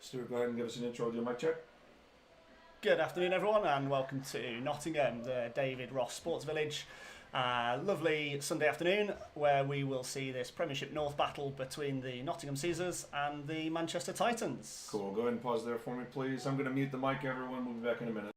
Stuart, go ahead and give us an intro to your mic check. Good afternoon, everyone, and welcome to Nottingham, the David Ross Sports Village. Lovely Sunday afternoon where we will see this Premiership North battle between the Nottingham Caesars and the Manchester Titans. Cool. Go ahead and pause there for me, please. I'm going to mute the mic, everyone. We'll be back in a minute.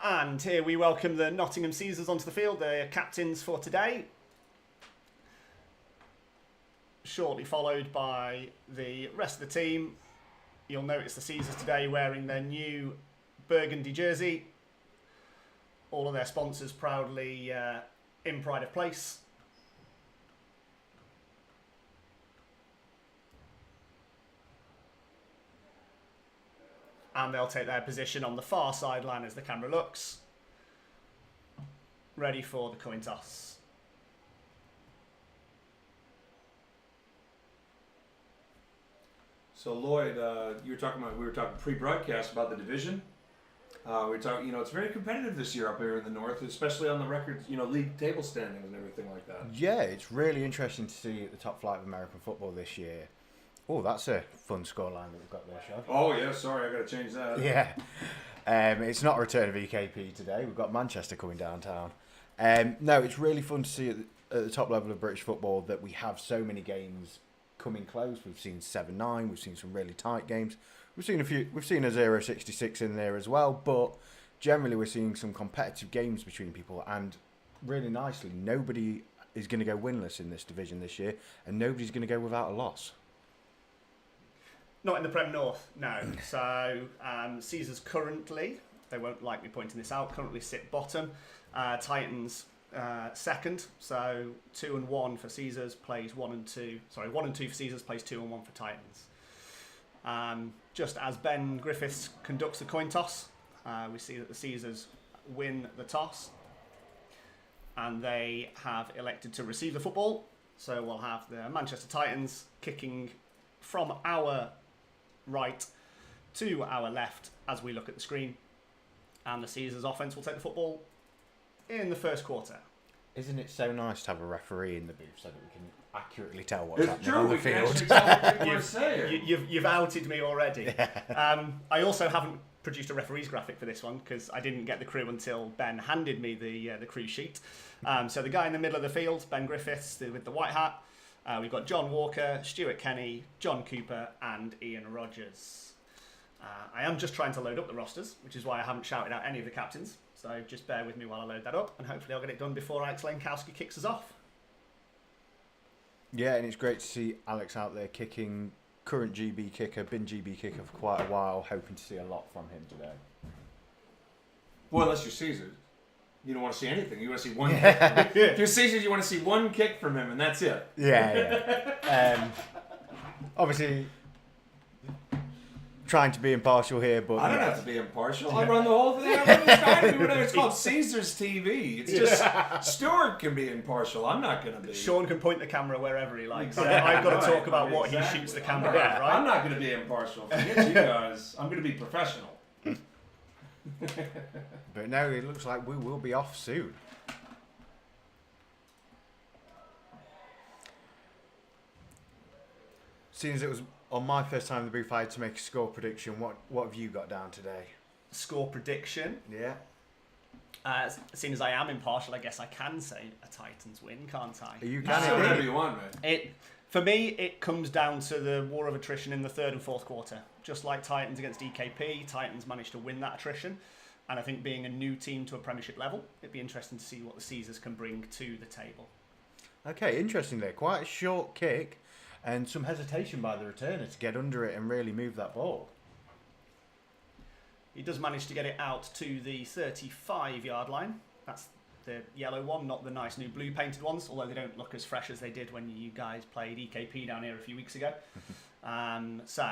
And here we welcome the Nottingham Caesars onto the field, the captains for today. Shortly followed by the rest of the team. You'll notice the Caesars today wearing their new burgundy jersey. All of their sponsors proudly in pride of place. And they'll take their position on the far sideline as the camera looks. Ready for the coin toss. So Lloyd, we were talking pre-broadcast about the division. We were talking, it's very competitive this year up here in the north, especially on the records, league table standings and everything like that. Yeah, it's really interesting to see at the top flight of American football this year. Oh, that's a fun scoreline that we've got there, Sean. Oh yeah, sorry, I got to change that. Yeah, it's not a return of EKP today. We've got Manchester coming downtown. No, it's really fun to see at the top level of British football that we have so many games coming close. We've seen 7-9. We've seen some really tight games. We've seen a 0-66 in there as well. But generally, we're seeing some competitive games between people, and really nicely, nobody is going to go winless in this division this year, and nobody's going to go without a loss. Not in the Prem North, no. So Caesars currently, they won't like me pointing this out, currently sit bottom. Titans second, so 2 and 1 for Caesars, plays 1 and 2. Sorry, 1 and 2 for Caesars, plays 2 and 1 for Titans. Just as Ben Griffiths conducts the coin toss, we see that the Caesars win the toss, and they have elected to receive the football. So we'll have the Manchester Titans kicking from our right to our left as we look at the screen, and the Caesars offense will take the football in the first quarter. Isn't it so nice to have a referee in the booth so that we can accurately tell what's happening on the It's true, we field? can actually tell what people are saying. You've outed me already. Yeah. I also haven't produced a referee's graphic for this one because I didn't get the crew until Ben handed me the crew sheet. So the guy in the middle of the field, Ben Griffiths with the white hat. We've got John Walker, Stuart Kenny, John Cooper, and Ian Rogers. I am just trying to load up the rosters, which is why I haven't shouted out any of the captains. So just bear with me while I load that up, and hopefully I'll get it done before Alex Lenkowski kicks us off. Yeah, and it's great to see Alex out there kicking current GB kicker, been GB kicker for quite a while, hoping to see a lot from him today. Well, unless you're Caesars. You don't want to see anything. You want to see one kick. If you're Caesars, you want to see one kick from him, and that's it. Yeah. Obviously, trying to be impartial here, but... I don't have to be impartial. I run the whole thing. I run the whatever. It's called Caesars TV. It's just Stuart can be impartial. I'm not going to be. Sean can point the camera wherever he likes. I've got to talk about what he shoots the camera at, right? I'm not going to be impartial. Forget you guys. I'm going to be professional. But no, it looks like we will be off soon. Seeing as it was on my first time in the booth, I had to make a score prediction. What have you got down today? Score prediction. Yeah. Seeing as I am impartial, I guess I can say a Titans win, can't I? You You can say indeed. whatever you want, man. For me, it comes down to the war of attrition in the third and fourth quarter. Just like Titans against EKP, Titans managed to win that attrition. And I think being a new team to a Premiership level, it'd be interesting to see what the Caesars can bring to the table. Okay, interesting there. Quite a short kick and some hesitation by the returner to get under it and really move that ball. He does manage to get it out to the 35-yard line. That's the yellow one, not the nice new blue painted ones, although they don't look as fresh as they did when you guys played EKP down here a few weeks ago. So,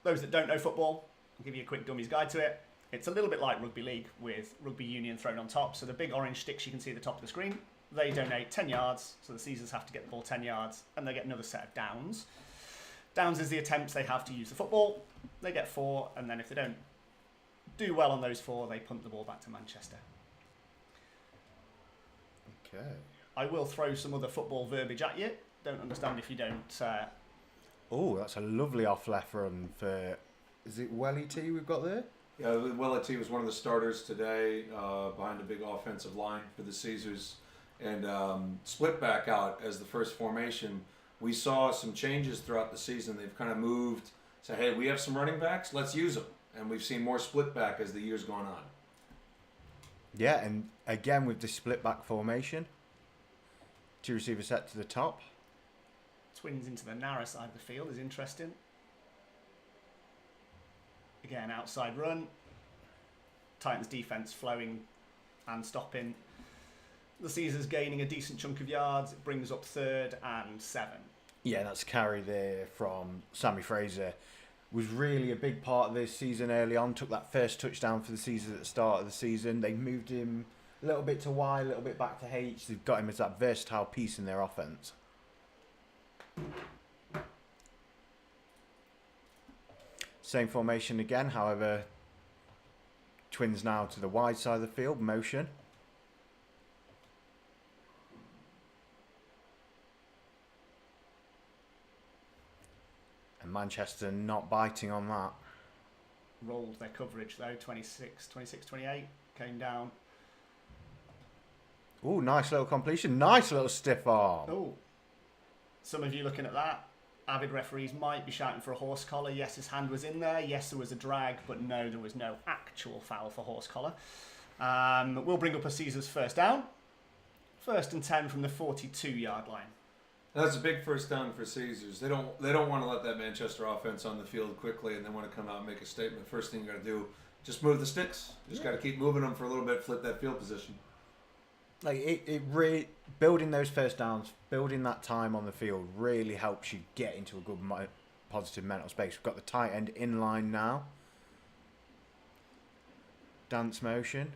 those that don't know football, I'll give you a quick dummy's guide to it. It's a little bit like rugby league with rugby union thrown on top. So the big orange sticks you can see at the top of the screen, they donate 10 yards. So the Caesars have to get the ball 10 yards and they get another set of downs. Downs is the attempts they have to use the football. They get 4, and then if they don't do well on those 4, they punt the ball back to Manchester. Okay. I will throw some other football verbiage at you. Don't understand if you don't. Oh, that's a lovely off-left run for... Is it Welly T we've got there? Yeah, Willett was one of the starters today behind a big offensive line for the Caesars, and split back out as the first formation. We saw some changes throughout the season. They've kind of moved, say, hey, we have some running backs, let's use them. And we've seen more split back as the year's gone on. Yeah, and again with the split back formation. 2 receiver set to the top. Twins into the narrow side of the field is interesting. Again, outside run. Titans defense flowing and stopping. The Caesars gaining a decent chunk of yards. It brings up 3rd and 7. Yeah, that's a carry there from Sammy Fraser. Was really a big part of this season early on. Took that first touchdown for the Caesars at the start of the season. They moved him a little bit to Y, a little bit back to H. They've got him as that versatile piece in their offense. Same formation again, however, Twins now to the wide side of the field, motion. And Manchester not biting on that. Rolled their coverage though, 26-28, came down. Oh, nice little completion, nice little stiff arm. Oh, some of you looking at that, avid referees might be shouting for a horse collar. Yes, his hand was in there. Yes, there was a drag, but no, there was no actual foul for horse collar. We'll bring up a Caesars first down. 1st and 10 from the 42-yard line. That's a big first down for Caesars. They don't want to let that Manchester offense on the field quickly, and they want to come out and make a statement. First thing you got to do, just move the sticks. Just got to keep moving them for a little bit, flip that field position. Like building those first downs, building that time on the field really helps you get into a good positive mental space. We've got the tight end in line now. Dance motion.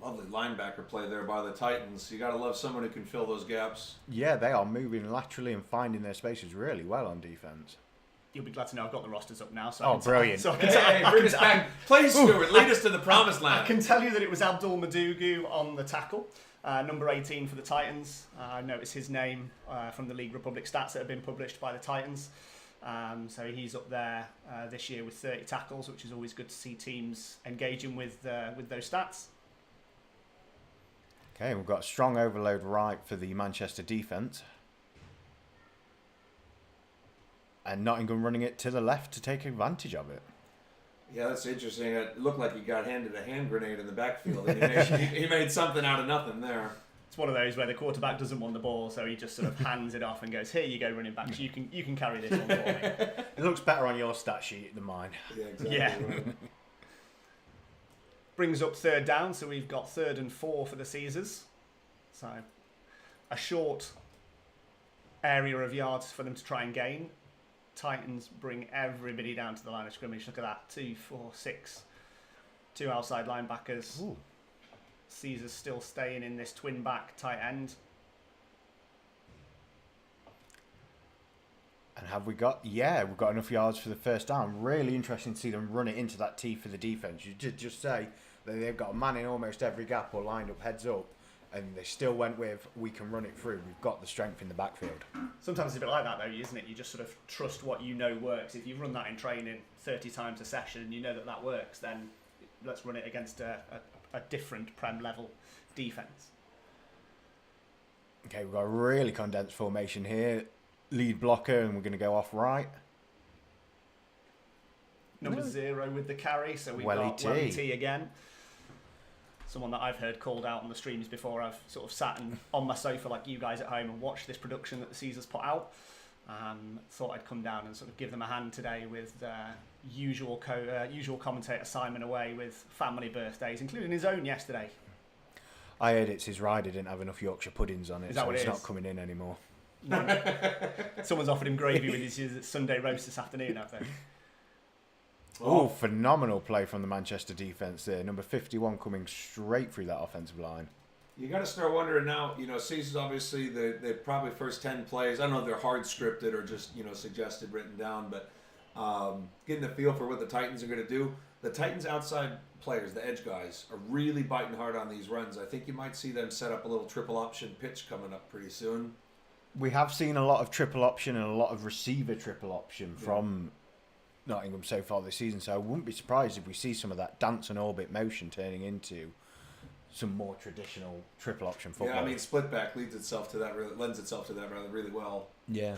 Lovely linebacker play there by the Titans. You got to love someone who can fill those gaps. Yeah, they are moving laterally and finding their spaces really well on defense. You'll be glad to know I've got the rosters up now. So Oh, brilliant. Hey, bring us back. Please, Stuart, lead us to the promised I land. can tell you that it was Abdul Madugu on the tackle, number 18 for the Titans. I noticed his name from the League Republic stats that have been published by the Titans. So he's up there this year with 30 tackles, which is always good to see teams engaging with those stats. Okay, we've got a strong overload right for the Manchester defence. And Nottingham running it to the left to take advantage of it. Yeah, that's interesting. It looked like he got handed a hand grenade in the backfield. And he made something out of nothing there. It's one of those where the quarterback doesn't want the ball, so he just sort of hands it off and goes, "Here you go, running back. So you can carry this one for me." It looks better on your stat sheet than mine. Yeah, exactly. Yeah. Right. Brings up third down, so we've got 3rd and 4 for the Caesars. So a short area of yards for them to try and gain. Titans bring everybody down to the line of scrimmage. Look at that. 2, 4, 6. 2 outside linebackers. Ooh. Caesars still staying in this twin back tight end. And have we got? Yeah, we've got enough yards for the first down. Really interesting to see them run it into that T for the defence. You did just say that they've got a man in almost every gap or lined up heads up, and they still went with, we can run it through. We've got the strength in the backfield. Sometimes it's a bit like that though, isn't it? You just sort of trust what you know works. If you run that in training 30 times a session and you know that that works, then let's run it against a different Prem level defence. Okay, we've got a really condensed formation here. Lead blocker, and we're going to go off right. Number 0 with the carry, so we've Welly got T. Welly T again. Someone that I've heard called out on the streams before. I've sort of sat on my sofa like you guys at home and watched this production that the Caesars put out. Thought I'd come down and sort of give them a hand today with usual commentator Simon Away with family birthdays, including his own yesterday. I heard it's his rider didn't have enough Yorkshire puddings on it, Is that so what it's it not is? coming in anymore. No. Someone's offered him gravy with his Sunday roast this afternoon, have they? Oh, phenomenal play from the Manchester defence there. Number 51 coming straight through that offensive line. You got to start wondering now. Caesars obviously they probably first 10 plays. I don't know if they're hard scripted or just suggested, written down, but getting a feel for what the Titans are going to do. The Titans outside players, the edge guys, are really biting hard on these runs. I think you might see them set up a little triple option pitch coming up pretty soon. We have seen a lot of triple option and a lot of receiver triple option from Nottingham so far this season, so I wouldn't be surprised if we see some of that dance and orbit motion turning into some more traditional triple option football. Yeah, I mean, split back lends itself to that really well. Yeah.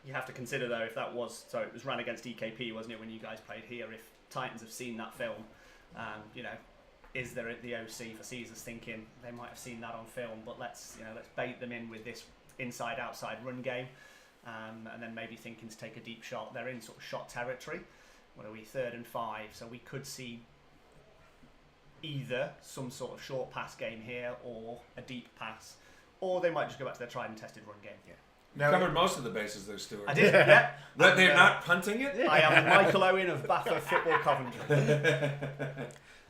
You have to consider though, if that was so, it was ran against EKP, wasn't it, when you guys played here? If Titans have seen that film, is there at the OC for Caesars thinking they might have seen that on film, but let's bait them in with this inside-outside run game, and then maybe thinking to take a deep shot. They're in sort of shot territory. What are we, 3rd and 5? So we could see either some sort of short pass game here or a deep pass, or they might just go back to their tried and tested run game. You covered most of the bases there, Stuart. I did, yeah. But they're not punting it? I am Michael Owen of BAFA Football Coventry.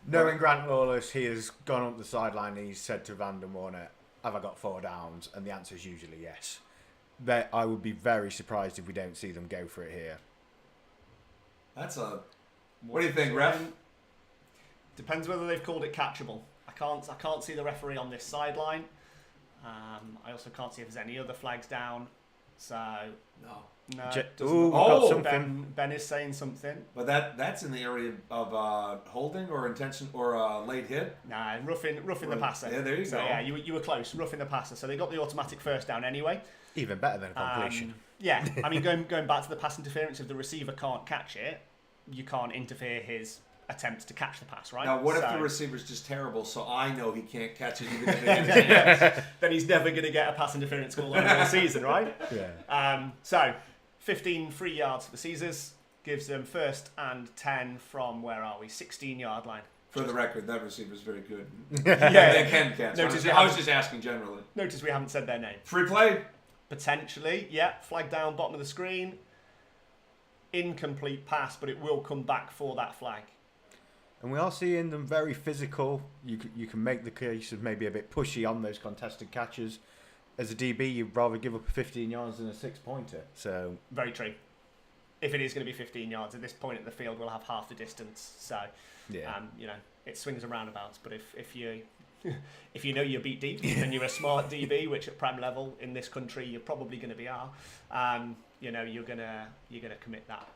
Knowing Grant Lawless, he has gone up the sideline and he's said to Van der Moorne, have I got 4 downs? And the answer is usually yes. But I would be very surprised if we don't see them go for it here. What do you think, ref? Depends whether they've called it catchable. I can't see the referee on this sideline. I also can't see if there's any other flags down. So no, it doesn't Ooh, look we've got like something. Ben is saying something. But that's in the area of holding or intention or late hit. Nah, roughing the passer. Yeah, there you so, go. Yeah, you were close, roughing the passer. So they got the automatic first down anyway. Even better than a completion. Yeah, I mean, going back to the pass interference, if the receiver can't catch it, you can't interfere his attempts to catch the pass, right? Now, what if the receiver's just terrible, so I know he can't catch it even if they get a chance? Then he's never going to get a pass interference call on all season, right? Yeah. So, 15 free yards for the Caesars gives them 1st and 10 from, where are we, 16-yard line. For the record, that receiver's very good. Yeah, They can catch. I was just asking generally. Notice we haven't said their name. Free play. Potentially, yeah. Flag down, bottom of the screen. Incomplete pass, but it will come back for that flag. And we are seeing them very physical. You can make the case of maybe a bit pushy on those contested catches. As a DB, you'd rather give up 15 yards than a 6-pointer. So Very true. If it is going to be 15 yards, at this point in the field, we'll have half the distance. So, yeah. It swings and roundabouts. But if you if you know you're beat deep and you're a smart DB, which at Prem level in this country you're probably going to be you're gonna commit that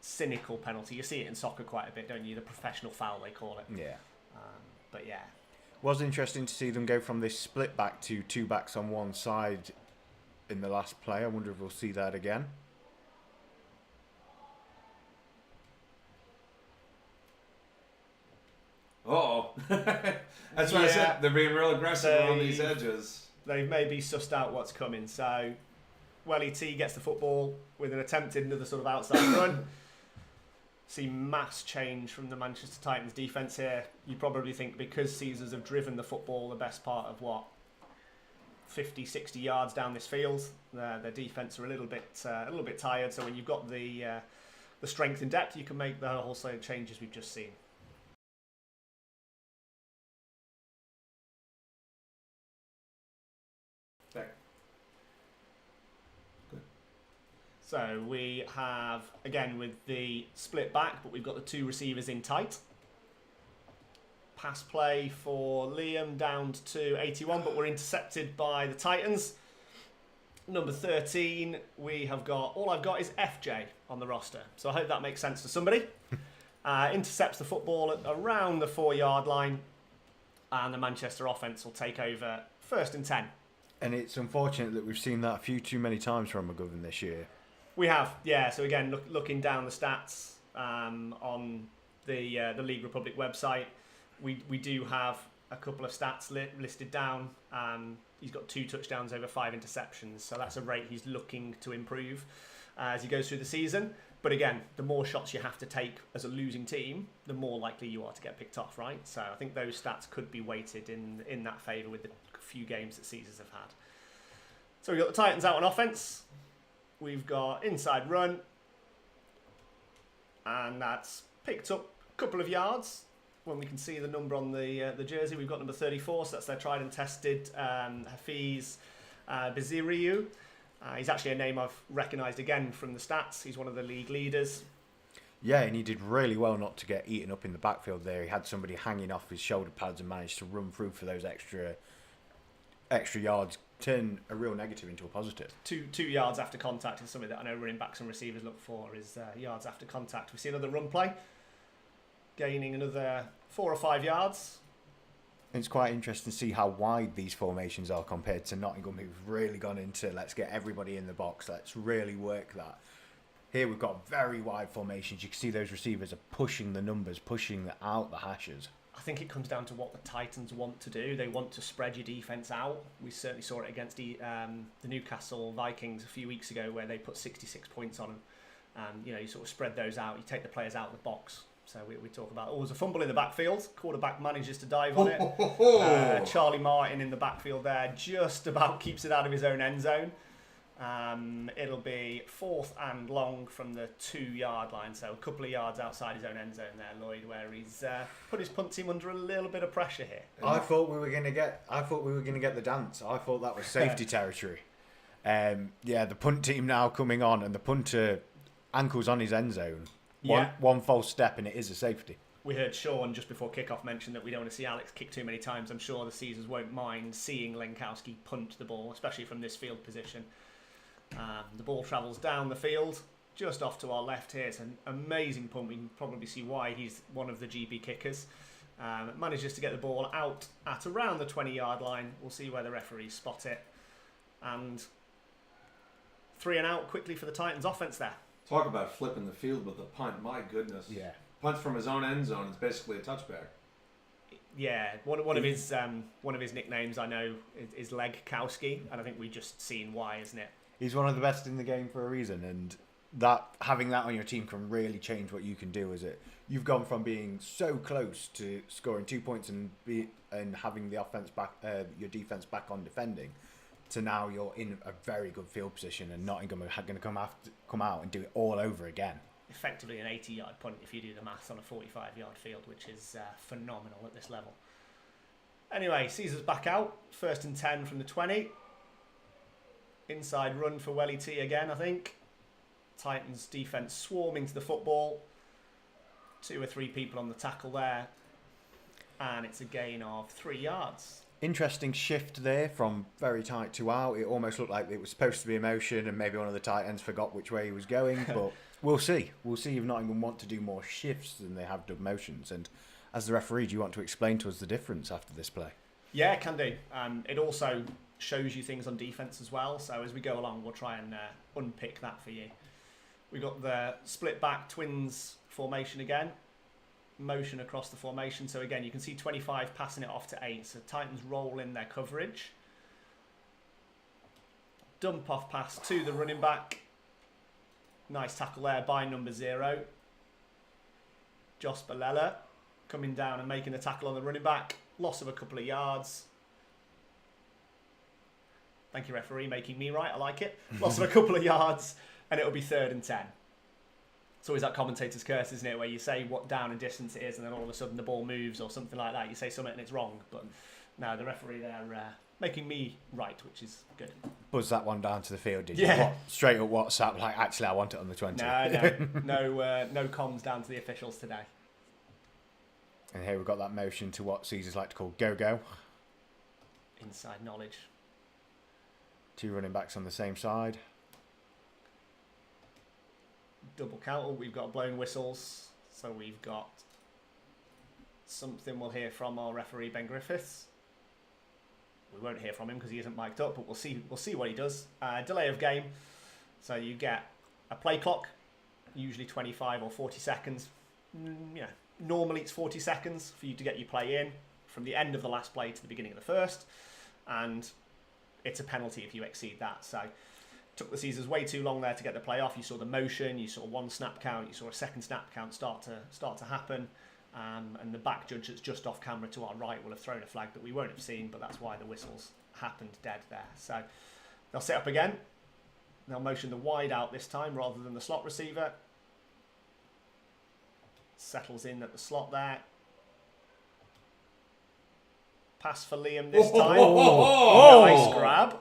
cynical penalty. You see it in soccer quite a bit, don't you? The professional foul, they call it. Yeah. But yeah. Was interesting to see them go from this split back to 2 backs on one side in the last play. I wonder if we'll see that again. Uh-oh. That's what I said. They're being real aggressive on these edges. They've maybe sussed out what's coming. So Welly T gets the football with an attempted another sort of outside run. See mass change from the Manchester Titans defence here. You probably think because Caesars have driven the football the best part of 50, 60 yards down this field, their defence are a little bit tired. So when you've got the strength and depth, you can make the wholesale changes we've just seen. So we have, again, with the split back, but we've got the two receivers in tight. Pass play for Liam down to 81, but we're intercepted by the Titans. Number 13, we have got, all I've got is FJ on the roster. So I hope that makes sense to somebody. Intercepts the football at around the 4-yard line, and the Manchester offence will take over 1st and 10. And it's unfortunate that we've seen that a few too many times from McGovern this year. We have, yeah. So again, looking down the stats on the League Republic website, we do have a couple of stats listed down. He's got 2 touchdowns over 5 interceptions, so that's a rate he's looking to improve as he goes through the season. But again, the more shots you have to take as a losing team, the more likely you are to get picked off, right? So I think those stats could be weighted in that favour with the few games that Caesars have had. So we've got the Titans out on offence. We've got inside run, and that's picked up a couple of yards. When we can see the number on the jersey, we've got number 34, so that's their tried and tested Hafiz Baziriu. He's actually a name I've recognised again from the stats. He's one of the league leaders. Yeah, and he did really well not to get eaten up in the backfield there. He had somebody hanging off his shoulder pads and managed to run through for those extra yards, turn a real negative into a positive. 2 yards after contact is something that I know running backs and receivers look for, is yards after contact. We see another run play, gaining another 4 or 5 yards. It's quite interesting to see how wide these formations are compared to Nottingham, who've really gone into let's get everybody in the box, let's really work that. Here we've got very wide formations. You can see those receivers are pushing the numbers, pushing out the hashes. I think it comes down to what the Titans want to do. They want to spread your defence out. We certainly saw it against the Newcastle Vikings a few weeks ago, where they put 66 points on them. You sort of spread those out. You take the players out of the box. So we talk about, there's a fumble in the backfield. Quarterback manages to dive on it. Charlie Martin in the backfield there just about keeps it out of his own end zone. It'll be 4th and long from the 2-yard line, so a couple of yards outside his own end zone there, Lloyd, where he's put his punt team under a little bit of pressure here. I thought we were going to get the dance. I thought that was safety territory. The punt team now coming on, and the punter ankles on his end zone. One false step and it is a safety. We heard Sean just before kickoff mention that we don't want to see Alex kick too many times. I'm sure the Caesars won't mind seeing Lenkowski punt the ball, especially from this field position. The ball travels down the field, just off to our left here. It's an amazing punt. We can probably see why he's one of the GB kickers. Manages to get the ball out at around the 20-yard line. We'll see where the referees spot it. And 3 and out quickly for the Titans offense there. Talk about flipping the field with a punt. My goodness. Yeah. Punt from his own end zone is basically a touchback. Yeah, one of his nicknames I know is Legkowski, and I think we've just seen why, isn't it? He's one of the best in the game for a reason, and that having that on your team can really change what you can do. You've gone from being so close to scoring 2 points and having the offense back, your defense back on defending, to now you're in a very good field position, and Nottingham are going to come out and do it all over again. Effectively an 80-yard punt if you do the maths on a 45-yard field, which is phenomenal at this level. Anyway, Caesars back out, 1st and 10 from the 20. Inside run for Welly T again, I think. Titans defence swarming to the football. 2 or 3 people on the tackle there. And it's a gain of 3 yards. Interesting shift there from very tight to out. It almost looked like it was supposed to be a motion and maybe one of the tight ends forgot which way he was going. But we'll see. We'll see if Nottingham want to do more shifts than they have done motions. And as the referee, do you want to explain to us the difference after this play? Yeah, can do. It also shows you things on defence as well. So as we go along, we'll try and unpick that for you. We've got the split back twins formation again. Motion across the formation. So again, you can see 25 passing it off to 8. So Titans roll in their coverage. dump off pass to the running back. Nice tackle there by number 0. Jos Balella coming down and making the tackle on the running back. Loss of a couple of yards. Thank you, referee, making me right. I like it. Loss of a couple of yards, and it'll be 3rd and 10. It's always that commentator's curse, isn't it, where you say what down and distance it is, and then all of a sudden the ball moves or something like that. You say something and it's wrong. But no, the referee there making me right, which is good. Buzz that one down to the field, did Yeah. you? What, straight up WhatsApp, like, actually, I want it on the 20. No comms down to the officials today. And here we've got that motion to what Caesars like to call go-go. Inside knowledge. 2 running backs on the same side. Double count. We've got blown whistles, so we've got something we'll hear from our referee Ben Griffiths. We won't hear from him because he isn't mic'd up, but we'll see what he does. Delay of game, so you get a play clock, usually 25 or 40 seconds. Normally it's 40 seconds for you to get your play in from the end of the last play to the beginning of the first, and it's a penalty if you exceed that. So took the Caesars way too long there to get the play off. You saw the motion, you saw 1 snap count, you saw a 2nd snap count start to happen, and the back judge that's just off camera to our right will have thrown a flag that we won't have seen, but that's why the whistles happened dead there. So they'll set up again. They'll motion the wide out this time rather than the slot receiver. Settles in at the slot there. Pass for Liam this time. Nice grab.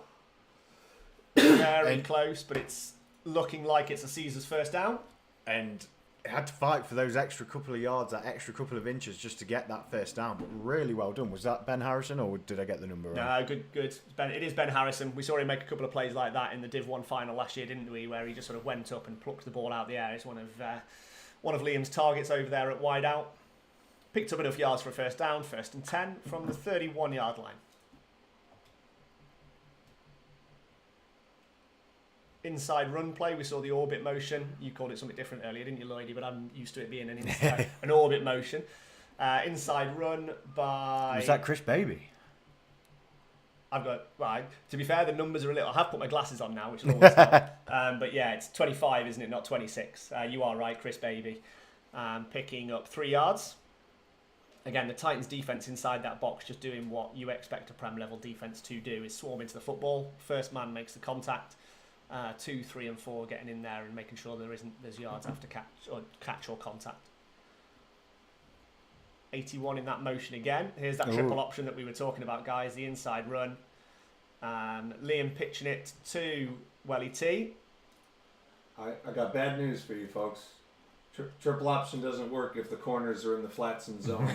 Very close, but it's looking like it's a Caesars first down. And it had to fight for those extra couple of yards, that extra couple of inches just to get that first down. But really well done. Was that Ben Harrison, or did I get the number wrong? No, good. It is Ben Harrison. We saw him make a couple of plays like that in the Div 1 final last year, didn't we? Where he just sort of went up and plucked the ball out of the air. It's one of Liam's targets over there at wide out. Picked up enough yards for a first down, 1st and 10 from the 31-yard line. Inside run play, we saw the orbit motion. You called it something different earlier, didn't you, Lloydie? But I'm used to it being an orbit motion. Inside run by... Was that Chris Baby? I've got... Well, to be fair, the numbers are a little... I have put my glasses on now, which will always help. But yeah, it's 25, isn't it? Not 26. You are right, Chris Baby. Picking up 3 yards. Again, the Titans' defence inside that box, just doing what you expect a Prem level defence to do, is swarm into the football. First man makes the contact. 2, 3, and 4 getting in there and making sure there's yards after catch or contact. 81 in that motion again. Here's that triple option that we were talking about, guys. The inside run. Liam pitching it to Welly T. I got bad news for you folks. Triple option doesn't work if the corners are in the flats and zone.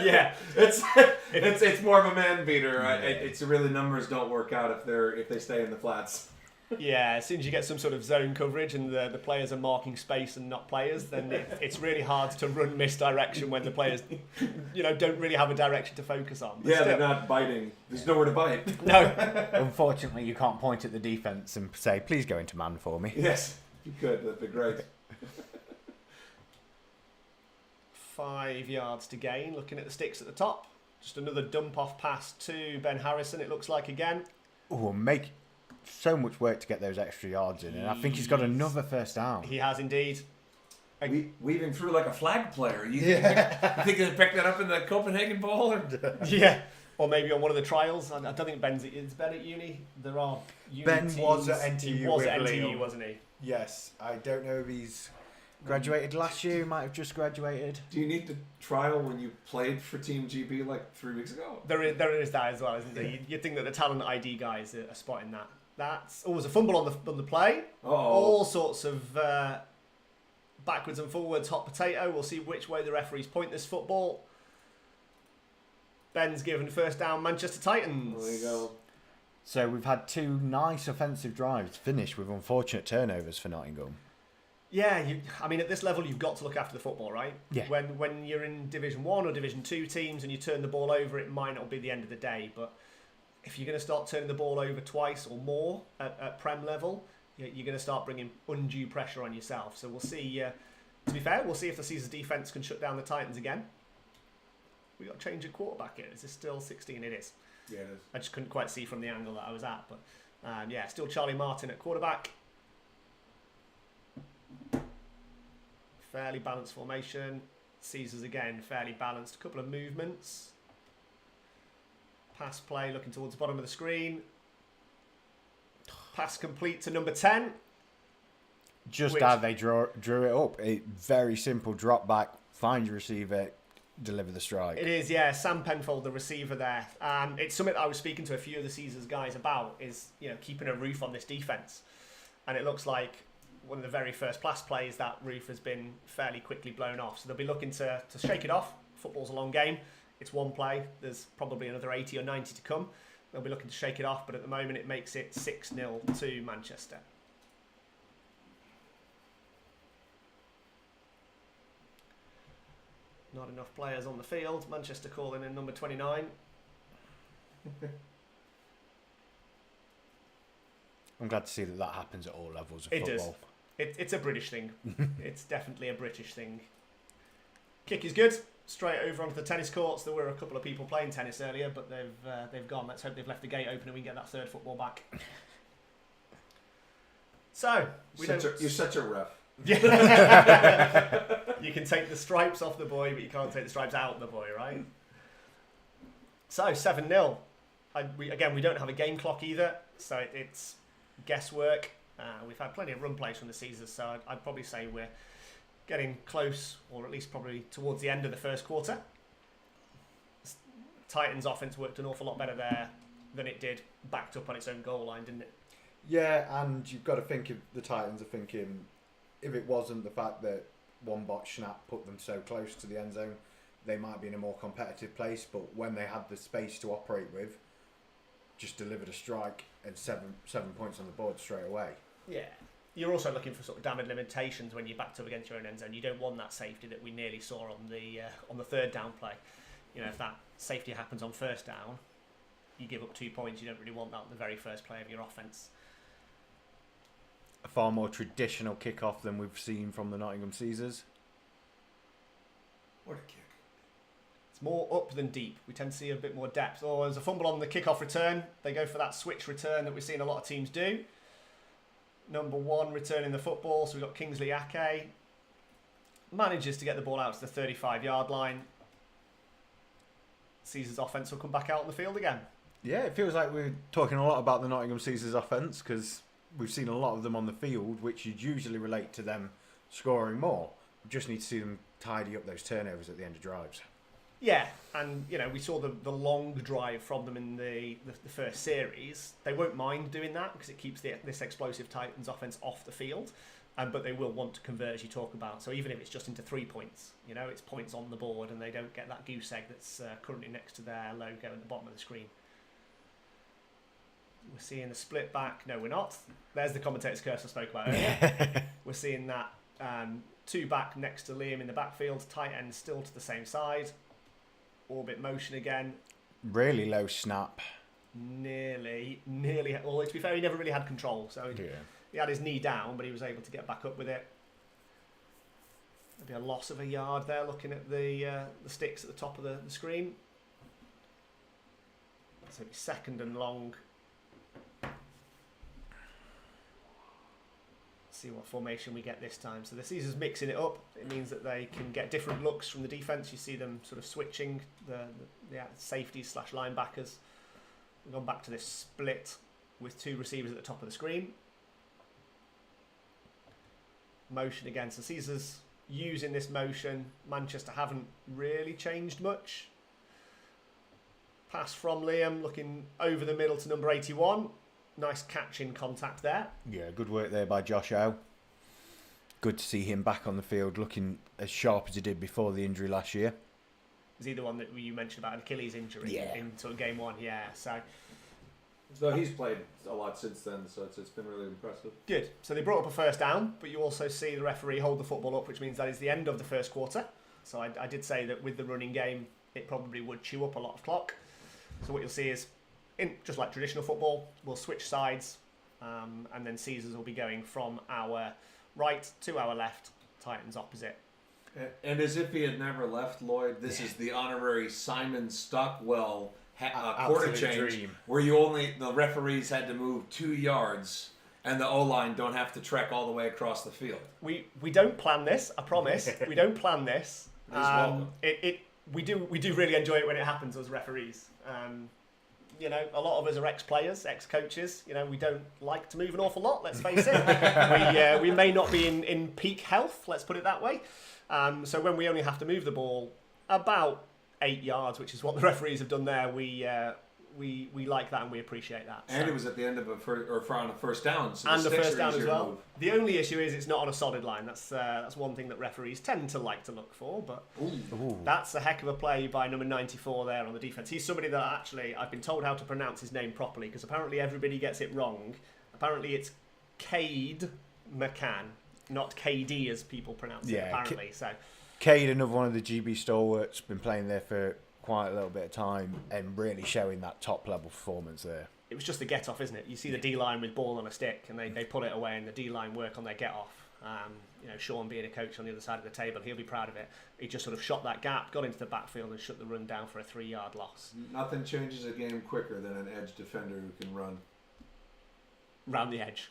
Yeah, it's more of a man beater. It's really, numbers don't work out if they stay in the flats. Yeah, as soon as you get some sort of zone coverage and the players are marking space and not players, then it's really hard to run misdirection when the players, don't really have a direction to focus on. But they're not biting. There's nowhere to bite. No. Unfortunately, you can't point at the defence and say, please go into man for me. Yes, you could. That'd be great. 5 yards to gain. Looking at the sticks at the top. Just another dump off pass to Ben Harrison, it looks like again. Oh, make so much work to get those extra yards in. And I think he's got another first down. He has indeed. Weaving through like a flag player. You think they picked that up in the Copenhagen Bowl? Or? Yeah. Or maybe on one of the trials. I don't think is Ben at uni. There are uni Ben teams. was at NTU. He was at NTU, wasn't he? Yes. I don't know if he's graduated last year. He might have just graduated. Do you need the trial when you played for Team GB like 3 weeks ago? There is that as well, isn't there? You'd think that the talent ID guys are spotting that. That's always a fumble on the play. All sorts of backwards and forwards, hot potato. We'll see which way the referees point this football. Ben's given first down, Manchester Titans. There you go. So we've had 2 nice offensive drives finish with unfortunate turnovers for Nottingham. Yeah, at this level, you've got to look after the football, right? Yeah. When you're in Division 1 or Division 2 teams and you turn the ball over, it might not be the end of the day. But if you're going to start turning the ball over twice or more at Prem level, you're going to start bringing undue pressure on yourself. So we'll see. To be fair, we'll see if the Caesars defence can shut down the Titans again. We got to change at quarterback here. Is this still 16? It is. Yeah, it is. I just couldn't quite see from the angle that I was at, but Still Charlie Martin at quarterback. Fairly balanced formation. Caesars again, fairly balanced. A couple of movements. Pass play looking towards the bottom of the screen. Pass complete to number 10. Just how they drew it up. A very simple drop back, find your receiver, deliver the strike. It is, yeah. Sam Penfold, the receiver there. It's something that I was speaking to a few of the Caesars guys about, is keeping a roof on this defence. And it looks like one of the very first pass plays, that roof has been fairly quickly blown off. So they'll be looking to shake it off. Football's a long game. It's one play. There's probably another 80 or 90 to come. They'll be looking to shake it off, but at the moment it makes it 6-0 to Manchester. Not enough players on the field. Manchester calling in number 29. I'm glad to see that happens at all levels of it football. Does. It's a British thing. It's definitely a British thing. Kick is good. Straight over onto the tennis courts. There were a couple of people playing tennis earlier, but they've gone. Let's hope they've left the gate open and we can get that third football back. So you're such a ref. You can take the stripes off the boy, but you can't take the stripes out the boy, right? So 7-0. We don't have a game clock either, so it's guesswork. We've had plenty of run plays from the Caesars, so I'd probably say we're getting close, or at least probably towards the end of the first quarter. Titans' offense worked an awful lot better there than it did backed up on its own goal line, didn't it? Yeah, and you've got to think if the Titans are thinking, if it wasn't the fact that one botch snap put them so close to the end zone, they might be in a more competitive place. But when they had the space to operate with, just delivered a strike and seven points on the board straight away. Yeah. You're also looking for sort of damage limitations when you're backed up against your own end zone. You don't want that safety that we nearly saw on the third down play. If that safety happens on first down, you give up 2 points. You don't really want that on the very first play of your offence. A far more traditional kickoff than we've seen from the Nottingham Caesars. What a kick. It's more up than deep. We tend to see a bit more depth. Oh, there's a fumble on the kickoff return. They go for that switch return that we've seen a lot of teams do. Number 1 returning the football. So we've got Kingsley Ake. Manages to get the ball out to the 35-yard line. Caesars offence will come back out on the field again. Yeah, it feels like we're talking a lot about the Nottingham Caesars offence because we've seen a lot of them on the field, which you'd usually relate to them scoring more. We just need to see them tidy up those turnovers at the end of drives. Yeah, and we saw the long drive from them in the first series. They won't mind doing that because it keeps this explosive Titans offence off the field, but they will want to convert, as you talk about. So even if it's just into 3 points, it's points on the board and they don't get that goose egg that's currently next to their logo at the bottom of the screen. We're seeing the split back. No, we're not. There's the commentator's curse I spoke about earlier. We're seeing that 2 back next to Liam in the backfield. Tight end still to the same side. Orbit motion again. Really low snap. Nearly. Well, to be fair, he never really had control. So he had his knee down, but he was able to get back up with it. Maybe a loss of a yard there, looking at the sticks at the top of the screen. So it'll be second and long. See what formation we get this time. So the Caesars mixing it up. It means that they can get different looks from the defence. You see them sort of switching the safeties / linebackers. We've gone back to this split with 2 receivers at the top of the screen. Motion again. So Caesars using this motion. Manchester haven't really changed much. Pass from Liam, looking over the middle to number 81. Nice catch in contact there. Yeah, good work there by Josh Howe. Good to see him back on the field looking as sharp as he did before the injury last year. Is he the one that you mentioned about an Achilles injury in sort of game 1? Yeah, so he's played a lot since then, so it's been really impressive. Good. So they brought up a first down, but you also see the referee hold the football up, which means that is the end of the first quarter. So I did say that with the running game, it probably would chew up a lot of clock. So what you'll see is, just like traditional football, we'll switch sides, and then Caesars will be going from our right to our left, Titans opposite. And as if he had never left, Lloyd, this is the honorary Simon Stockwell quarter Absolute change dream. where the referees had to move 2 yards and the O-line don't have to trek all the way across the field. We don't plan this, I promise. We don't plan this. It is welcome. We do really enjoy it when it happens as referees. You know, a lot of us are ex-players, ex-coaches. You know, we don't like to move an awful lot, let's face it. We may not be in peak health, let's put it that way. So when we only have to move the ball about 8 yards, which is what the referees have done there, we like that and we appreciate that. And it was at the end of on a first down. So and the the sticks first are down as easier to well. move. The only issue is it's not on a solid line. That's one thing that referees tend to like to look for. But Ooh. that's a heck of a play by number 94 there on the defense. He's somebody that actually I've been told how to pronounce his name properly because apparently everybody gets it wrong. Apparently it's Cade McCann, not KD as people pronounce it. Apparently, so Cade, another one of the GB stalwarts, been playing there for quite a little bit of time and really showing that top level performance there. it was just a get off, isn't it? You see the D line with ball on a stick, and they pull it away, and the D line work on their get off. You know, Sean being a coach on the other side of the table, he'll be proud of it. He just sort of shot that gap, got into the backfield, and shut the run down for a 3-yard loss. Nothing changes a game quicker than an edge defender who can run. Round the edge.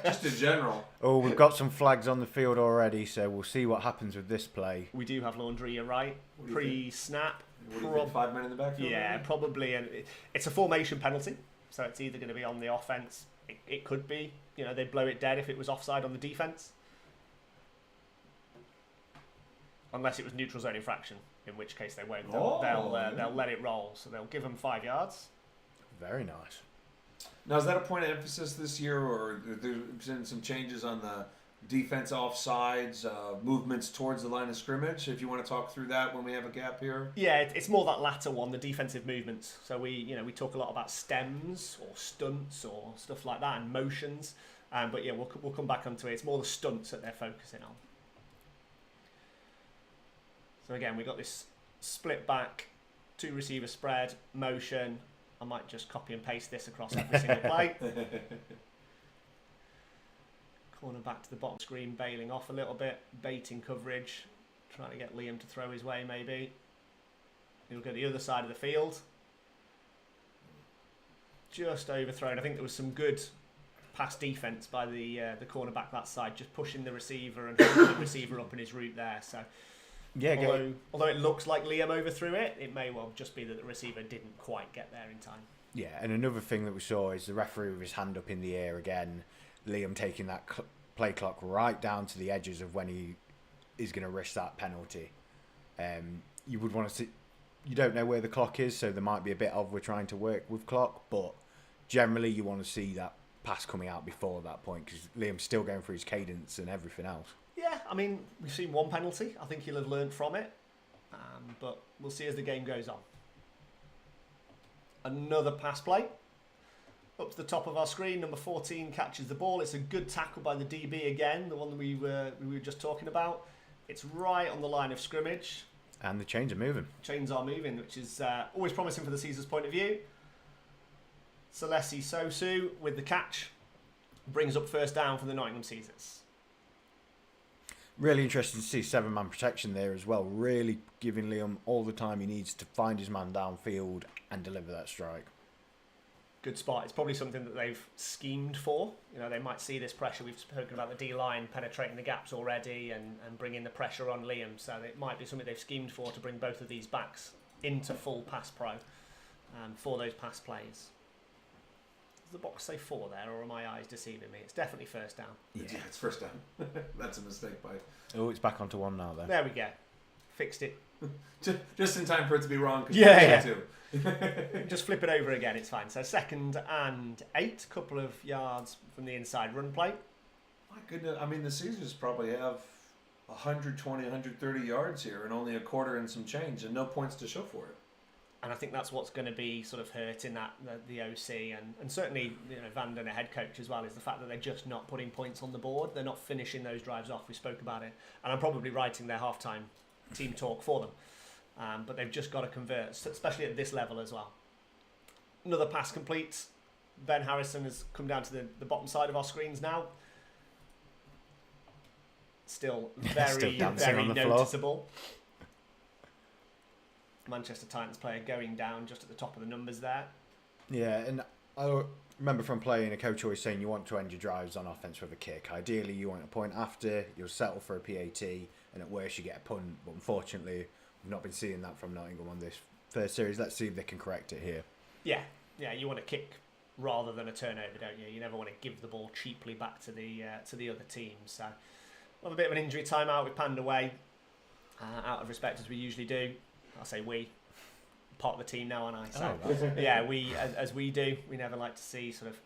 Just in general. Oh, we've got some flags on the field already, so we'll see what happens with this play. We do have laundry, you're right. What do you think? Pre-snap. What do you think, 5 men in the backfield? Yeah, maybe? probably. And it's a formation penalty, so it's either going to be on the offense. It could be, you know, they'd blow it dead if it was offside on the defense. Unless it was neutral zone infraction, in which case they won't. They'll let it roll, so they'll give them 5 yards. Very nice. Now, is that a point of emphasis this year, or there's been some changes on the defense offsides, movements towards the line of scrimmage? If you want to talk through that when we have a gap here. Yeah, it's more that latter one, the defensive movements. So we talk a lot about stems or stunts or stuff like that and motions. But yeah, we'll come back onto it. It's more the stunts that they're focusing on. So again, we've got this split back, 2 receiver spread, motion. I might just copy and paste this across every single play. Corner back to the bottom screen, bailing off a little bit, baiting coverage, trying to get Liam to throw his way maybe. He'll go the other side of the field. Just overthrown. I think there was some good pass defense by the cornerback that side, just pushing the receiver and holding the receiver up in his route there. So. Yeah, Although it looks like Liam overthrew it, it may well just be that the receiver didn't quite get there in time. Yeah, and another thing that we saw is the referee with his hand up in the air again. Liam taking that play clock right down to the edges of when he is going to risk that penalty. You would want to see. You don't know where the clock is, so there might be a bit of we're trying to work with clock, but generally you want to see that pass coming out before that point because Liam's still going through his cadence and everything else. Yeah, I mean, we've seen one penalty. I think he'll have learned from it. But we'll see as the game goes on. Another pass play. Up to the top of our screen, number 14 catches the ball. It's a good tackle by the DB again, the one that we were just talking about. It's right on the line of scrimmage. And the chains are moving. Chains are moving, which is always promising for the Caesars' point of view. Celesi Sosu with the catch. Brings up first down for the Nottingham Caesars. Really interesting to see 7-man protection there as well. Really giving Liam all the time he needs to find his man downfield and deliver that strike. Good spot. It's probably something that they've schemed for. You know, they might see this pressure. We've spoken about the D-line penetrating the gaps already and bringing the pressure on Liam. So it might be something they've schemed for to bring both of these backs into full pass pro for those pass plays. Does the box say 4 there, or are my eyes deceiving me? It's definitely first down. Yeah, it's first down. That's a mistake by. Oh, it's back onto 1 now though. There we go. Fixed it. Just in time for it to be wrong. Yeah. Just flip it over again, it's fine. So 2nd and 8, couple of yards from the inside run play. My goodness, I mean, the Caesars probably have 120, 130 yards here and only a quarter and some change and no points to show for it. And I think that's what's going to be sort of hurting the OC and certainly Vanden, a head coach as well, is the fact that they're just not putting points on the board. They're not finishing those drives off. We spoke about it. And I'm probably writing their halftime team talk for them. But they've just got to convert, especially at this level as well. Another pass complete. Ben Harrison has come down to the bottom side of our screens now. Still very, Still dancing very on the noticeable. Manchester Titans player going down just at the top of the numbers there. Yeah, and I remember from playing, a coach always saying you want to end your drives on offence with a kick. Ideally, you want a point after, you'll settle for a PAT, and at worst, you get a punt. But unfortunately, we've not been seeing that from Nottingham on this first series. Let's see if they can correct it here. Yeah, you want to kick rather than a turnover, don't you? You never want to give the ball cheaply back to the other team. So we'll have a bit of an injury timeout with panned away, out of respect as we usually do. I'll say we, part of the team now, aren't I? So yeah, we as we do, we never like to see sort of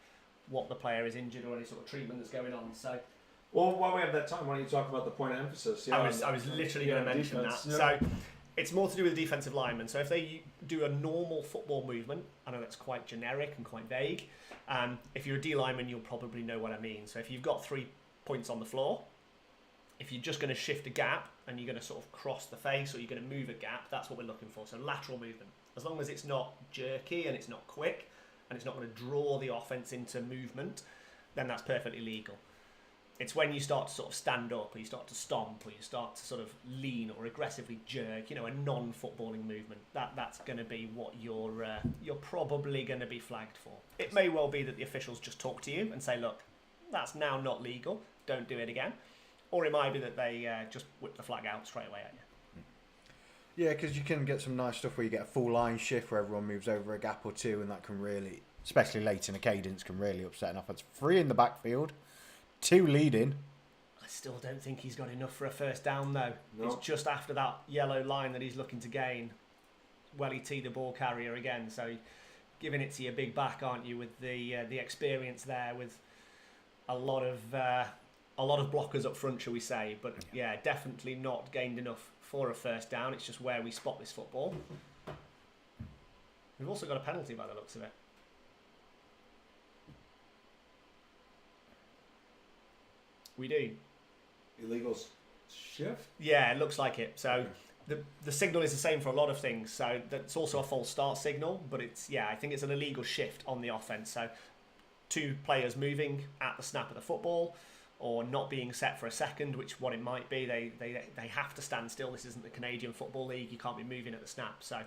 what the player is injured or any sort of treatment that's going on. So Well, while we have that time, why don't you talk about the point of emphasis? I was literally going to mention defense, that. So it's more to do with the defensive lineman. So if they do a normal football movement, I know that's quite generic and quite vague. If you're a D lineman, you'll probably know what I mean. So if you've got 3 points on the floor, if you're just going to shift a gap and you're going to sort of cross the face or you're going to move a gap, that's what we're looking for. So lateral movement. As long as it's not jerky and it's not quick and it's not going to draw the offense into movement, then that's perfectly legal. It's when you start to sort of stand up or you start to stomp or you start to sort of lean or aggressively jerk, a non-footballing movement, that's going to be what you're probably going to be flagged for. It may well be that the officials just talk to you and say, look, that's now not legal, don't do it again. Or it might be that they just whip the flag out straight away at you. Yeah, because you can get some nice stuff where you get a full line shift where everyone moves over a gap or two, and that can really, especially late in a cadence, can really upset an offense. 3 in the backfield, 2 leading. I still don't think he's got enough for a first down, though. No. It's just after that yellow line that he's looking to gain. Well, he teed the ball carrier again, so giving it to your big back, aren't you, with the experience there, with a lot of blockers up front, shall we say. But yeah, definitely not gained enough for a first down. It's just where we spot this football. We've also got a penalty by the looks of it. We do. Illegal shift? Yeah, it looks like it. So the signal is the same for a lot of things. So that's also a false start signal, but I think it's an illegal shift on the offense. So 2 players moving at the snap of the football, or not being set for a second, which what it might be. They have to stand still. This isn't the Canadian Football League. You can't be moving at the snap. So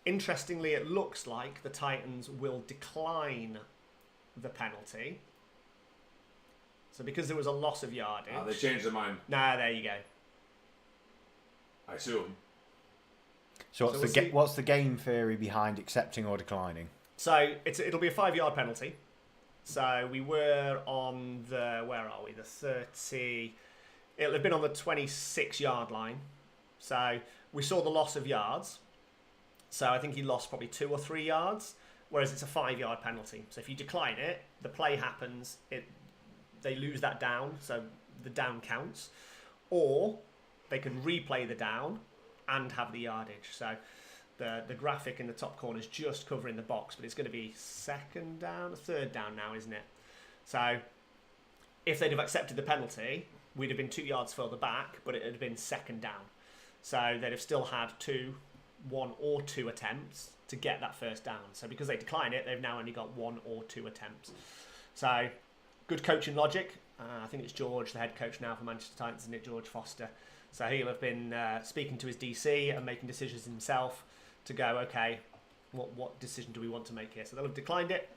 interestingly, it looks like the Titans will decline the penalty. So because there was a loss of yardage... They changed their mind. Nah, there you go. I assume. So what's the game theory behind accepting or declining? So it'll be a 5-yard penalty. So we were on the... Where are we? The 30... It'll have been on the 26-yard line. So we saw the loss of yards. So I think he lost probably 2 or 3 yards, whereas it's a 5-yard penalty. So if you decline it, the play happens... They lose that down, so the down counts, or they can replay the down and have the yardage. So the graphic in the top corner is just covering the box, but it's going to be 2nd down, 3rd down now, isn't it? So if they'd have accepted the penalty, we'd have been 2 yards further back, but it had been 2nd down. So they'd have still had 1 or 2 attempts to get that first down. So because they decline it, they've now only got 1 or 2 attempts. So good coaching logic. I think it's George, the head coach now for Manchester Titans, isn't it, George Foster? So he'll have been speaking to his DC and making decisions himself to go, okay, what decision do we want to make here? So they'll have declined it.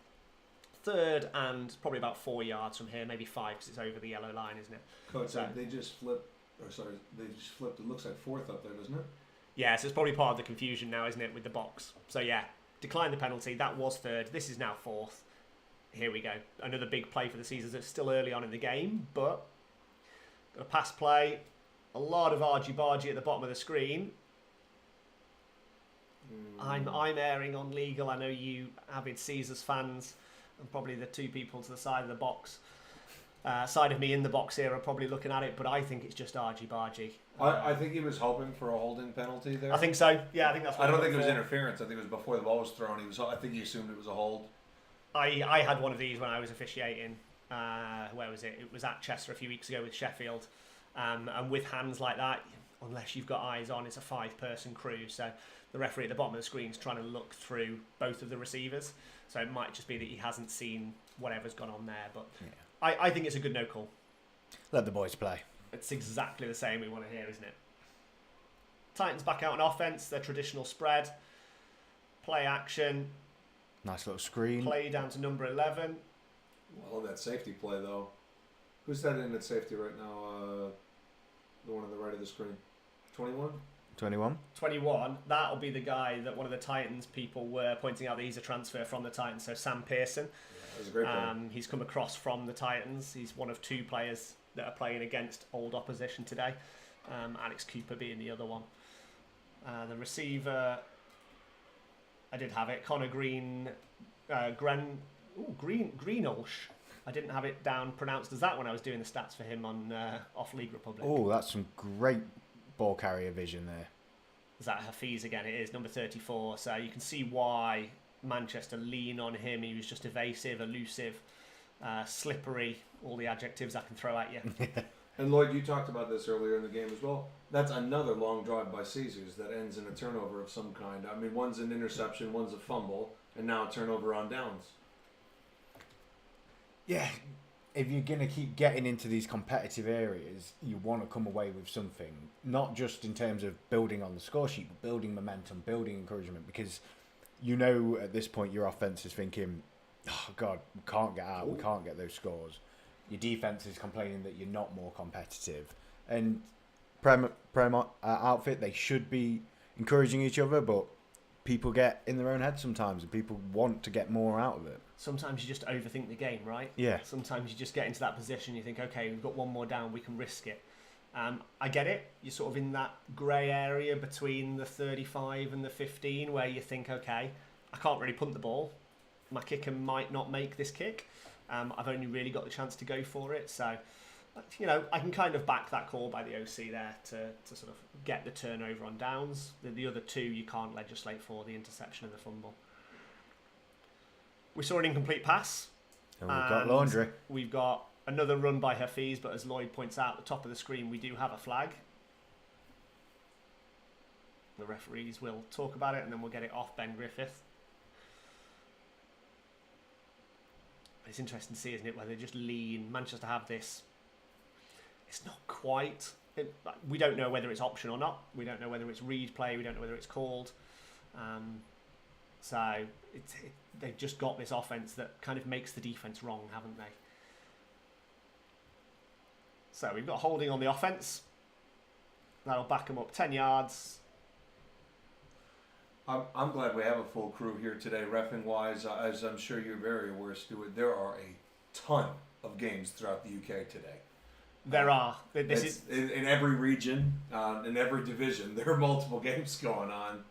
3rd and probably about 4 yards from here, maybe 5 because it's over the yellow line, isn't it? Coach, So- they just flipped. It looks like 4th up there, doesn't it? Yeah, so it's probably part of the confusion now, isn't it, with the box? So yeah, decline the penalty. That was 3rd. This is now 4th. Here we go. Another big play for the Caesars. It's still early on in the game, but got a pass play. A lot of argy-bargy at the bottom of the screen. I'm erring on legal. I know you avid Caesars fans and probably the 2 people to the side of the box, side of me in the box here are probably looking at it, but I think it's just argy-bargy. I think he was hoping for a holding penalty there. I think so. Yeah, I think that's what I don't I'm think it was looking for. interference. I think it was before the ball was thrown. I think he assumed it was a hold. I had one of these when I was officiating. Where was it? It was at Chester a few weeks ago with Sheffield. And with hands like that, unless you've got eyes on, it's a 5-person crew. So the referee at the bottom of the screen is trying to look through both of the receivers. So it might just be that he hasn't seen whatever's gone on there. But yeah. I think it's a good no call. Let the boys play. It's exactly the same we want to hear, isn't it? Titans back out on offense, their traditional spread, play action, Nice little screen. play down to number 11. Well, that safety play though. Who's that in at safety right now? The one on the right of the screen. 21? 21. 21, that'll be the guy that one of the Titans people were pointing out that he's a transfer from the Titans. So Sam Pearson. That was a great play. He's come across from the Titans. He's one of 2 players that are playing against old opposition today. Alex Cooper being the other one. The receiver, I did have it. Connor Greenolsh. I didn't have it down pronounced as that when I was doing the stats for him on Off League Republic. Oh, that's some great ball carrier vision there. Is that Hafiz again? It is number 34. So you can see why Manchester lean on him. He was just evasive, elusive, slippery, all the adjectives I can throw at you. And Lloyd, you talked about this earlier in the game as well. That's another long drive by Caesars that ends in a turnover of some kind. I mean, one's an interception, one's a fumble, and now a turnover on downs. Yeah, if you're going to keep getting into these competitive areas, you want to come away with something, not just in terms of building on the score sheet, but building momentum, building encouragement, because you know at this point your offense is thinking, oh God, we can't get out, we can't get those scores. Your defense is complaining that you're not more competitive. And Prem outfit, they should be encouraging each other, but people get in their own head sometimes and people want to get more out of it. Sometimes you just overthink the game, right? Yeah. Sometimes you just get into that position, you think, okay, we've got one more down, we can risk it. I get it. You're sort of in that grey area between the 35 and the 15 where you think, okay, I can't really punt the ball. My kicker might not make this kick. I've only really got the chance to go for it. So, you know, I can kind of back that call by the OC there to sort of get the turnover on downs. The other 2 you can't legislate for, the interception and the fumble. We saw an incomplete pass. And we've got laundry. We've got another run by Hafiz, but as Lloyd points out at the top of the screen, we do have a flag. The referees will talk about it and then we'll get it off Ben Griffith. It's interesting to see, isn't it, where they just lean. Manchester have this. It's not quite. We don't know whether it's option or not. We don't know whether it's read play. We don't know whether it's called. So they've just got this offense that kind of makes the defense wrong, haven't they? So we've got holding on the offense. That'll back them up 10 yards. I'm glad we have a full crew here today, reffing wise. As I'm sure you're very aware, Stuart, there are a ton of games throughout the UK today. There are. This is in every region, in every division. There are multiple games going on.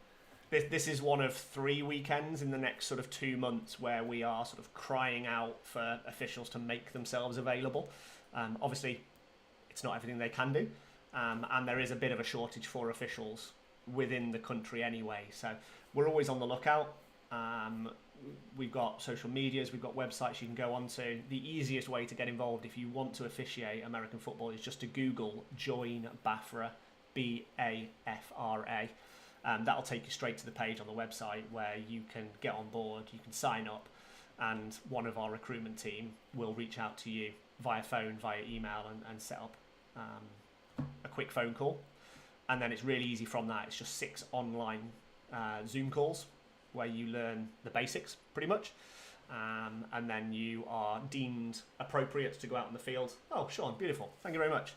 This is one of 3 weekends in the next sort of 2 months where we are sort of crying out for officials to make themselves available. Obviously, it's not everything they can do, and there is a bit of a shortage for officials within the country anyway. So we're always on the lookout. We've got social medias, we've got websites you can go onto. The easiest way to get involved if you want to officiate American football is just to Google Join BAFRA, BAFRA. That'll take you straight to the page on the website where you can get on board, you can sign up, and one of our recruitment team will reach out to you via phone, via email, and set up a quick phone call. And then it's really easy from that. It's just 6 online Zoom calls where you learn the basics, pretty much. And then you are deemed appropriate to go out on the field. Oh, Sean, beautiful. Thank you very much.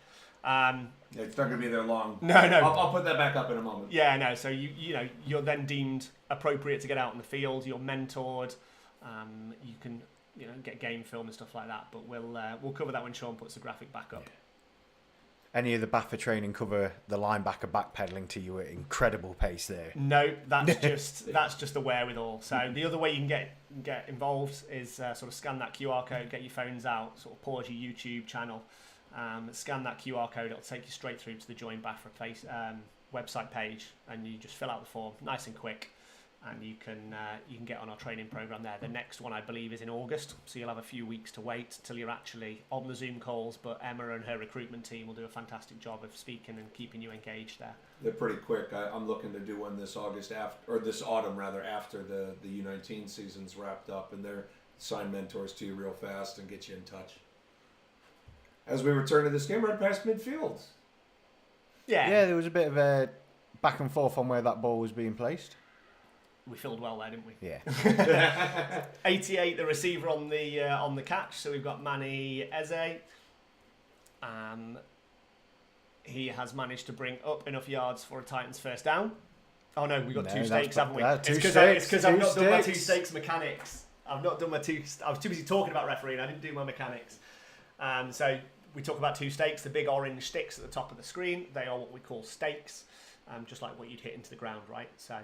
It's not going to be there long. No. I'll put that back up in a moment. Yeah, no. So you're then deemed appropriate to get out on the field. You're mentored. You can get game film and stuff like that. But we'll cover that when Sean puts the graphic back up. Yeah. Any of the BAFA training cover the linebacker backpedaling to you at incredible pace there? No, that's just the wherewithal. So the other way you can get involved is sort of scan that QR code, get your phones out, sort of pause your YouTube channel, scan that QR code. It'll take you straight through to the Join BAFA website page, and you just fill out the form, nice and quick, and you can get on our training program there. The next one, I believe, is in August, so you'll have a few weeks to wait till you're actually on the Zoom calls, but Emma and her recruitment team will do a fantastic job of speaking and keeping you engaged there. They're pretty quick. I'm looking to do one this autumn after the U19 season's wrapped up, and they're assign mentors to you real fast and get you in touch. As we return to this game, right past midfield. Yeah. Yeah, there was a bit of a back and forth on where that ball was being placed. We filled well there, didn't we? Yeah. 88, the receiver on the catch. So we've got Manny Eze. He has managed to bring up enough yards for a Titans first down. Oh no, we've got two stakes, haven't we? It's because I've not done my 2 stakes mechanics. I've not done my I was too busy talking about refereeing. I didn't do my mechanics. So we talk about 2 stakes. The big orange sticks at the top of the screen. They are what we call stakes, just like what you'd hit into the ground, right? So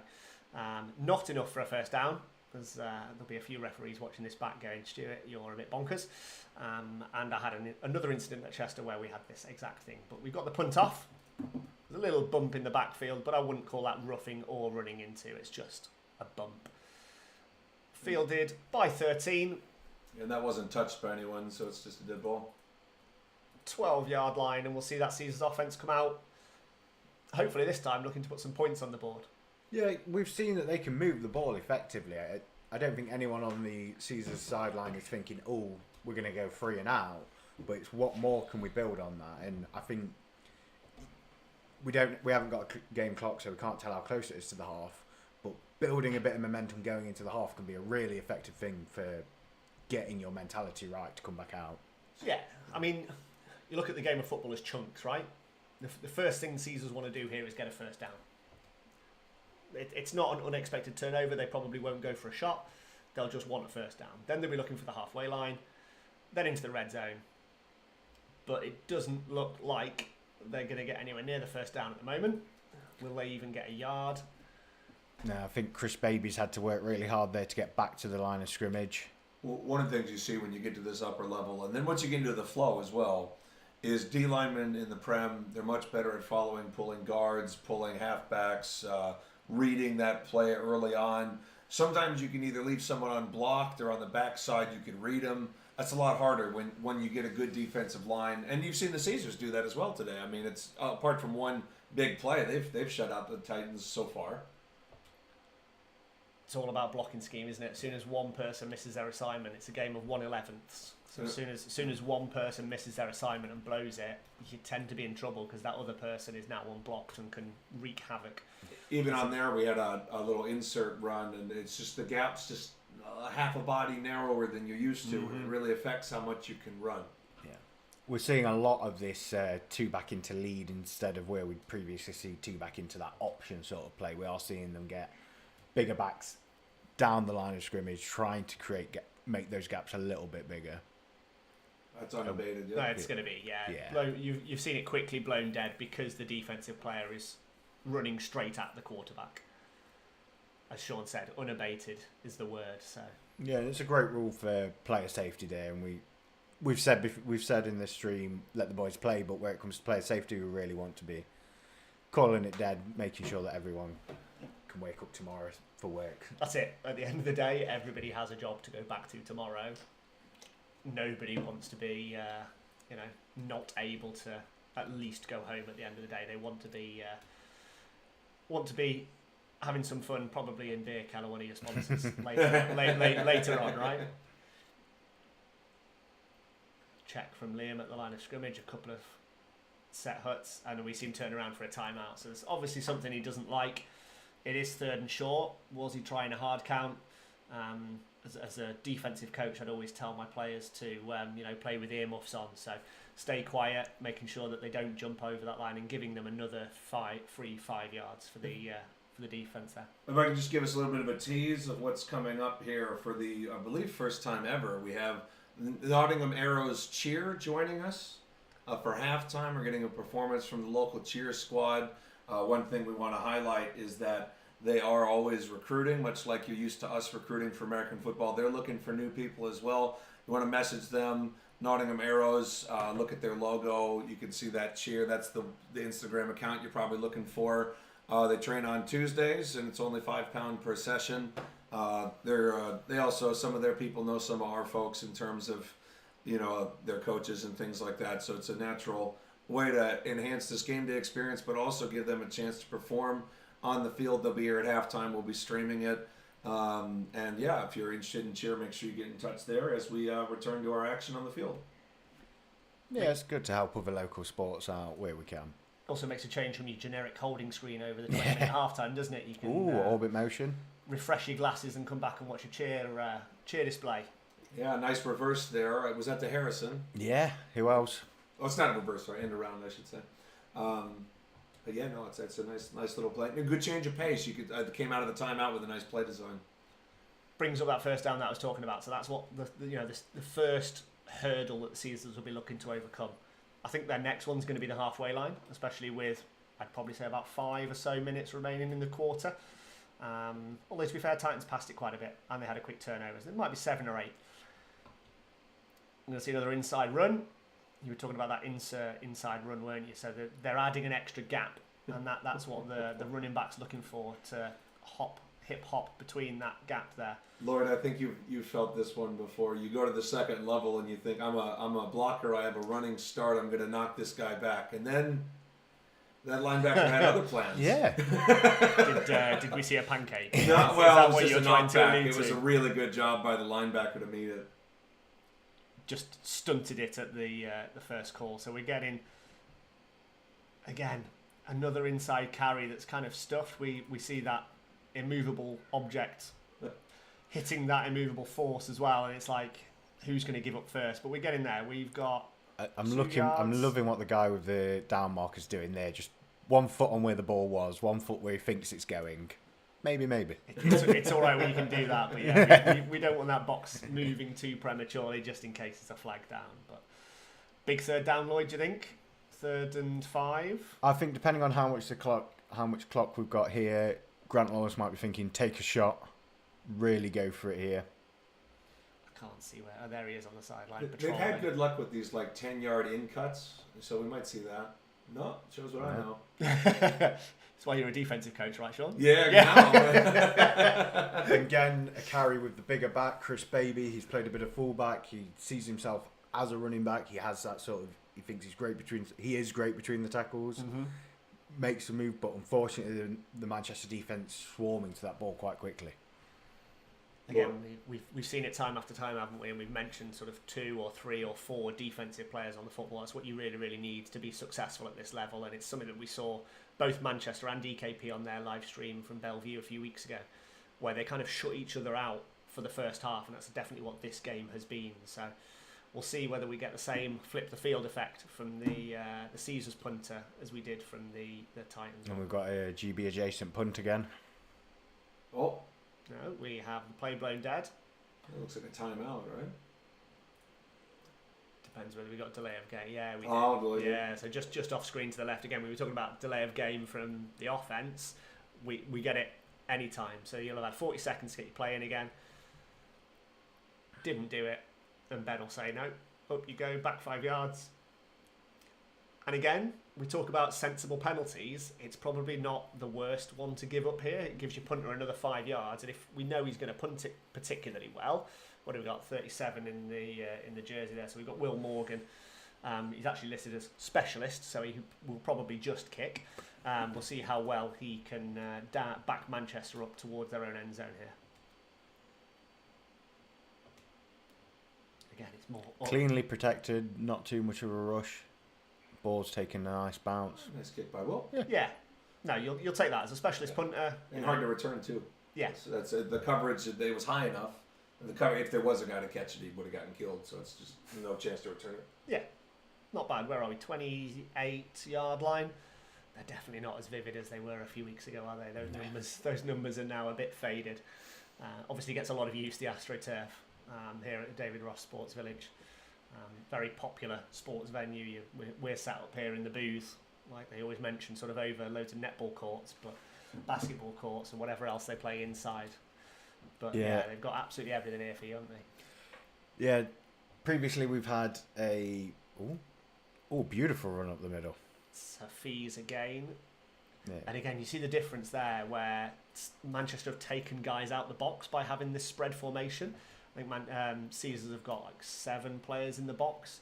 not enough for a first down. There'll be a few referees watching this back going, Stuart, you're a bit bonkers. And I had another incident at Chester where we had this exact thing. But we've got the punt off. There's a little bump in the backfield, but I wouldn't call that roughing or running into. It's just a bump. Fielded by 13. And that wasn't touched by anyone, so it's just a dead ball. 12-yard line, and we'll see that Caesars offence come out. Hopefully this time looking to put some points on the board. Yeah, we've seen that they can move the ball effectively. I don't think anyone on the Caesars sideline is thinking, oh, we're going to go 3 and out. But it's what more can we build on that? And I think we haven't got a game clock, so we can't tell how close it is to the half. But building a bit of momentum going into the half can be a really effective thing for getting your mentality right to come back out. Yeah, I mean, you look at the game of football as chunks, right? The first thing Caesars want to do here is get a first down. It's not an unexpected turnover. They probably won't go for a shot. They'll just want a first down. Then they'll be looking for the halfway line, then into the red zone. But it doesn't look like they're going to get anywhere near the first down at the moment. Will they even get a yard? No, I think Chris Baby's had to work really hard there to get back to the line of scrimmage. Well, one of the things you see when you get to this upper level, and then once you get into the flow as well, is D linemen in the Prem, they're much better at following, pulling guards, pulling halfbacks, reading that play early on. Sometimes you can either leave someone unblocked or on the backside you can read them. That's a lot harder when you get a good defensive line. And you've seen the Caesars do that as well today. I mean, it's apart from one big play, they've shut out the Titans so far. It's all about blocking scheme, isn't it? As soon as one person misses their assignment, it's a game of 1/11. So as soon as one person misses their assignment and blows it, you tend to be in trouble because that other person is now unblocked and can wreak havoc. Even on there, we had a little insert run, and it's just the gap's just half a body narrower than you're used to. Mm-hmm. It really affects how much you can run. Yeah, we're seeing a lot of this 2 back into lead instead of where we'd previously see 2 back into that option sort of play. We are seeing them get bigger backs down the line of scrimmage, trying to make those gaps a little bit bigger. That's unabated. Yeah. No, it's going to be, yeah. You've seen it quickly blown dead because the defensive player is running straight at the quarterback. As Sean said, unabated is the word. So yeah, it's a great rule for player safety there, and we've said in this stream, let the boys play, but where it comes to player safety, we really want to be calling it dead, making sure that everyone can wake up tomorrow for work. That's it. At the end of the day, everybody has a job to go back to tomorrow. Nobody wants to be, not able to at least go home at the end of the day. They want to be having some fun, probably in beer, Keller, one of your sponsors, later on, right? Check from Liam at the line of scrimmage, a couple of set huts, and we see him turn around for a timeout. So there's obviously something he doesn't like. It is 3rd and short. Was he trying a hard count? As a defensive coach, I'd always tell my players to play with earmuffs on. So stay quiet, making sure that they don't jump over that line, and giving them another 5 yards for the defense there. If I can just give us a little bit of a tease of what's coming up here for the, I believe, first time ever, we have the Nottingham Arrows cheer joining us for halftime. We're getting a performance from the local cheer squad. One thing we want to highlight is that they are always recruiting, much like you're used to us recruiting for American football. They're looking for new people as well. You want to message them, Nottingham Arrows, look at their logo. You can see that cheer. That's the Instagram account you're probably looking for. They train on Tuesdays, and it's only £5 per session. They also, some of their people know some of our folks in terms of, their coaches and things like that. So it's a natural way to enhance this game day experience, but also give them a chance to perform on the field. They'll be here at halftime. We'll be streaming it. And yeah, if you're interested in cheer, make sure you get in touch there as we return to our action on the field. Yeah, it's good to help other local sports out where we can. Also makes a change from your generic holding screen over the 20-minute halftime, doesn't it? You can orbit motion. Refresh your glasses and come back and watch a cheer display. Yeah, nice reverse there. It was at the Harrison. Yeah, who else? Oh, it's not a reverse, sorry, end around, I should say. But yeah, no, it's a nice little play. A good change of pace. You could came out of the timeout with a nice play design. Brings up that first down that I was talking about. So that's what the first hurdle that the Caesars will be looking to overcome. I think their next one's going to be the halfway line, especially with, I'd probably say, about 5 or so minutes remaining in the quarter. Although to be fair, Titans passed it quite a bit and they had a quick turnover. So it might be 7 or 8. I'm going to see another inside run. You were talking about that inside run, weren't you? So they're adding an extra gap, and that's what the running back's looking for, to hip hop between that gap there. Lloyd, I think you've felt this one before. You go to the second level and you think, I'm a blocker, I have a running start, I'm going to knock this guy back. And then that linebacker had other plans. Yeah. Did we see a pancake? No, well, it was what just you're a trying to knockback. allude It was to? a really good job by the linebacker to meet it. Just stunted it at the first call. So we're getting, again, another inside carry that's kind of stuffed. We see that immovable object hitting that immovable force as well, and it's like, who's going to give up first? But we're getting there. We've got I'm loving what the guy with the down marker's doing there. Just 1 foot on where the ball was, 1 foot where he thinks it's going. Maybe. It's all right when you can do that, but yeah, we don't want that box moving too prematurely, just in case it's a flag down. But big third down, Lloyd, do you think? 3rd and 5? I think depending on how much clock we've got here, Grant Lawrence might be thinking, take a shot, really go for it here. I can't see where. Oh, there he is on the sideline. They've had good luck with these 10-yard in cuts, so we might see that. No, shows what I know. That's why you're a defensive coach, right, Sean? Yeah. Again, a carry with the bigger back, Chris Baby. He's played a bit of fullback. He sees himself as a running back. He has that sort of. He thinks he is great between the tackles. Mm-hmm. Makes a move, but unfortunately, the Manchester defense swarming to that ball quite quickly. Again, we've seen it time after time, haven't we? And we've mentioned sort of 2 or 3 or 4 defensive players on the football. That's what you really, really need to be successful at this level. And it's something that we saw both Manchester and DKP on their live stream from Bellevue a few weeks ago, where they kind of shut each other out for the first half. And that's definitely what this game has been. So we'll see whether we get the same flip the field effect from the Caesars punter as we did from the Titans. And we've got a GB adjacent punt again. Oh. No, we have the play blown dead. It looks like a timeout, right? Depends whether we got delay of game. Yeah, we did. Oh, yeah, so just off screen to the left again. We were talking about delay of game from the offense. We get it any time. So you'll have had 40 seconds to get your play in again. Didn't do it, and Ben will say no. Up you go, back 5 yards. And again, we talk about sensible penalties. It's probably not the worst one to give up here. It gives your punter another 5 yards, and if we know he's going to punt it particularly well, what have we got? 37 in the jersey there. So we've got Will Morgan. He's actually listed as specialist, so he will probably just kick. We'll see how well he can back Manchester up towards their own end zone here. Again, it's more Cleanly protected, not too much of a rush. Ball's taking a nice bounce. Nice kick by Will. Yeah. No, you'll take that as a specialist punter. And hard to return too. Yeah. So that's the coverage. It was high enough. And the cover, if there was a guy to catch it, he would have gotten killed. So it's just no chance to return it. Yeah. Not bad. Where are we? 28-yard line. They're definitely not as vivid as they were a few weeks ago, are they? Those numbers are now a bit faded. Obviously gets a lot of use, the AstroTurf, here at David Ross Sports Village. Very popular sports venue. We're sat up here in the booth, like they always mention, sort of over loads of netball courts, but basketball courts and whatever else they play inside. But yeah, they've got absolutely everything here for you, haven't they? Yeah. Previously, we've had a beautiful run up the middle. It's Hafiz again. Yeah. And again, you see the difference there, where Manchester have taken guys out the box by having this spread formation. I think Caesars have got 7 players in the box,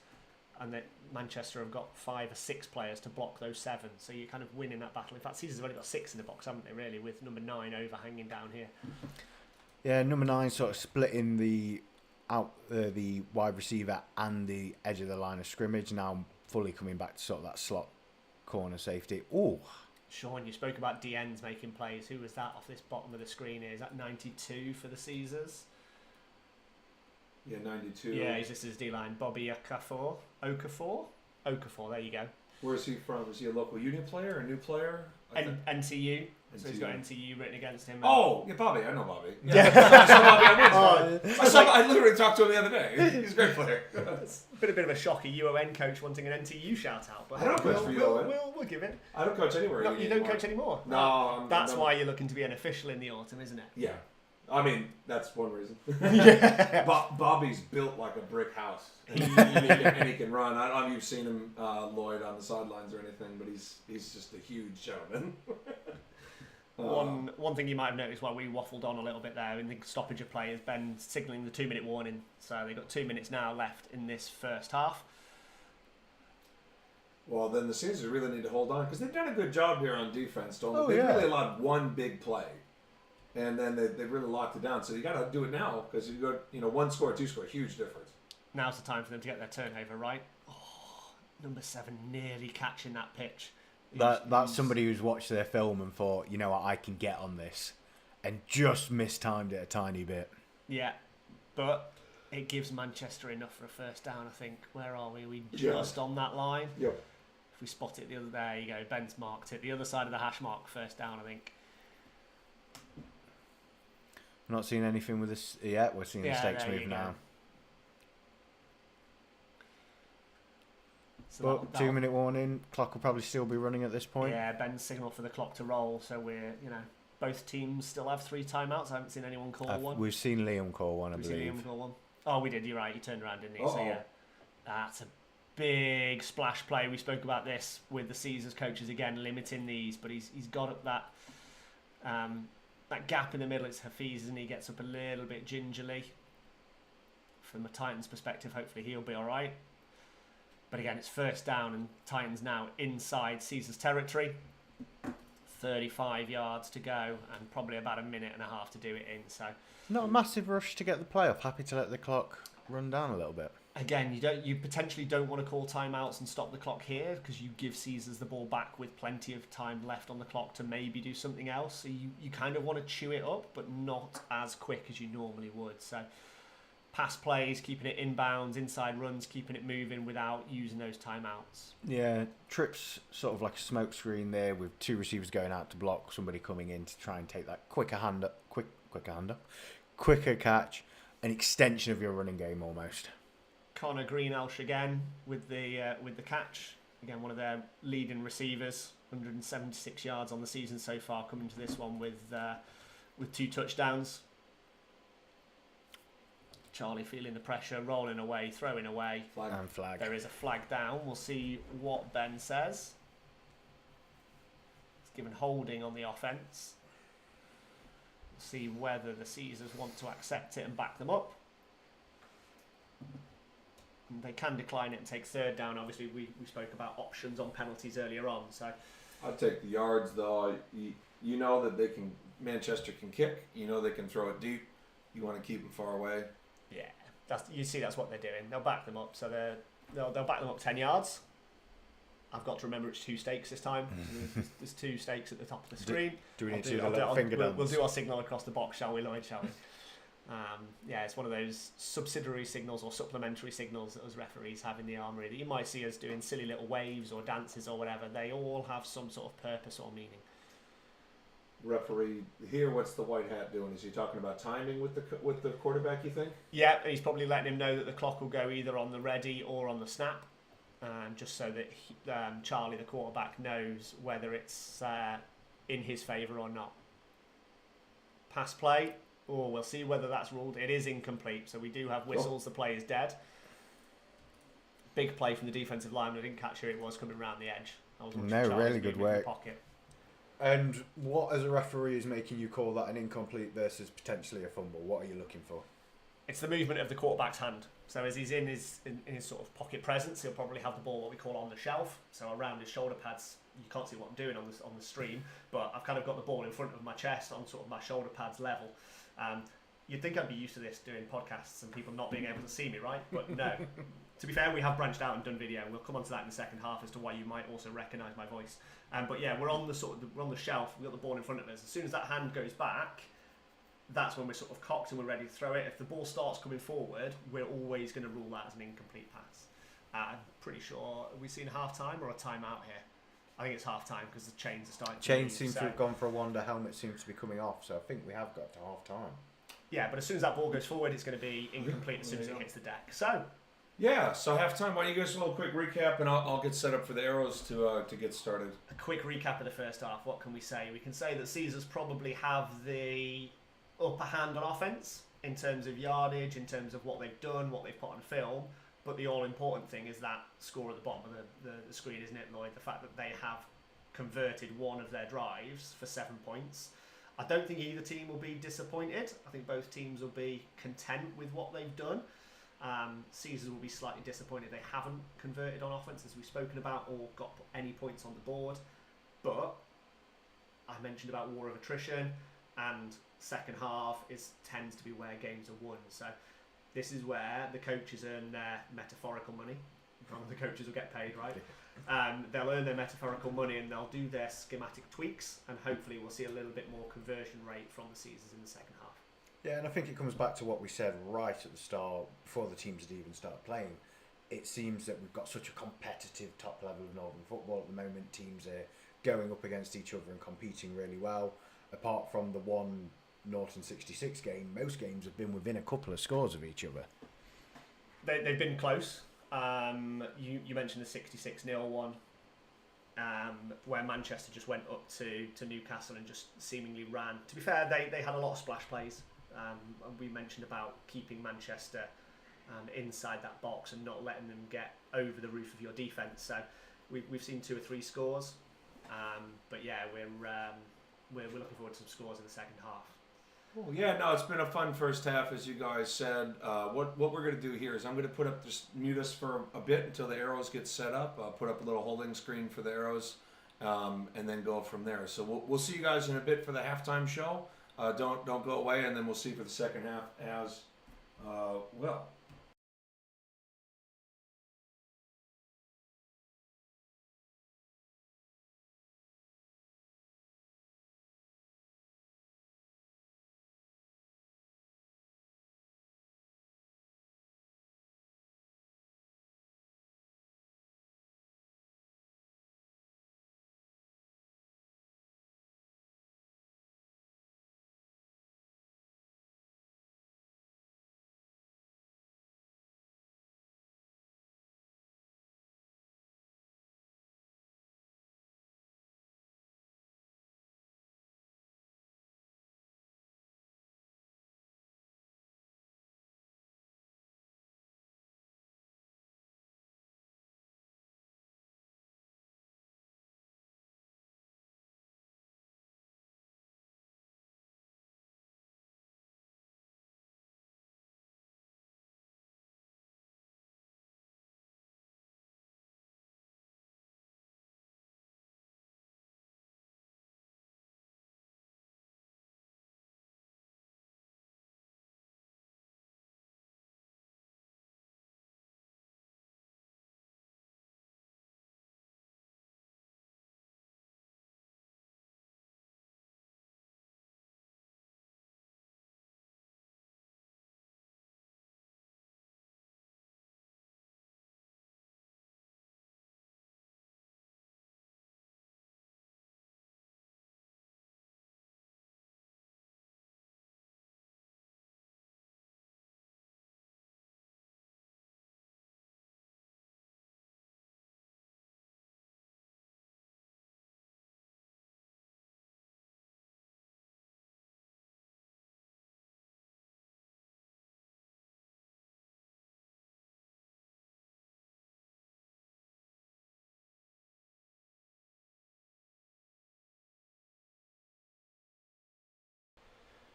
and that Manchester have got 5 or 6 players to block those 7. So you're kind of winning that battle. In fact, Caesars have only got 6 in the box, haven't they, really, with number 9 overhanging down here. Yeah, number 9 sort of splitting the wide receiver and the edge of the line of scrimmage, now fully coming back to sort of that slot corner safety. Oh, Sean, you spoke about DNs making plays. Who was that off this bottom of the screen here? Is that 92 for the Caesars? Yeah, 92. Yeah, he's just his D-line. Bobby Okafor. Okafor, there you go. Where's he from? Is he a local Union player or a new player? NTU. So he's got NTU. NTU written against him. Oh, yeah, Bobby. I know Bobby. Yeah. I saw Bobby. I literally talked to him the other day. He's a great player. It's been a bit of a shock, a UON coach wanting an NTU shout-out. But I don't coach for UON. We'll give it. I don't coach anywhere. No, you don't coach anymore? No. That's why you're looking to be an official in the autumn, isn't it? Yeah. I mean, that's one reason. Yeah. Bobby's built like a brick house, and he can run. I don't know if you've seen him, Lloyd, on the sidelines or anything, but he's just a huge gentleman. One thing you might have noticed while we waffled on a little bit there in the stoppage of play is Ben signalling the 2-minute warning. So they've got 2 minutes now left in this first half. Well, then the Caesars really need to hold on because they've done a good job here on defense, don't they? Oh, They've yeah. really allowed one big play. And then they really locked it down. So you got to do it now because you got, 1 score, 2 score, huge difference. Now's the time for them to get their turnover right. Oh, number 7 nearly catching that pitch. that's somebody who's watched their film and thought, you know what, I can get on this, and just mistimed it a tiny bit. Yeah, but it gives Manchester enough for a first down, I think. Where are we? Are we just on that line? Yep. If we spot it the other, there you go. Ben's marked it. The other side of the hash mark, first down, I think. I'm not seeing anything with this yet. We're seeing the stakes there you move go. now. So But 2-minute warning. Clock will probably still be running at this point. Yeah, Ben's signal for the clock to roll. So we're, both teams still have 3 timeouts. I haven't seen anyone call one. We've seen Liam call one, I We've believe. seen Liam call one. Oh, we did. You're right. He turned around, didn't he? Uh-oh. So yeah, that's a big splash play. We spoke about this with the Caesars coaches again, limiting these, but he's got up that gap in the middle. It's Hafiz, and he gets up a little bit gingerly. From a Titans perspective, hopefully he'll be all right. But again, it's first down, and Titans now inside Caesars territory. 35 yards to go, and probably about a minute and a half to do it in. So Not a massive rush to get the playoff. Happy to let the clock run down a little bit. again, you potentially don't want to call timeouts and stop the clock here because you give Caesars the ball back with plenty of time left on the clock to maybe do something else. So you kind of want to chew it up, but not as quick as you normally would. So pass plays, keeping it inbounds, inside runs, keeping it moving without using those timeouts. Yeah, trips sort of like a smoke screen there with 2 receivers going out to block, somebody coming in to try and take that quicker catch, an extension of your running game almost. Connor Greenelsh again with the catch. Again, one of their leading receivers, 176 yards on the season so far, coming to this one with 2 touchdowns. Charlie feeling the pressure, rolling away, throwing away. Flag. There is a flag down. We'll see what Ben says. It's given holding on the offence. We'll see whether the Caesars want to accept it and back them up. And they can decline it and take third down. Obviously, we spoke about options on penalties earlier on. So I'd take the yards, though. You know that Manchester can kick. You know they can throw it deep. You want to keep them far away. yeah, that's what they're doing. They'll back them up. So they'll back them up 10 yards. I've got to remember it's 2 stakes this time. There's 2 stakes at the top of the screen. Do we need to do the little finger dance? We'll do our signal across the box, shall we, Lloyd? Shall we? Yeah, it's one of those subsidiary signals or supplementary signals that us referees have in the armoury that you might see us doing silly little waves or dances or whatever. They all have some sort of purpose or meaning. Referee here, what's the white hat doing? Is he talking about timing with the quarterback, you think? Yeah, and he's probably letting him know that the clock will go either on the ready or on the snap, just so that Charlie, the quarterback, knows whether it's in his favour or not. Pass play. Oh, we'll see whether that's ruled. It is incomplete, so we do have whistles. The play is dead. Big play from the defensive lineman. I didn't catch who it was coming around the edge. I was watching Charles really good moving in the work. pocket. And what, as a referee, is making you call that an incomplete versus potentially a fumble? What are you looking for? It's the movement of the quarterback's hand. So as he's in his sort of pocket presence, he'll probably have the ball what we call on the shelf. So around his shoulder pads, you can't see what I'm doing on the stream, but I've kind of got the ball in front of my chest on sort of my shoulder pads level. You'd think I'd be used to this doing podcasts and people not being able to see me, right? But no. To be fair, we have branched out and done video. We'll come on to that in the second half as to why you might also recognise my voice. But yeah, we're on the we're on the shelf. We've got the ball in front of us. As soon as that hand goes back, that's when we're sort of cocked and we're ready to throw it. If the ball starts coming forward, we're always going to rule that as an incomplete pass. I'm pretty sure we've seen half time or a timeout here. I think it's half time because the chains are starting. Chains seem to have gone for a wander. Helmet seems to be coming off. So I think we have got to half time. Yeah, but as soon as that ball goes forward, it's going to be incomplete as soon as it hits the deck. So. Yeah, so halftime. Why don't you give us a little quick recap, and I'll get set up for the Arrows to get started. A quick recap of the first half. What can we say? We can say that Caesars probably have the upper hand on offense in terms of yardage, in terms of what they've done, what they've put on film. But the all-important thing is that score at the bottom of the screen, isn't it, Lloyd? The fact that they have converted one of their drives for 7 points. I don't think either team will be disappointed. I think both teams will be content with what they've done. Caesars will be slightly disappointed they haven't converted on offense, as we've spoken about, or got any points on the board. But I mentioned about war of attrition, and second half tends to be where games are won. So this is where the coaches earn their metaphorical money. The coaches will get paid, right? They'll earn their metaphorical money and they'll do their schematic tweaks, and hopefully we'll see a little bit more conversion rate from the Caesars in the second half. Yeah, and I think it comes back to what we said right at the start, before the teams had even started playing. It seems that we've got such a competitive top level of Northern football at the moment. Teams are going up against each other and competing really well. Apart from the one Norton 66 game, most games have been within a couple of scores of each other. They've been close. You mentioned the 66-0 one, where Manchester just went up to Newcastle and just seemingly ran. To be fair, they had a lot of splash plays. We mentioned about keeping Manchester inside that box and not letting them get over the roof of your defence. So we've seen 2 or 3 scores, but yeah, we're looking forward to some scores in the second half. Well, yeah, no, it's been a fun first half, as you guys said. What we're going to do here is I'm going to just mute us for a bit until the Arrows get set up. I'll put up a little holding screen for the Arrows, and then go from there. So we'll see you guys in a bit for the halftime show. Don't go away, and then we'll see for the second half as well.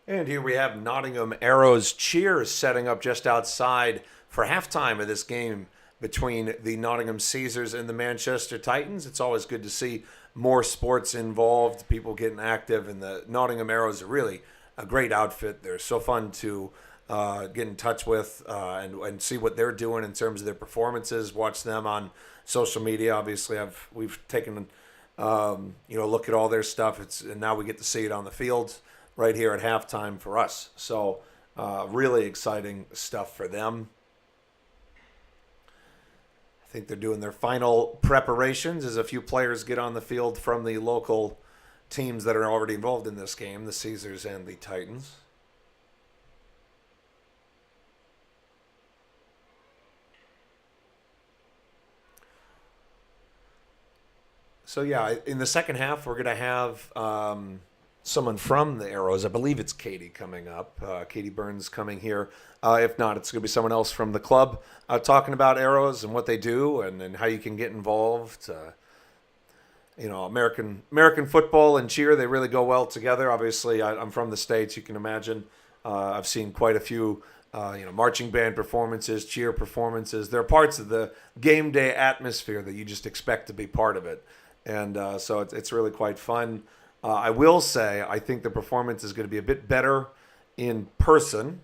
And here we have Nottingham Arrows cheers setting up just outside for halftime of this game between the Nottingham Caesars and the Manchester Titans. It's always good to see more sports involved, people getting active, and the Nottingham Arrows are really a great outfit. They're so fun to get in touch with and see what they're doing in terms of their performances. Watch them on social media. Obviously, we've taken a look at all their stuff. And now we get to see it on the field right here at halftime for us. So really exciting stuff for them. I think they're doing their final preparations as a few players get on the field from the local teams that are already involved in this game, the Caesars and the Titans. So yeah, in the second half, we're going to have someone from the Arrows. I believe it's Katie coming up. Katie Burns coming here. If not, it's going to be someone else from the club talking about Arrows and what they do and how you can get involved. American football and cheer, they really go well together. Obviously, I'm from the States. You can imagine. I've seen quite a few marching band performances, cheer performances. They're parts of the game day atmosphere that you just expect to be part of it. And so it's really quite fun. I will say I think the performance is going to be a bit better in person.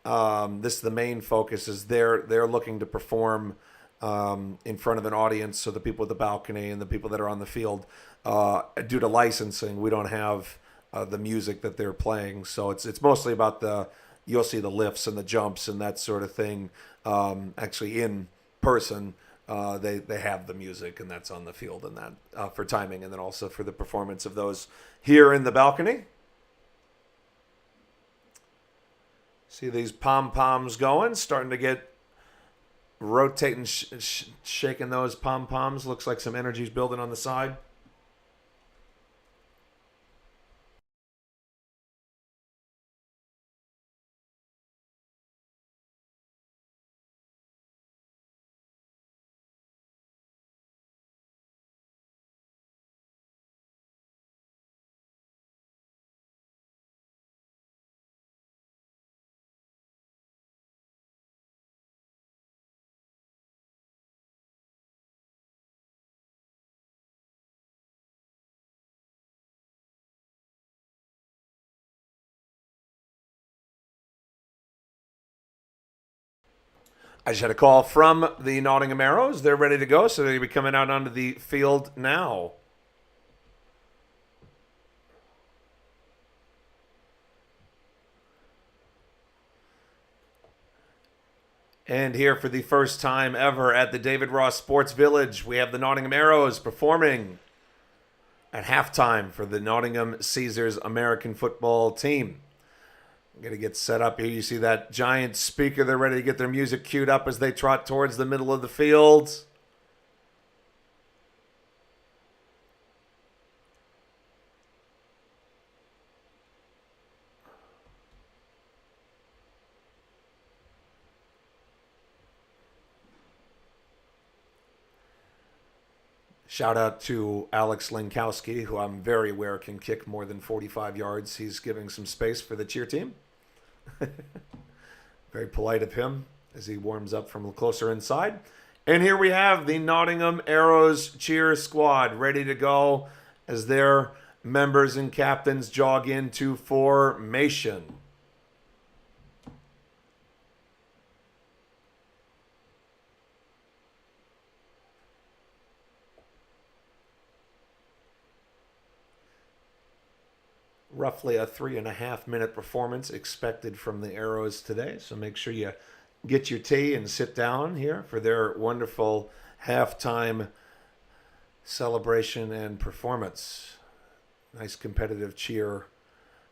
This is the main focus is they're looking to perform in front of an audience, so the people at the balcony and the people that are on the field. Due to licensing, we don't have the music that they're playing, so it's mostly about you'll see the lifts and the jumps and that sort of thing. Actually, in person, they have the music, and that's on the field, and that for timing, and then also for the performance of those here in the balcony. See these pom-poms going, starting to get rotating, shaking those pom-poms. Looks like some energy's building on the side. I just had a call from the Nottingham Arrows. They're ready to go, so they'll be coming out onto the field now. And here for the first time ever at the David Ross Sports Village, we have the Nottingham Arrows performing at halftime for the Nottingham Caesars American football team. I'm going to get set up here. You see that giant speaker. They're ready to get their music queued up as they trot towards the middle of the field. Shout out to Alex Linkowski, who I'm very aware can kick more than 45 yards. He's giving some space for the cheer team. Very polite of him as he warms up from closer inside. And here we have the Nottingham Arrows cheer squad ready to go as their members and captains jog into formation. Roughly a 3.5-minute performance expected from the Arrows today. So make sure you get your tea and sit down here for their wonderful halftime celebration and performance. Nice competitive cheer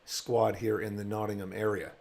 squad here in the Nottingham area.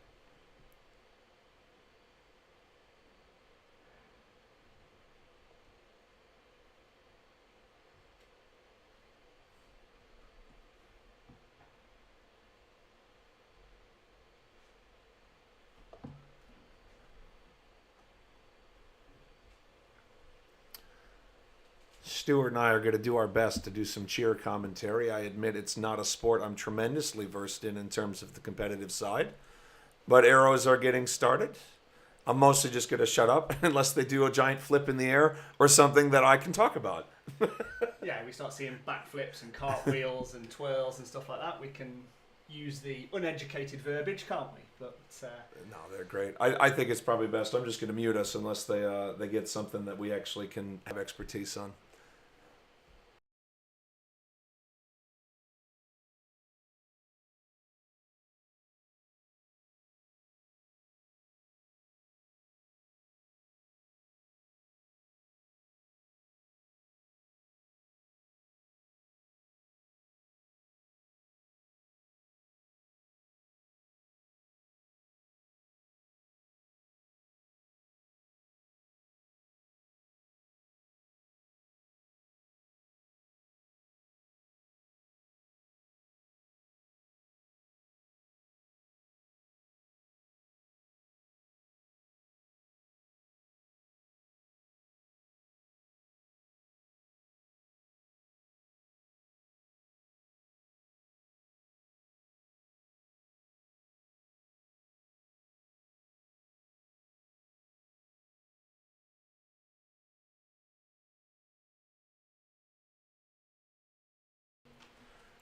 Stuart and I are going to do our best to do some cheer commentary. I admit it's not a sport I'm tremendously versed in terms of the competitive side. But Arrows are getting started. I'm mostly just going to shut up unless they do a giant flip in the air or something that I can talk about. Yeah, we start seeing backflips and cartwheels and twirls and stuff like that. We can use the uneducated verbiage, can't we? But No, they're great. I think it's probably best. I'm just going to mute us unless they get something that we actually can have expertise on.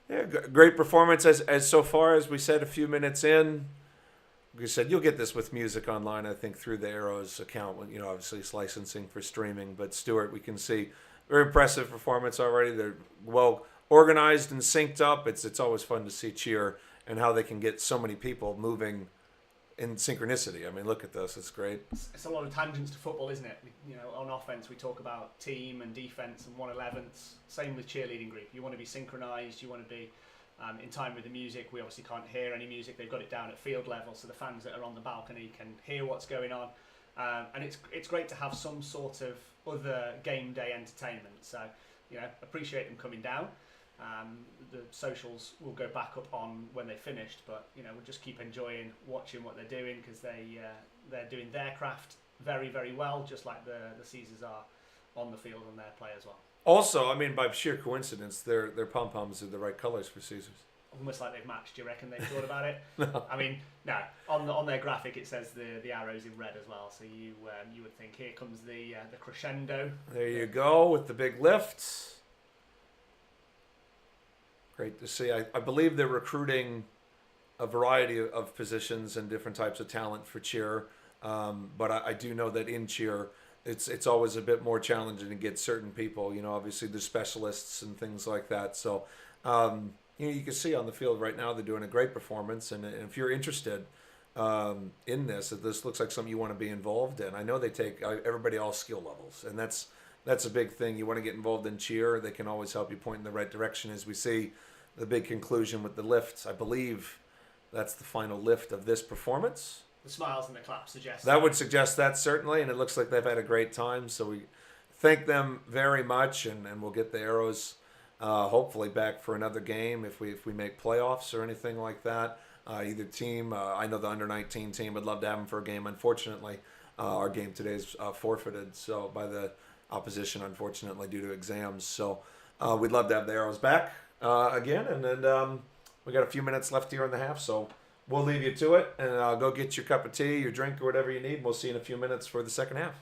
Yeah, great performance as so far as we said a few minutes in. We said you'll get this with music online, I think, through the Arrows account. You know, obviously it's licensing for streaming. But Stuart, we can see very impressive performance already. They're well organized and synced up. It's always fun to see cheer and how they can get so many people moving in synchronicity. I mean, look at this; it's great. it's a lot of tangents to football, isn't it? You know, on offense we talk about team and defense and 1/11ths. Same with cheerleading group. You want to be synchronized. You want to be in time with the music. We obviously can't hear any music. They've got it down at field level, so the fans that are on the balcony can hear what's going on. And it's great to have some sort of other game day entertainment. So, you know, appreciate them coming down. The socials will go back up on when they finished, but you know, we'll just keep enjoying watching what they're doing because they're doing their craft very, very well, just like the Caesars are on the field and their play as well. Also, I mean, by sheer coincidence, their pom poms are the right colors for Caesars. Almost like they've matched. Do you reckon they've thought about it? No. I mean, no. On their graphic, it says the arrows in red as well. So you would think here comes the crescendo. There you go with the big lift. Great to see. I believe they're recruiting a variety of positions and different types of talent for cheer. But I do know that in cheer, it's always a bit more challenging to get certain people. You know, obviously there's specialists and things like that. So, you know, you can see on the field right now they're doing a great performance. And if you're interested in this, if this looks like something you want to be involved in, I know they take everybody all skill levels, and that's a big thing. You want to get involved in cheer, they can always help you point in the right direction. As we see the big conclusion with the lifts, I believe that's the final lift of this performance. The smiles and the claps suggest that would suggest that, certainly, and it looks like they've had a great time. So we thank them very much, and we'll get the Arrows hopefully back for another game if we make playoffs or anything like that. Either team, I know the under-19 team would love to have them for a game. Unfortunately, our game today is forfeited so by the opposition, unfortunately, due to exams. So we'd love to have the Arrows back again, and then we got a few minutes left here in the half, so we'll leave you to it, and go get your cup of tea, your drink, or whatever you need. We'll see you in a few minutes for the second half.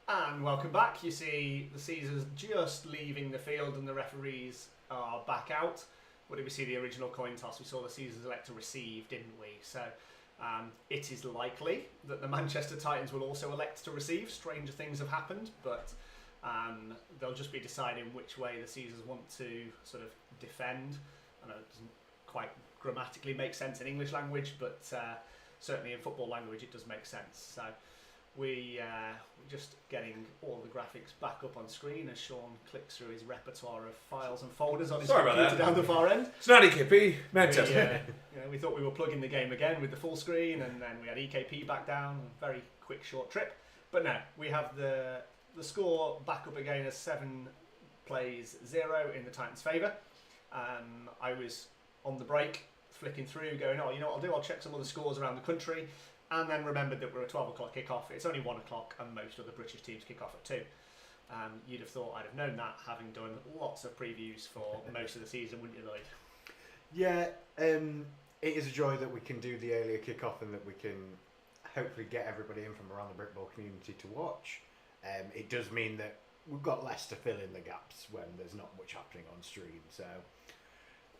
And welcome back. You see the Caesars just leaving the field and the referees are back out. What did we see the original coin toss? We saw the Caesars elect to receive, didn't we? So it is likely that the Manchester Titans will also elect to receive. Stranger things have happened, but they'll just be deciding which way the Caesars want to sort of defend. I know it doesn't quite grammatically make sense in English language, but certainly in football language it does make sense. So we're just getting all the graphics back up on screen as Sean clicks through his repertoire of files and folders on his computer down the far end. It's not EKP, Manchester. We thought we were plugging the game again with the full screen, and then we had EKP back down. Very quick, short trip. But no, we have the score back up again as 7 plays 0 in the Titans' favour. I was on the break flicking through, going, oh, you know what I'll do? I'll check some other scores around the country. And then remembered that we're a 12 o'clock kickoff. It's only 1 o'clock, and most other British teams kick off at 2. You'd have thought I'd have known that, having done lots of previews for most of the season, wouldn't you, Lloyd? Yeah, it is a joy that we can do the earlier kickoff and that we can hopefully get everybody in from around the Brickball community to watch. It does mean that we've got less to fill in the gaps when there's not much happening on stream. So,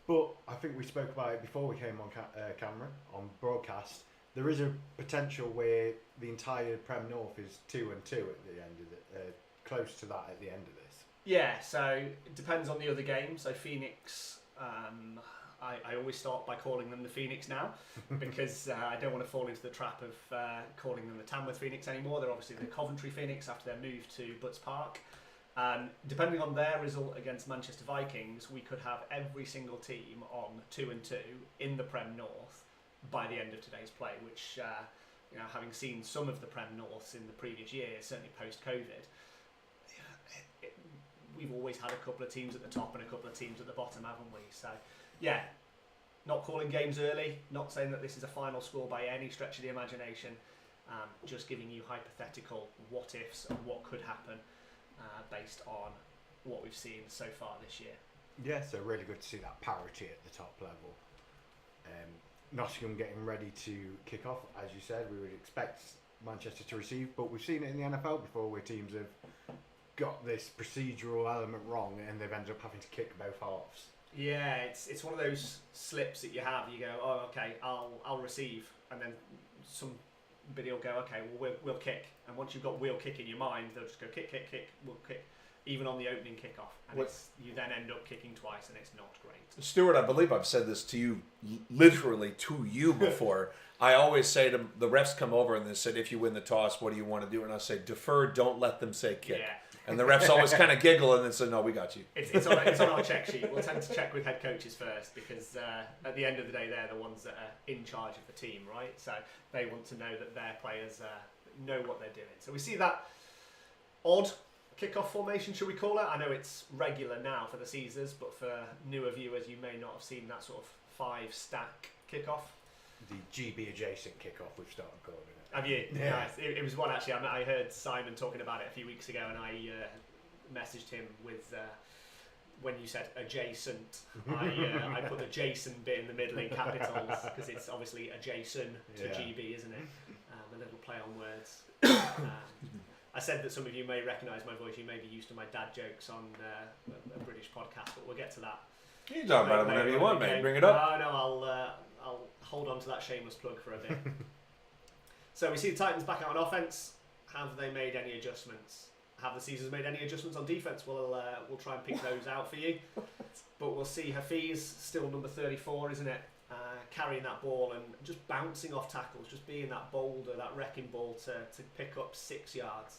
but I think we spoke about it before we came on camera, on broadcast. There is a potential where the entire Prem North is 2-2 at the end of the, close to that at the end of this. Yeah, so it depends on the other game. So Phoenix, I always start by calling them the Phoenix now because I don't want to fall into the trap of calling them the Tamworth Phoenix anymore. They're obviously the Coventry Phoenix after their move to Butts Park. Depending on their result against Manchester Vikings, we could have every single team on 2-2 in the Prem North by the end of today's play, which, having seen some of the Prem Norths in the previous years, certainly post-COVID, we've always had a couple of teams at the top and a couple of teams at the bottom, haven't we? So, yeah, not calling games early, not saying that this is a final score by any stretch of the imagination, just giving you hypothetical what-ifs and what could happen based on what we've seen so far this year. Yeah, so really good to see that parity at the top level. Nottingham getting ready to kick off. As you said, we would expect Manchester to receive, but we've seen it in the NFL before where teams have got this procedural element wrong and they've ended up having to kick both halves. Yeah, it's one of those slips that you have. You go, oh, okay, I'll receive, and then somebody will go, okay, well, we'll kick. And once you've got we'll kick in your mind, they'll just go kick, we'll kick, even on the opening kickoff. And you then end up kicking twice, and it's not great. Stuart, I believe I've said this to you, literally to you before. I always say to the refs come over and they said, if you win the toss, what do you want to do? And I say, defer, don't let them say kick. Yeah. And the refs always kind of giggle and then say, no, we got you. It's on our check sheet. We'll tend to check with head coaches first because at the end of the day, they're the ones that are in charge of the team, right? So they want to know that their players know what they're doing. So we see that odd kickoff formation, should we call it? I know it's regular now for the Caesars, but for newer viewers, you may not have seen that sort of 5-stack kickoff. The GB adjacent kickoff we've started calling it. Have you? Yeah. Nice. It was one actually. I heard Simon talking about it a few weeks ago, and I messaged him with when you said adjacent. I put the adjacent bit in the middle in capitals because it's obviously adjacent to GB, isn't it? A little play on words. I said that some of you may recognise my voice. You may be used to my dad jokes on a British podcast, but we'll get to that. You can talk about it whenever you want, mate. Bring it up. No, I'll hold on to that shameless plug for a bit. So we see the Titans back out on offence. Have they made any adjustments? Have the Caesars made any adjustments on defence? We'll try and pick those out for you. But we'll see Hafiz, still number 34, isn't it? Carrying that ball and just bouncing off tackles, just being that boulder, that wrecking ball to pick up 6 yards.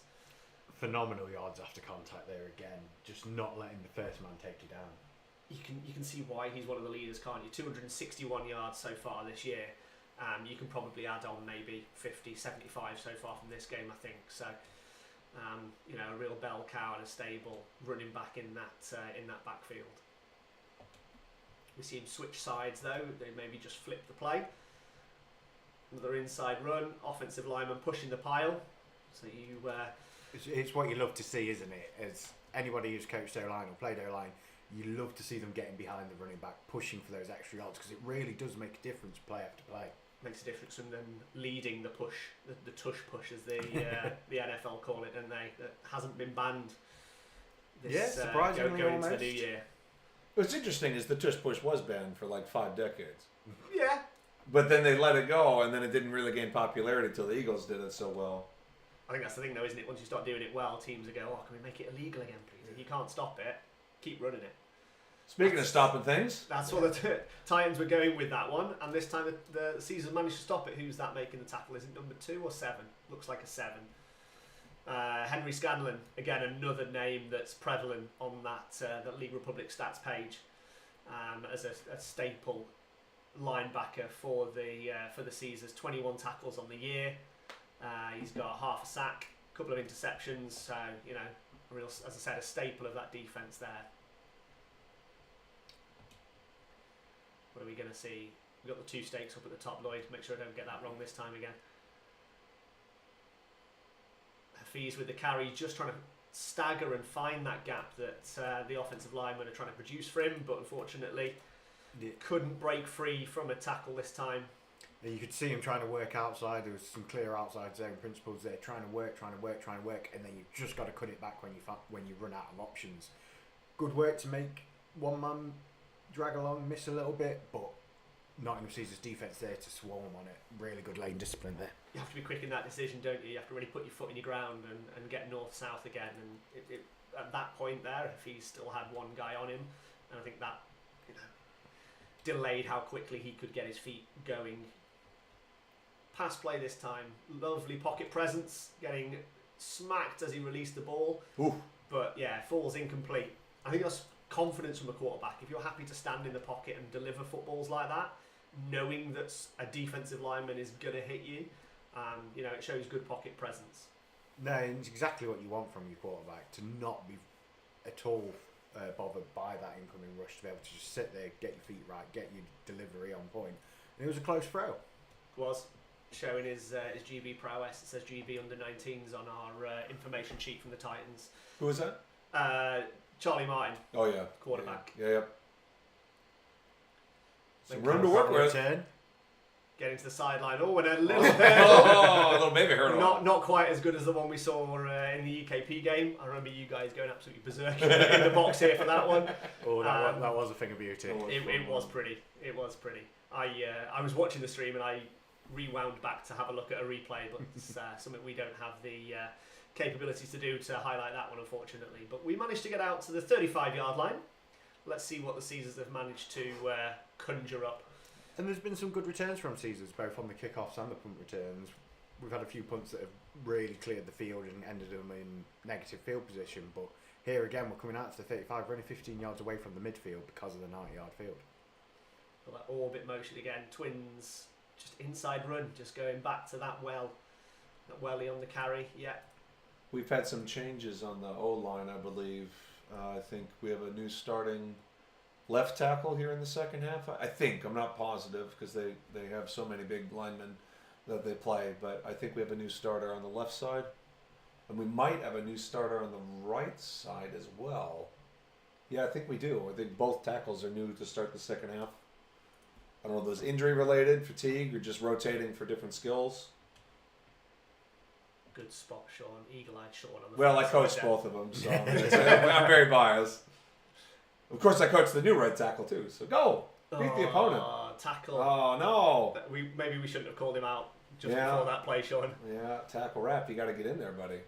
Phenomenal yards after contact there again. Just not letting the first man take you down. You can see why he's one of the leaders, can't you? 261 yards so far this year. You can probably add on maybe 50, 75 so far from this game, I think. So, a real bell cow and a stable running back in that backfield. We see him switch sides though. They maybe just flip the play. Another inside run. Offensive lineman pushing the pile. So It's what you love to see, isn't it? As anybody who's coached O-line or played O-line, you love to see them getting behind the running back, pushing for those extra yards because it really does make a difference play after play. makes a difference from them leading the push, the tush push as the NFL call it, don't they? That hasn't been banned. This, surprisingly going into almost. the new year. What's interesting is the tush push was banned for like 5 decades. Yeah. But then they let it go, and then it didn't really gain popularity until the Eagles did it so well. I think that's the thing, though, isn't it? Once you start doing it well, teams will go, "Oh, can we make it illegal again, please?" If you can't stop it, keep running it. Speaking of stopping things, That's what the Titans were going with that one, and this time the Caesars managed to stop it. Who's that making the tackle? Is it number 2 or 7? Looks like a 7. Henry Scanlon, again another name that's prevalent on that League Republic stats page as a staple linebacker for the Caesars. 21 tackles on the year. He's got half a sack, a couple of interceptions. So a real, as I said, a staple of that defense there. What are we going to see? We've got the 2 stakes up at the top, Lloyd. Make sure I don't get that wrong this time again. Hafiz with the carry, just trying to stagger and find that gap that the offensive linemen are trying to produce for him, but unfortunately couldn't break free from a tackle this time. You could see him trying to work outside. There was some clear outside zone principles there, trying to work, and then you've just got to cut it back when you run out of options. Good work to make one man drag along, miss a little bit, but Nottingham Caesars defence there to swarm on it. Really good lane discipline there. You have to be quick in that decision, don't you? You have to really put your foot in your ground and get north-south again. And at that point there, if he still had one guy on him, and I think that delayed how quickly he could get his feet going. Pass play this time. Lovely pocket presence, getting smacked as he released the ball. Ooh. But yeah, falls incomplete. I think that's confidence from a quarterback. If you're happy to stand in the pocket and deliver footballs like that, knowing that a defensive lineman is going to hit you, it shows good pocket presence. No, it's exactly what you want from your quarterback, to not be at all bothered by that incoming rush, to be able to just sit there, get your feet right, get your delivery on point. And it was a close throw. Was showing his GB prowess. It says GB under 19s on our information sheet from the Titans. who was that? Charlie Martin, Oh yeah, quarterback. Yeah. Some Then room to comes work with. Return. Getting to the sideline. Oh, and a little Oh, a little baby hurdle. not quite as good as the one we saw in the UKP game. I remember you guys going absolutely berserk in the box here for that one. Oh, that was a thing of beauty. It was pretty. It was pretty. I was watching the stream and I rewound back to have a look at a replay, but it's something we don't have the capabilities to do to highlight that one, unfortunately. But we managed to get out to the 35-yard line. Let's see what the Caesars have managed to conjure up. And there's been some good returns from Caesars, both on the kickoffs and the punt returns. We've had a few punts that have really cleared the field and ended them in negative field position, but here again we're coming out to the 35. We're only 15 yards away from the midfield because of the 90-yard field. Well, that orbit motion again, Twins, just inside run, just going back to that welly on the carry. Yeah. We've had some changes on the O-line, I believe. I think we have a new starting left tackle here in the second half. I think, I'm not positive because they have so many big linemen that they play, but I think we have a new starter on the left side. And we might have a new starter on the right side as well. Yeah, I think we do. I think both tackles are new to start the second half. I don't know if those injury related, fatigue, or just rotating for different skills. Good spot, Sean. Eagle-eyed Sean on the Well, I far coached side both of them, so I'm very biased. Of course, I coached the new right tackle too. So go beat the opponent. Tackle. Oh no! Maybe we shouldn't have called him out just Yeah. before that play, Sean. Yeah, tackle wrap. You got to get in there, buddy.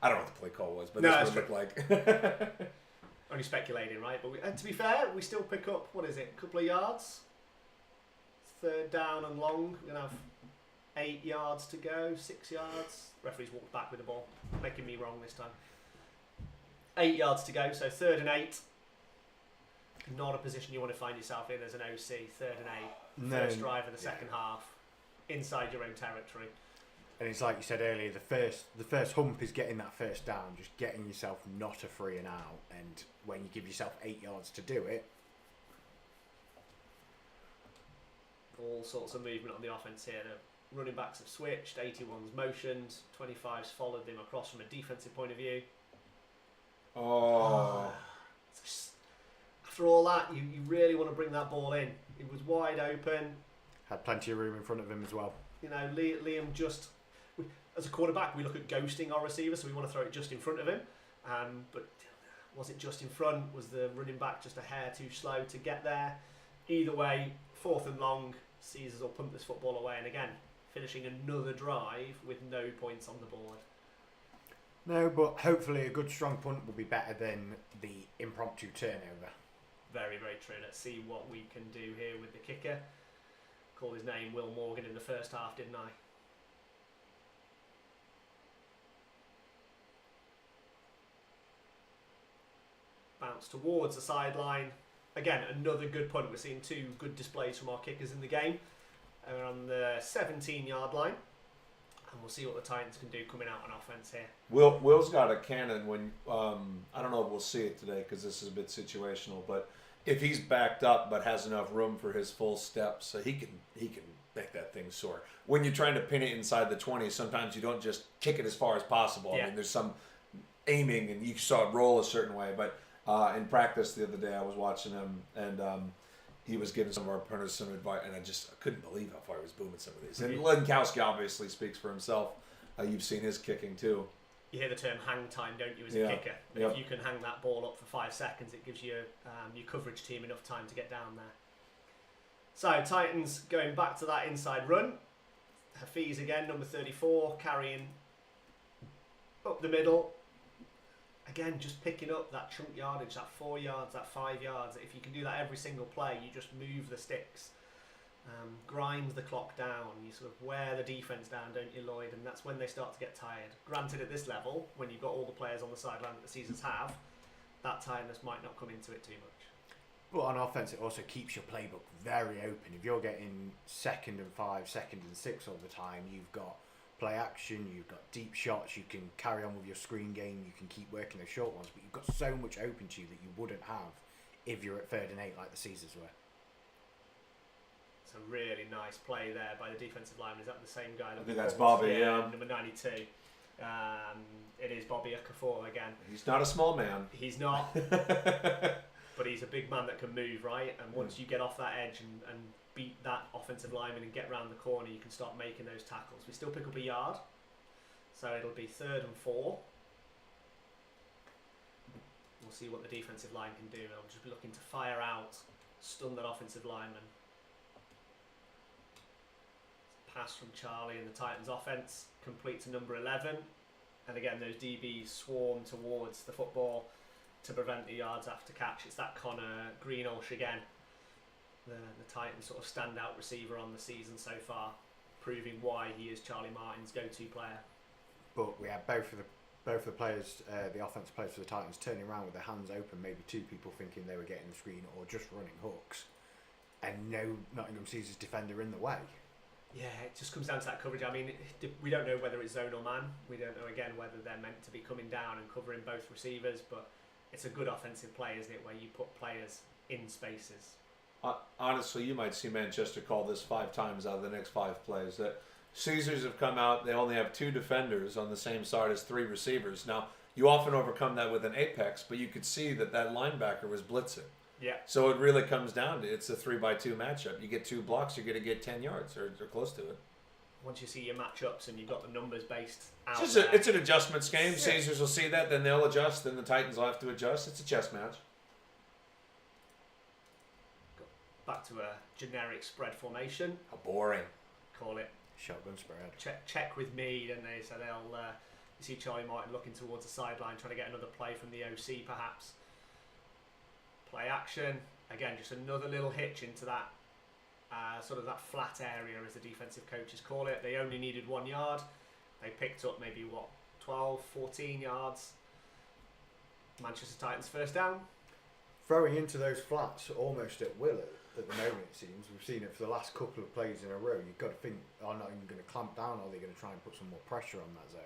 I don't know what the play call was, but No, that's what it looked like. Only speculating, right? But and to be fair, we still pick up, what is it, a couple of yards? Third down and long. We're going to have 8 yards to go, 6 yards. Referee's walked back with the ball, making me wrong this time. 8 yards to go, so 3rd and 8. Not a position you want to find yourself in as an OC. 3rd and 8. No. First drive of the second half. Inside your own territory. And it's like you said earlier, the first hump is getting that first down, just getting yourself not a 3 and out. And when you give yourself 8 yards to do it, All sorts of movement on the offense here. The running backs have switched. 81's motioned. 25's followed them across from a defensive point of view. Oh. After all that, you really want to bring that ball in. It was wide open. Had plenty of room in front of him as well. You know, Liam just, as a quarterback, we look at ghosting our receiver, so we want to throw it just in front of him. But was it just in front? Was the running back just a hair too slow to get there? Either way, 4th and long, Caesars will pump this football away, and again, finishing another drive with no points on the board. No, but hopefully a good strong punt will be better than the impromptu turnover. Very, very true. Let's see what we can do here with the kicker. Called his name Will Morgan in the first half, didn't I? Bounce towards the sideline. Again, another good punt. We're seeing 2 good displays from our kickers in the game. We're on the 17-yard line. And we'll see what the Titans can do coming out on offense here. Will's got a cannon when, I don't know if we'll see it today because this is a bit situational, but if he's backed up but has enough room for his full step, so he can make that thing soar. When you're trying to pin it inside the 20, sometimes you don't just kick it as far as possible. Yeah. I mean, there's some aiming, and you saw it roll a certain way, but in practice the other day I was watching him, and he was giving some of our punters some advice, and I couldn't believe how far he was booming some of these. And Lenkowski obviously speaks for himself. You've seen his kicking too. You hear the term hang time, don't you, as a kicker? And if you can hang that ball up for 5 seconds, it gives you your coverage team enough time to get down there. So, Titans going back to that inside run. Hafiz again, number 34, carrying up the middle. Again, just picking up that chunk yardage, that 4 yards, that 5 yards. If you can do that every single play, you just move the sticks. Grind the clock down. You sort of wear the defence down, don't you, Lloyd? And that's when they start to get tired. Granted, at this level, when you've got all the players on the sideline that the Caesars have, that tiredness might not come into it too much. But on offense, it also keeps your playbook very open. If you're getting 2nd and 5, 2nd and 6 all the time, you've got play action, you've got deep shots, you can carry on with your screen game, you can keep working those short ones, but you've got so much open to you that you wouldn't have if you're at 3rd and 8 like the Caesars were. It's a really nice play there by the defensive lineman. Is that the same guy? I think that's Bobby, yeah. Number 92. It is Bobby Okafor again. He's not a small man. He's not. But he's a big man that can move, right? And once you get off that edge and beat that offensive lineman and get round the corner, you can start making those tackles. We still pick up a yard. So it'll be 3rd and 4. We'll see what the defensive line can do. I'll just be looking to fire out, stun that offensive lineman. Pass from Charlie and the Titans offense, complete to number 11. And again, those DBs swarm towards the football to prevent the yards after catch. It's that Connor Greenhalgh again, the Titans sort of standout receiver on the season so far, proving why he is Charlie Martin's go-to player. But we had both of the players, the offensive players for the Titans, turning around with their hands open, maybe 2 people thinking they were getting the screen or just running hooks, and no Nottingham Caesars defender in the way. Yeah, it just comes down to that coverage. I mean, we don't know whether it's zone or man. We don't know, again, whether they're meant to be coming down and covering both receivers, but it's a good offensive play, isn't it, where you put players in spaces. Honestly, you might see Manchester call this 5 times out of the next 5 plays. That Caesars have come out, they only have 2 defenders on the same side as 3 receivers. Now, you often overcome that with an apex, but you could see that linebacker was blitzing. Yeah. So it really comes down to it's a 3-by-2 matchup. You get 2 blocks, you're going to get 10 yards or close to it. Once you see your matchups and you've got the numbers based out, it's an adjustments game. Yeah. Caesars will see that, then they'll adjust, then the Titans will have to adjust. It's a chess match. Back to a generic spread formation. How boring. Call it shotgun spread. Check with me, don't they? So they'll you see Charlie Martin looking towards the sideline, trying to get another play from the OC, perhaps. Play action again, just another little hitch into that sort of that flat area, as the defensive coaches call it. They only needed 1 yard. They picked up maybe 12, 14 yards. Manchester Titans first down. Throwing into those flats almost at will at the moment, it seems. We've seen it for the last couple of plays in a row. You've got to think, are not even going to clamp down, or are they going to try and put some more pressure on that zone?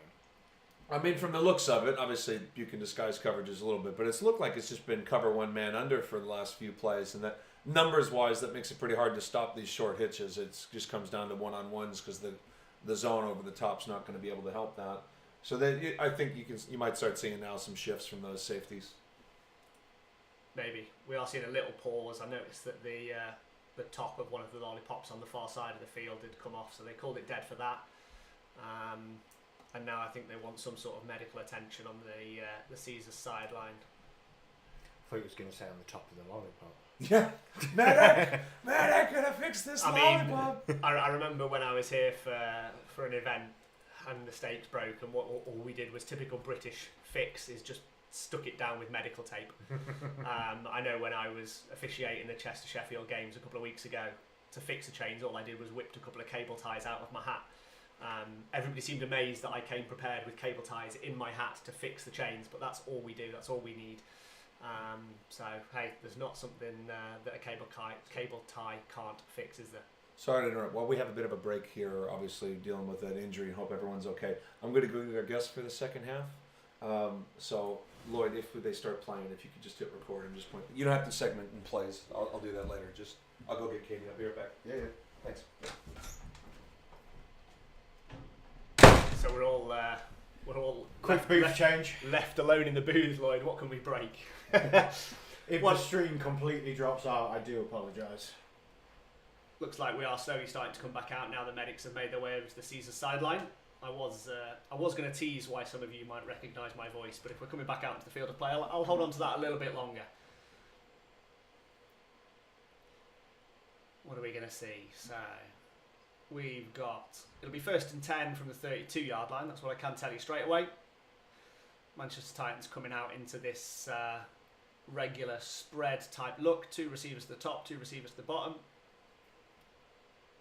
I mean, from the looks of it, obviously you can disguise coverages a little bit, but it's looked like it's just been cover 1 man under for the last few plays, and that numbers-wise, that makes it pretty hard to stop these short hitches. It just comes down to one-on-ones because the zone over the top's not going to be able to help that. So I think you might start seeing now some shifts from those safeties. Maybe we are seeing a little pause. I noticed that the the top of one of the lollipops on the far side of the field had come off, so they called it dead for that. And now I think they want some sort of medical attention on the Caesars sideline. I thought you was going to say on the top of the lollipop. Yeah, medic, gonna fix this lollipop. I remember when I was here for an event and the stakes broke, and all we did was typical British fix, is just stuck it down with medical tape. I know when I was officiating the Chester Sheffield games a couple of weeks ago, to fix the chains, all I did was whipped a couple of cable ties out of my hat. Everybody seemed amazed that I came prepared with cable ties in my hat to fix the chains, but that's all we do, that's all we need. So hey, there's not something that a cable tie can't fix, is there? Sorry to interrupt. While we have a bit of a break here, obviously dealing with that injury, and hope everyone's okay. I'm going to go to our guests for the second half. So Lloyd, if they start playing, if you could just hit record and just point. You don't have to segment and plays. I'll do that later. I'll go get Katie. I'll be right back. Yeah. Thanks. So we're all Quick booth change. left alone in the booth, Lloyd. What can we break? If the stream completely drops out, I do apologise. Looks like we are slowly starting to come back out now. The medics have made their way over to the Caesars sideline. I was going to tease why some of you might recognise my voice, but if we're coming back out into the field of play, I'll hold on to that a little bit longer. What are we going to see? So we've got, it'll be 1st and 10 from the 32-yard line. That's what I can tell you straight away. Manchester Titans coming out into this regular spread type look. 2 receivers to the top, 2 receivers to the bottom.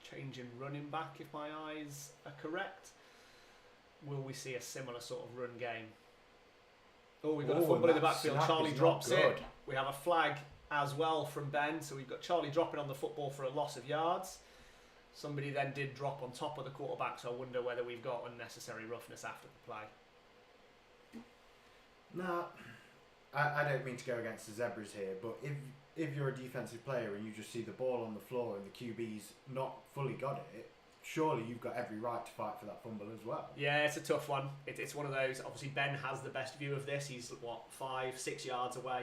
Changing running back, if my eyes are correct. Will we see a similar sort of run game? Oh, we've got a fumble in the backfield. Charlie drops it. We have a flag as well from Ben. So we've got Charlie dropping on the football for a loss of yards. Somebody then did drop on top of the quarterback, so I wonder whether we've got unnecessary roughness after the play. No, I don't mean to go against the Zebras here, but if you're a defensive player and you just see the ball on the floor and the QB's not fully got it, surely you've got every right to fight for that fumble as well. Yeah, it's a tough one. It's one of those. Obviously, Ben has the best view of this. He's 5-6 yards away.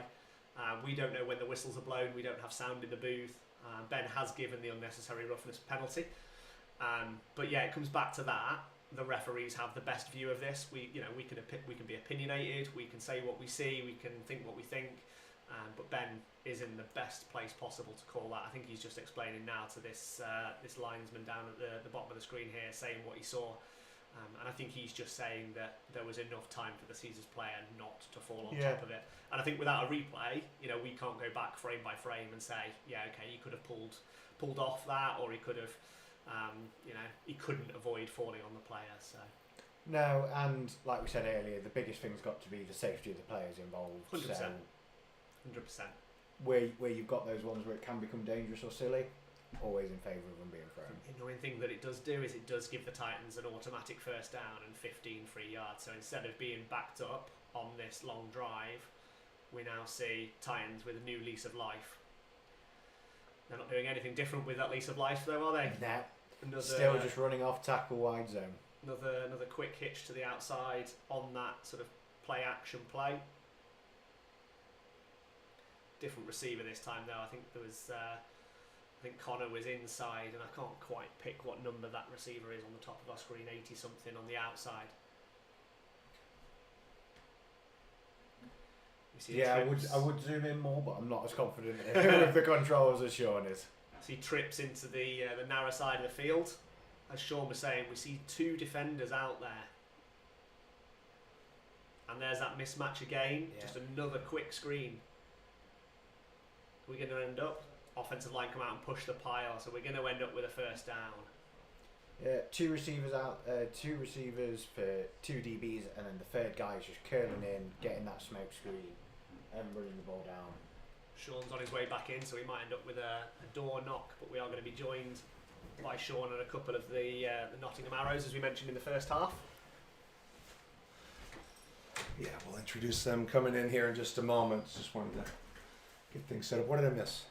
We don't know when the whistles are blown. We don't have sound in the booth. Ben has given the unnecessary roughness penalty. But yeah, it comes back to that. The referees have the best view of this. We can be opinionated. We can say what we see. We can think what we think. But Ben is in the best place possible to call that. I think he's just explaining now to this linesman down at the bottom of the screen here, saying what he saw. And I think he's just saying that there was enough time for the Caesars player not to fall on top of it. And I think without a replay, we can't go back frame by frame and say, yeah, okay, he could have pulled off that, or he could have, he couldn't avoid falling on the player. So no, and like we said earlier, the biggest thing's got to be the safety of the players involved. 100%. So 100%. where you've got those ones where it can become dangerous or silly, always in favour of them being thrown. The annoying thing that it does do is it does give the Titans an automatic first down and 15 free yards. So instead of being backed up on this long drive, we now see Titans with a new lease of life. They're not doing anything different with that lease of life, though, are they? No. Still just running off tackle wide zone. Another quick hitch to the outside on that sort of play action play. Different receiver this time, though. I think there was. I think Connor was inside, and I can't quite pick what number that receiver is on the top of our screen. 80 something on the outside. Yeah, I would zoom in more, but I'm not as confident with the controls as Sean is. So he trips into the narrow side of the field. As Sean was saying, we see 2 defenders out there. And there's that mismatch again. Yeah. Just another quick screen. We're going to end up, offensive line come out and push the pile, so we're going to end up with a first down. Yeah, 2 receivers out, 2 receivers for 2 DBs, and then the third guy is just curling in, getting that smoke screen, and running the ball down. Sean's on his way back in, so we might end up with a door knock, but we are going to be joined by Sean and a couple of the Nottingham Arrows, as we mentioned in the first half. Yeah, we'll introduce them coming in here in just a moment. Just wanted to get things set up. What did I miss?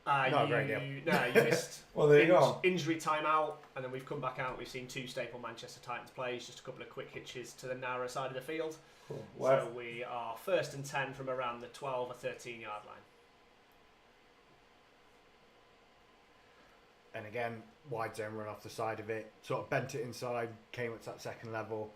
You missed. Well, there you go. Injury timeout, and then we've come back out. We've seen 2 staple Manchester Titans plays, just a couple of quick hitches to the narrow side of the field. Cool. So we are 1st and 10 from around the 12 or 13 yard line. And again, wide zone run off the side of it, sort of bent it inside, came up to that second level,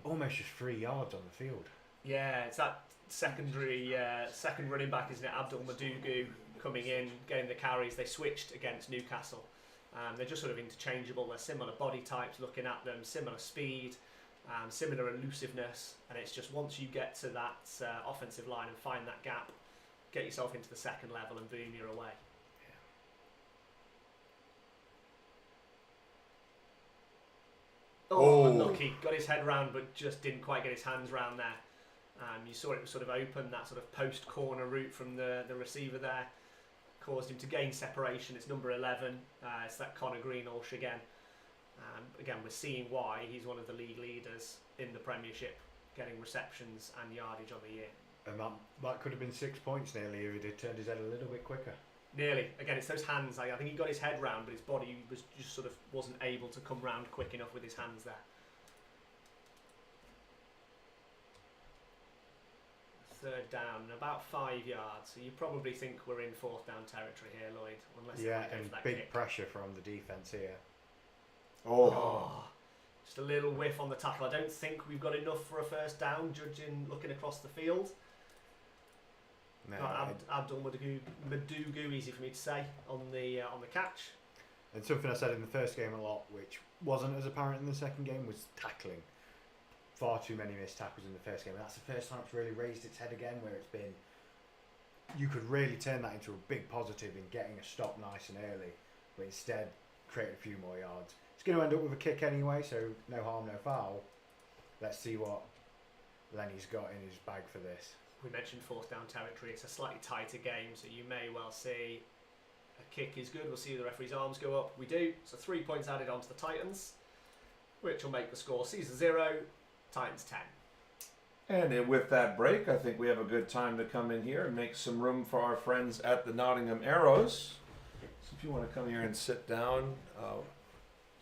almost just 3 yards on the field. Yeah, it's that second running back, isn't it? Abdul Madugu coming in, getting the carries. They switched against Newcastle. They're just sort of interchangeable. They're similar body types looking at them, similar speed, similar elusiveness. And it's just once you get to that offensive line and find that gap, get yourself into the second level and boom, you're away. Oh, unlucky. Got his head round, but just didn't quite get his hands round there. You saw it was sort of open, that sort of post-corner route from the receiver there. Caused him to gain separation. It's number 11. It's that Connor Greenhalgh again. Again, we're seeing why he's one of the league leaders in the Premiership, getting receptions and yardage on the year. And that could have been 6 points nearly if he'd turned his head a little bit quicker. Nearly. Again, it's those hands. I think he got his head round, but his body was just sort of wasn't able to come round quick enough with his hands there. Third down, about 5 yards. So you probably think we're in fourth down territory here, Lloyd. Unless they go and for that big kick. pressure from the defence here. Just a little whiff on the tackle. I don't think we've got enough for a first down, judging looking across the field. No, Abdul Madugu, easy for me to say, on the catch. And something I said in the first game a lot, which wasn't as apparent in the second game, was tackling. Far too many missed tackles in the first game. And that's the first time it's really raised its head again, where it's been... You could really turn that into a big positive in getting a stop nice and early, but instead create a few more yards. It's going to end up with a kick anyway, so no harm, no foul. Let's see what Lenny's got in his bag for this. We mentioned fourth down territory. It's a slightly tighter game, so you may well see a kick is good. We'll see the referee's arms go up. We do. So 3 points added onto the Titans, which will make the score Caesar 0, Titans 10. And with that break, I think we have a good time to come in here and make some room for our friends at the Nottingham Arrows. So if you want to come here and sit down,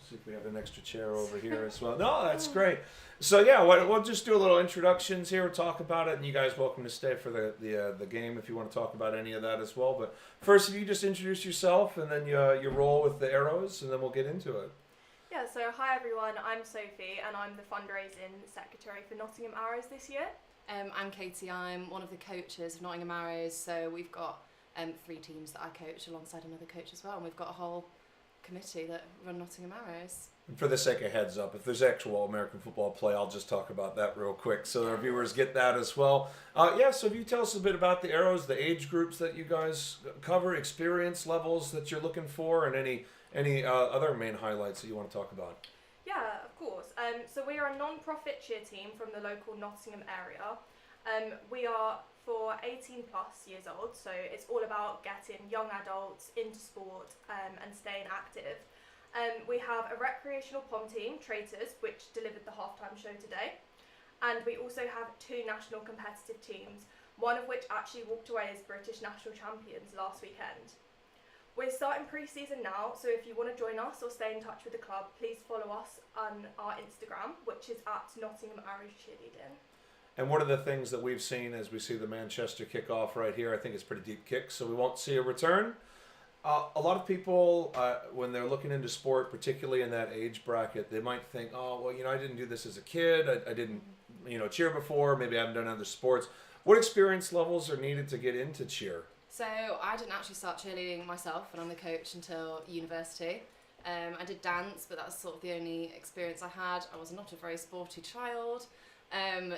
see if we have an extra chair over here as well. No, that's great. So yeah, we'll just do a little introductions here. We'll talk about it, and you guys welcome to stay for the game if you want to talk about any of that as well. But first, if you just introduce yourself and then your role with the Arrows, and then we'll get into it. Yeah, so hi everyone, I'm Sophie and I'm the fundraising secretary for Nottingham Arrows this year. I'm Katie, I'm one of the coaches of Nottingham Arrows, so we've got 3 teams that I coach alongside another coach as well, and we've got a whole committee that run Nottingham Arrows. And for the sake of heads up, if there's actual American football play, I'll just talk about that real quick so our viewers get that as well. So if you tell us a bit about the Arrows, the age groups that you guys cover, experience levels that you're looking for, and any other main highlights that you want to talk about. Yeah, of course. So we are a non-profit cheer team from the local Nottingham area. We are for 18 plus years old, so it's all about getting young adults into sport and staying active. We have a recreational pom team, Traitors, which delivered the halftime show today. And we also have 2 national competitive teams, one of which actually walked away as British national champions last weekend. We're starting pre-season now, so if you want to join us or stay in touch with the club, please follow us on our Instagram, which is at Nottingham Arrows Cheerleading. And one of the things that we've seen as we see the Manchester kickoff right here, I think it's pretty deep kick, so we won't see a return. A lot of people, when they're looking into sport, particularly in that age bracket, they might think, oh, well, I didn't do this as a kid. I didn't, cheer before. Maybe I haven't done other sports. What experience levels are needed to get into cheer? So I didn't actually start cheerleading myself when I'm the coach until university. I did dance, but that's sort of the only experience I had. I was not a very sporty child.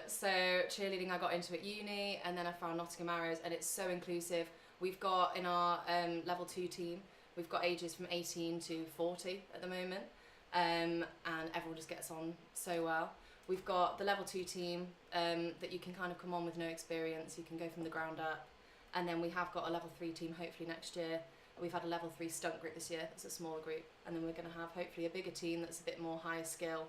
So cheerleading I got into at uni, and then I found Nottingham Arrows, and it's so inclusive. We've got in our level 2 team, we've got ages from 18 to 40 at the moment, and everyone just gets on so well. We've got the level 2 team that you can kind of come on with no experience. You can go from the ground up. And then we have got a level 3 team hopefully next year. We've had a level 3 stunt group this year. That's a smaller group. And then we're going to have hopefully a bigger team that's a bit more higher skill.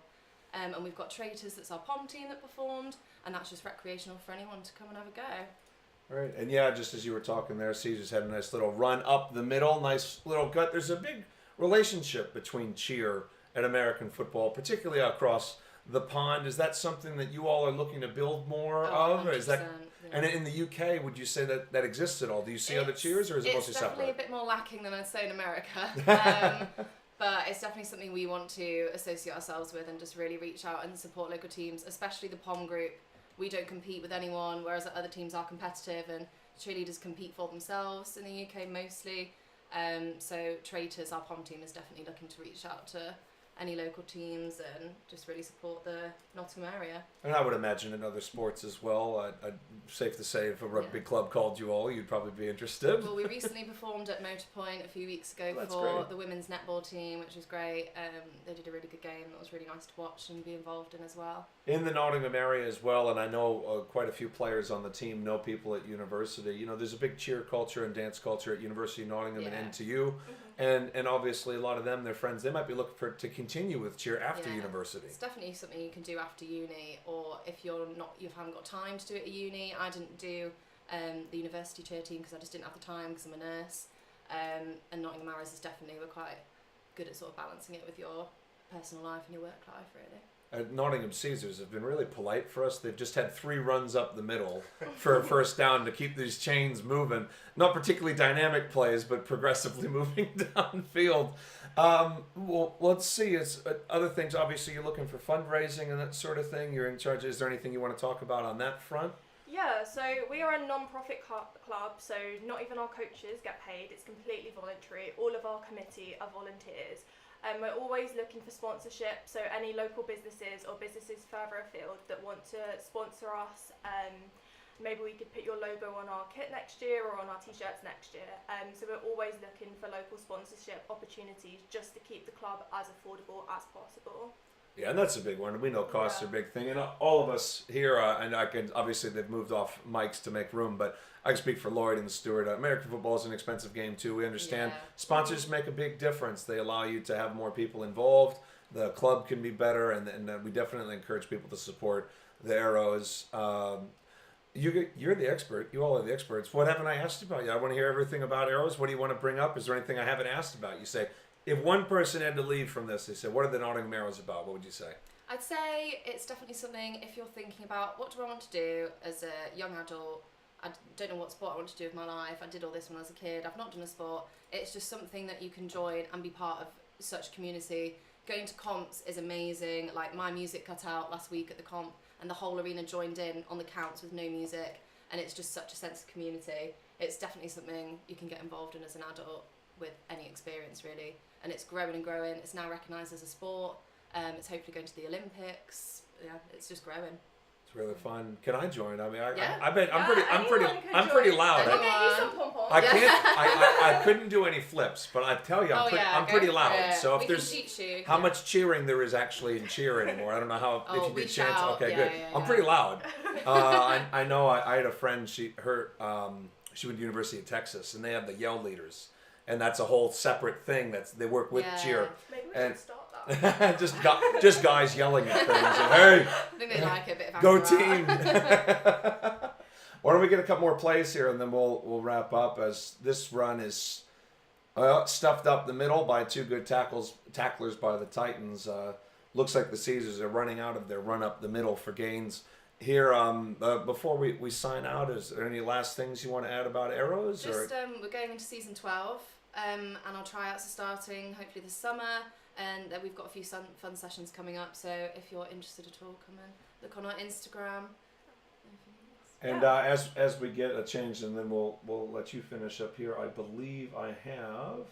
And we've got Traitors, that's our pom team that performed. And that's just recreational for anyone to come and have a go. Right, and yeah, just as you were talking there, Caesar's had a nice little run up the middle, nice little gut. There's a big relationship between cheer and American football, particularly across the pond. Is that something that you all are looking to build more Oh, of? Or is that 100%, yeah. and in the UK, would you say that exists at all? Do you see other cheers, or is it mostly It's definitely separate? a bit more lacking than I'd say in America. But it's definitely something we want to associate ourselves with and just really reach out and support local teams, especially the POM group. We don't compete with anyone, whereas other teams are competitive and cheerleaders compete for themselves in the UK mostly. So Traitors, our POM team, is definitely looking to reach out to any local teams and just really support the Nottingham area. And I would imagine in other sports as well. Safe to say, if a rugby club called you all, you'd probably be interested. Well, we recently performed at Motorpoint a few weeks ago That's for great. the women's netball team, which was great. They did a really good game that was really nice to watch and be involved in as well. In the Nottingham area as well, and I know quite a few players on the team know people at university. You know, there's a big cheer culture and dance culture at University of Nottingham and NTU, and obviously a lot of them, their friends, they might be looking to continue with cheer after university. It's definitely something you can do after uni, or if you haven't got time to do it at uni. I didn't do the university cheer team because I just didn't have the time because I'm a nurse. And Nottingham Arrows is definitely, we're quite good at sort of balancing it with your personal life and your work life, really. Nottingham Caesars have been really polite for us. They've just had 3 runs up the middle for a first down to keep these chains moving. Not particularly dynamic plays, but progressively moving downfield. Well, let's see. It's other things. Obviously, you're looking for fundraising and that sort of thing. You're in charge. Is there anything you want to talk about on that front? Yeah, so we are a non-profit club, so not even our coaches get paid. It's completely voluntary. All of our committee are volunteers. We're always looking for sponsorship, so any local businesses or businesses further afield that want to sponsor us, maybe we could put your logo on our kit next year or on our t-shirts next year. So we're always looking for local sponsorship opportunities just to keep the club as affordable as possible. Yeah, and that's a big one. We know costs are a big thing, and all of us here, and I can obviously they've moved off mics to make room, but I can speak for Lloyd and Stuart. American football is an expensive game too. We understand sponsors make a big difference. They allow you to have more people involved. The club can be better, and we definitely encourage people to support the Arrows. You're the expert. You all are the experts. What haven't I asked about you? I want to hear everything about Arrows. What do you want to bring up? Is there anything I haven't asked about? You say, if one person had to leave from this, they said, what are the Nottingham Arrows about? What would you say? I'd say it's definitely something, if you're thinking about what do I want to do as a young adult, I don't know what sport I want to do with my life, I did all this when I was a kid, I've not done a sport, it's just something that you can join and be part of such community. Going to comps is amazing. Like, my music cut out last week at the comp and the whole arena joined in on the counts with no music, and it's just such a sense of community. It's definitely something you can get involved in as an adult with any experience, really. And it's growing and growing. It's now recognised as a sport. It's hopefully going to the Olympics. Yeah, it's just growing. It's really fun. Can I join? I mean, Yeah. I bet I'm Anyone pretty can loud. We'll get you some pom-poms. I can't. I couldn't do any flips, but I tell you, I'm go pretty for loud. it. So if we there's can teach you. how much cheering there is actually in cheer anymore, I don't know how if you we did chance. shout. Okay, Yeah, good. yeah, I'm yeah. pretty loud. I know. I had a friend. She went to University of Texas, and they have the yell leaders, and that's a whole separate thing. They work with cheer. Maybe we And- should start that. just guys yelling at things. And, hey, I think they like a bit of go anger team! out. Why don't we get a couple more plays here, and then we'll wrap up, as this run is stuffed up the middle by 2 good tacklers by the Titans. Looks like the Caesars are running out of their run up the middle for gains. Here, before we sign out, is there any last things you want to add about Arrows? Just we're going into season 12, and our tryouts are starting hopefully this summer, and we've got a few fun sessions coming up. So if you're interested at all, come and look on our Instagram. And as we get a change, and then we'll let you finish up here. I believe I have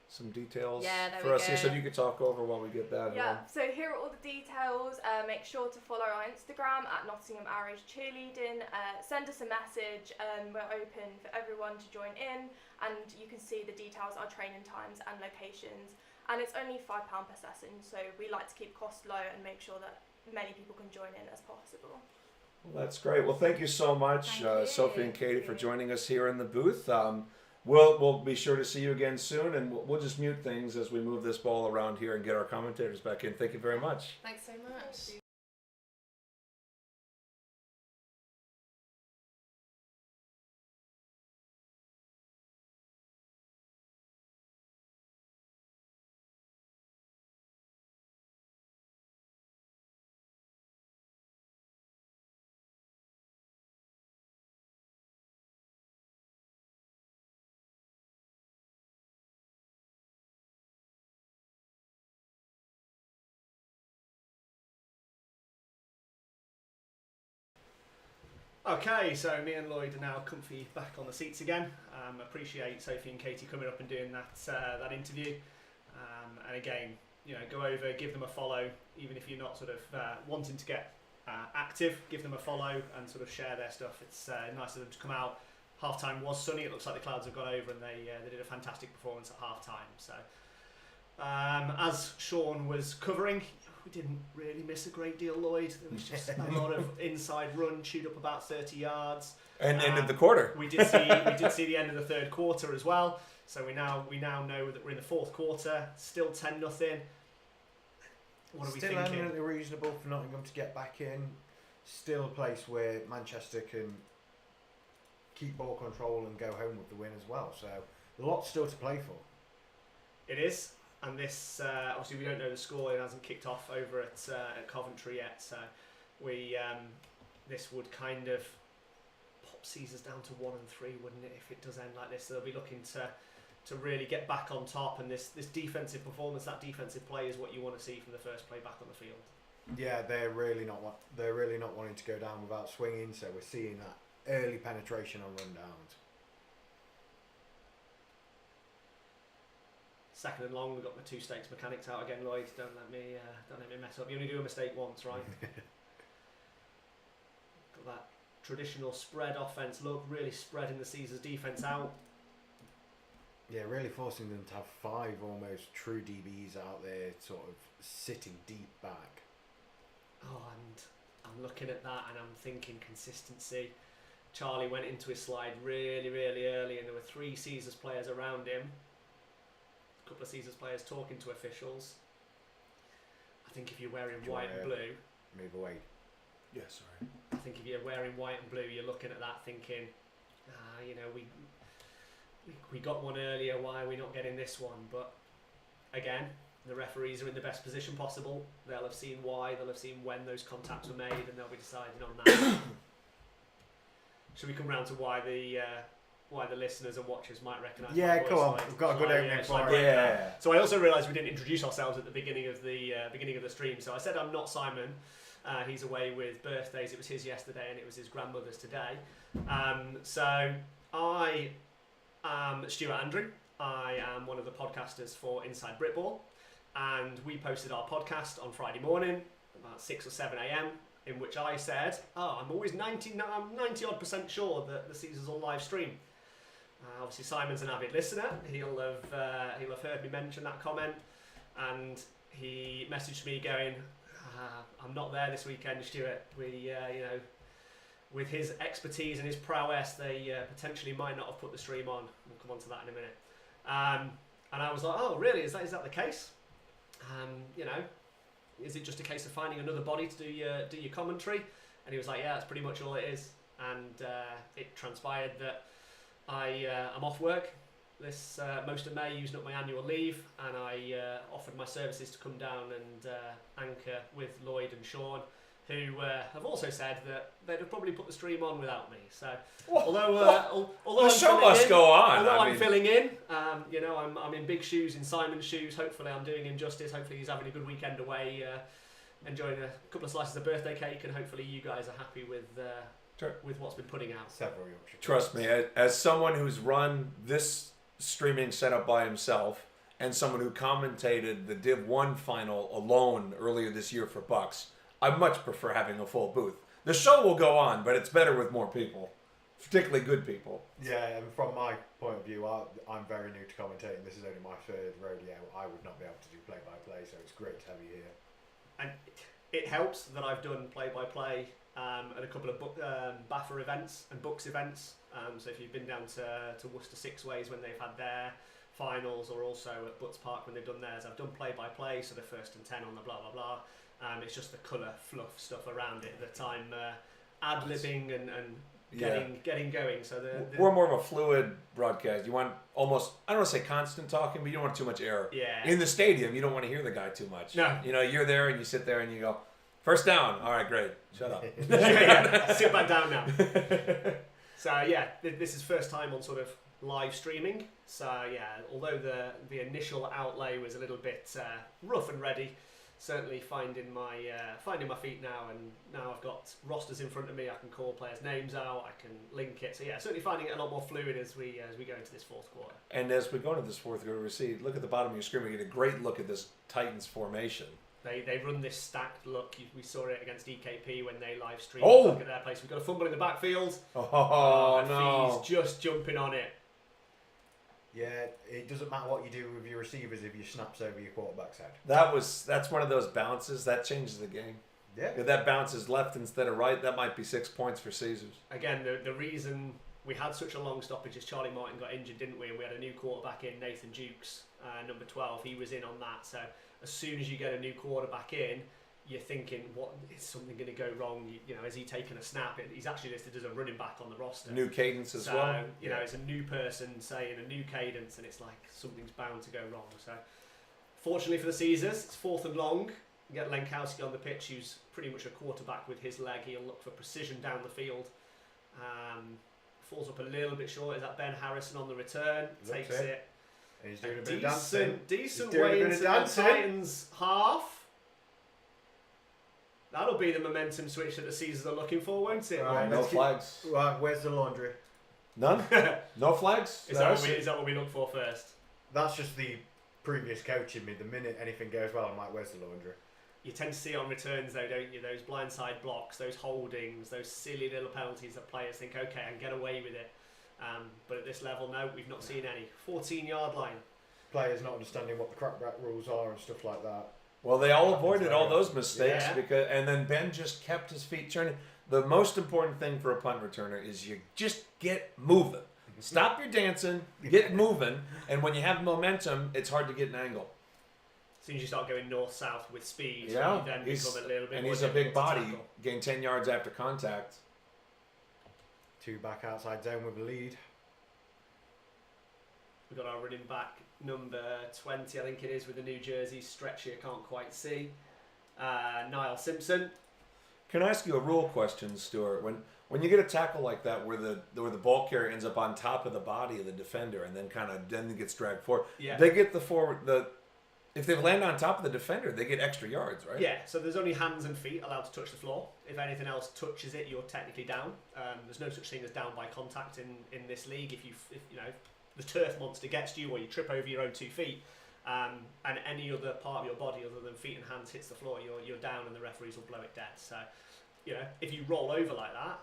some details there for we us here, go. so you could talk over while we get that. Yeah, so here are all the details. Make sure to follow our Instagram at Nottingham Arrows Cheerleading. Send us a message. We're open for everyone to join in, and you can see the details, our training times and locations. And it's only £5 per session, so we like to keep costs low and make sure that many people can join in as possible. Well, that's great. Well, thank you so much, Thank you. Sophie and Katie, for joining us here in the booth. We'll be sure to see you again soon, and we'll just mute things as we move this ball around here and get our commentators back in. Thank you very much. Thanks so much. Okay, so me and Lloyd are now comfy back on the seats again. Appreciate Sophie and Katie coming up and doing that interview. And again, go over, give them a follow, even if you're not sort of wanting to get active, give them a follow and sort of share their stuff. It's nice of them to come out. Half time was sunny. It looks like the clouds have gone over, and they did a fantastic performance at half time. So, as Sean was covering, we didn't really miss a great deal, Lloyd. There was just a lot of inside run, chewed up about 30 yards. And end of the quarter. We did see the end of the third quarter as well. So we now know that we're in the fourth quarter. Still 10-0. What are we thinking? Still eminently reasonable for Nottingham to get back in. Still a place where Manchester can keep ball control and go home with the win as well. So a lot still to play for. It is. And this, obviously, we don't know the score. It hasn't kicked off over at Coventry yet. So this would kind of pop Caesars down to 1-3, wouldn't it? If it does end like this, so they'll be looking to really get back on top. And this defensive performance, that defensive play, is what you want to see from the first play back on the field. Yeah, they're really not wanting to go down without swinging. So we're seeing that early penetration on rundowns. Second and long, we've got my two stakes mechanics out again, Lloyd. Don't let me mess up. You only do a mistake once, right? Got that traditional spread offense look, really spreading the Caesars defense out. Yeah, really forcing them to have 5 almost true DBs out there, sort of sitting deep back. Oh, and I'm looking at that and I'm thinking consistency. Charlie went into his slide really, really early, and there were 3 Caesars players around him. A couple of Caesars players talking to officials. I think if you're wearing white and blue, move away. Yeah, sorry. I think if you're wearing white and blue, you're looking at that thinking, we got one earlier. Why are we not getting this one? But again, the referees are in the best position possible. They'll have seen why. They'll have seen when those contacts were made, and they'll be deciding on that. Should we come round to why the listeners and watchers might recognise? Yeah, my come on. voice? We've got a good opening for it. Yeah. So I also realised we didn't introduce ourselves at the beginning of the stream. So I said I'm not Simon. He's away with birthdays. It was his yesterday, and it was his grandmother's today. So I am Stuart Andrews. I am one of the podcasters for Inside Britball, and we posted our podcast on Friday morning about 6 or 7 a.m. in which I said, I'm always 90% sure that the Caesars will live stream. Obviously, Simon's an avid listener. He'll have heard me mention that comment, and he messaged me going, "I'm not there this weekend, Stuart. We, with his expertise and his prowess, they potentially might not have put the stream on. We'll come on to that in a minute." And I was like, "Oh, really? Is that the case? Is it just a case of finding another body to do your commentary?" And he was like, "Yeah, that's pretty much all it is." And it transpired that I'm off work this most of May, using up my annual leave, and I offered my services to come down and anchor with Lloyd and Sean, who have also said that they'd have probably put the stream on without me. So although the show must go on. Although I'm filling in, I'm in big shoes, in Simon's shoes. Hopefully I'm doing him justice. Hopefully he's having a good weekend away, enjoying a couple of slices of birthday cake, and hopefully you guys are happy with what's been putting out. Several Yorkshire. Trust me, as someone who's run this streaming setup by himself, and someone who commentated the Div 1 final alone earlier this year for Bucks, I much prefer having a full booth. The show will go on, but it's better with more people, particularly good people. Yeah, and from my point of view, I'm very new to commentating. This is only my 3rd rodeo. I would not be able to do play-by-play, so it's great to have you here. And it helps that I've done play-by-play at a couple of BAFA events and Books events. So if you've been down to Worcester Six Ways when they've had their finals, or also at Butts Park when they've done theirs, I've done play-by-play, so the 1st and 10 on the blah blah blah. It's just the colour, fluff stuff around it that I'm ad-libbing and getting going. So we're more of a fluid broadcast. You want almost, I don't want to say constant talking, but you don't want too much air. Yeah. In the stadium, you don't want to hear the guy too much. No. You're there and you sit there and you go, "First down." All right, great. Shut up. Sit back down now. So yeah, this is first time on sort of live streaming. So yeah, although the initial outlay was a little bit rough and ready, certainly finding my feet now, and now I've got rosters in front of me. I can call players' names out. I can link it. So yeah, certainly finding it a lot more fluid as we go into this fourth quarter. And as we go into this fourth quarter, we see, look at the bottom of your screen. We get a great look at this Titans formation. They run this stacked look. We saw it against EKP when they live streamed. Oh! Look at their place. We've got a fumble in the backfield. Oh, no! He's just jumping on it. Yeah, it doesn't matter what you do with your receivers if you snaps over your quarterback's head. That's one of those bounces that changes the game. Yeah. If that bounces left instead of right, that might be 6 points for Caesars. Again, the reason we had such a long stoppage is Charlie Martin got injured, didn't we? And we had a new quarterback in, Nathan Dukes, number 12. He was in on that. So as soon as you get a new quarterback in, you're thinking, what is something going to go wrong? You know, has he taken a snap? He's actually listed as a running back on the roster. New cadence as well. So, you know, it's a new person saying a new cadence, and it's like something's bound to go wrong. So, fortunately for the Caesars, it's 4th and long. You get Lenkowski on the pitch, who's pretty much a quarterback with his leg. He'll look for precision down the field. Falls up a little bit short. Is that Ben Harrison on the return? Takes it. He's doing a bit of dancing. Decent way into the Titans half. That'll be the momentum switch that the Caesars are looking for, won't it? Right, No flags. Right, where's the laundry? None? No flags? Is that what we look for first? That's just the previous coach in me. The minute anything goes well, I'm like, where's the laundry? You tend to see on returns though, don't you? Those blindside blocks, those holdings, those silly little penalties that players think, okay, I can get away with it. But at this level, no, we've not seen any. 14-yard line. Players not understanding what the crackback rules are and stuff like that. Well, they all avoided all those mistakes and then Ben just kept his feet turning. The most important thing for a punt returner is you just get moving. Stop your dancing, get moving, and when you have momentum, it's hard to get an angle. As soon as you start going north-south with speed, Yeah, you then become a little bit and more he's a big difficult to body, tackle. gain 10 yards after contact. 2 back outside zone with a lead. We've got our running back number 20, I think it is, with the New Jersey stretch here, can't quite see. Niall Simpson. Can I ask you a rule question, Stuart? When you get a tackle like that, where the ball carrier ends up on top of the body of the defender and then gets dragged forward, they get if they land on top of the defender, they get extra yards, right? Yeah, so there's only hands and feet allowed to touch the floor. If anything else touches it, you're technically down. There's no such thing as down by contact in this league. If you know the turf monster gets to you, or you trip over your own 2 feet, and any other part of your body other than feet and hands hits the floor, you're down, and the referees will blow it dead. So, you know, if you roll over like that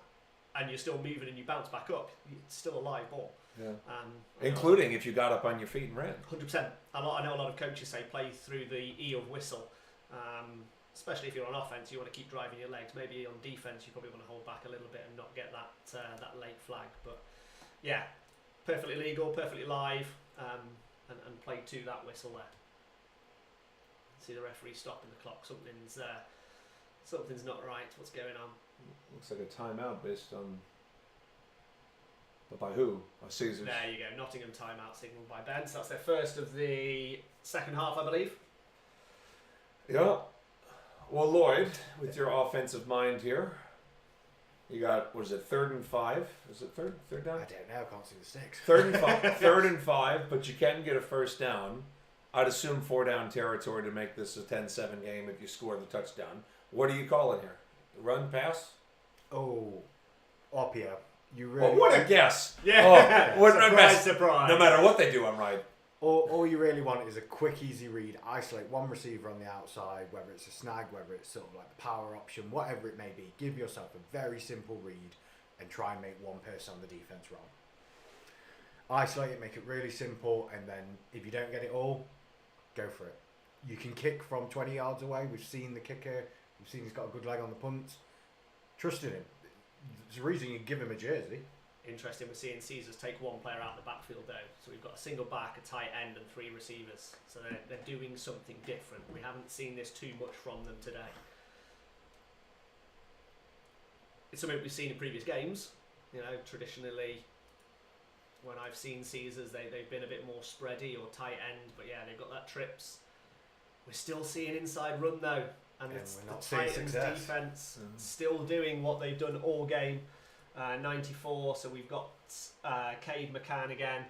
and you're still moving and you bounce back up, it's still a live ball. Yeah. Including if you got up on your feet and ran. 100%. I know a lot of coaches say play through the E of whistle. Especially if you're on offense, you want to keep driving your legs. Maybe on defense, you probably want to hold back a little bit and not get that late flag. But yeah, perfectly legal, perfectly live, and play to that whistle there. See the referee stopping the clock. Something's not right. What's going on? Looks like a timeout based on. But by who? By Caesars. There you go. Nottingham timeout signalled by Ben. So that's their first of the second half, I believe. Yeah. Well, Lloyd, with your offensive mind here, you got, what is it, 3rd and 5? Is it third down? I don't know. I can't see the sticks. 3rd and 5. 3rd and 5, but you can get a first down. I'd assume 4 down territory to make this a 10-7 game if you score the touchdown. What are you calling here? Run, pass? Oh, RPO. You really? Well, what a guess! Yeah. Oh, what a mess. Surprise. No matter what they do, I'm right. All you really want is a quick, easy read. Isolate one receiver on the outside, whether it's a snag, whether it's sort of like the power option, whatever it may be. Give yourself a very simple read and try and make one person on the defense wrong. Isolate it, make it really simple, and then if you don't get it all, go for it. You can kick from 20 yards away. We've seen the kicker. We've seen he's got a good leg on the punt. Trust in him. There's a reason you give him a jersey. Interesting, we're seeing Caesars take one player out of the backfield though. So we've got a single back, a tight end, and 3 receivers. So they're doing something different. We haven't seen this too much from them today. It's something we've seen in previous games. You know, traditionally, when I've seen Caesars, they've been a bit more spready or tight end. But yeah, they've got that trips. We're still seeing inside run though. And it's we're not the seeing Titans success. defense still doing what they've done all game. 94, so we've got Cade McCann again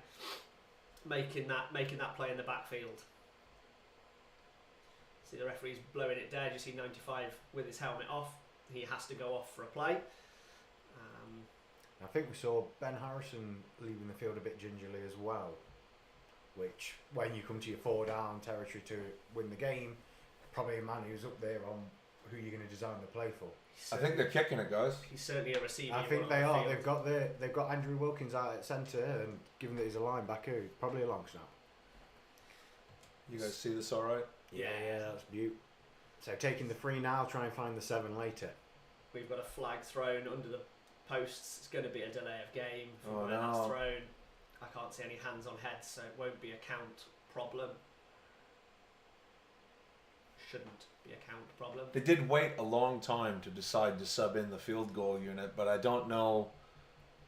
making that play in the backfield. See the referee's blowing it dead. You see 95 with his helmet off. He has to go off for a play. I think we saw Ben Harrison leaving the field a bit gingerly as well, which when you come to your 4-down territory to win the game, probably a man who's up there on who you're going to design the play for. I think they're kicking it, guys. He's certainly a receiver. I think they are. They've got Andrew Wilkins out at centre, and given that he's a linebacker, probably a long snap. You guys see this all right? Yeah, that's beautiful. So taking the 3 now, try and find the 7 later. We've got a flag thrown under the posts. It's going to be a delay of game from Oh, where that's no. thrown. I can't see any hands on heads, so it won't be a count problem. Shouldn't be a count problem. They did wait a long time to decide to sub in the field goal unit, but I don't know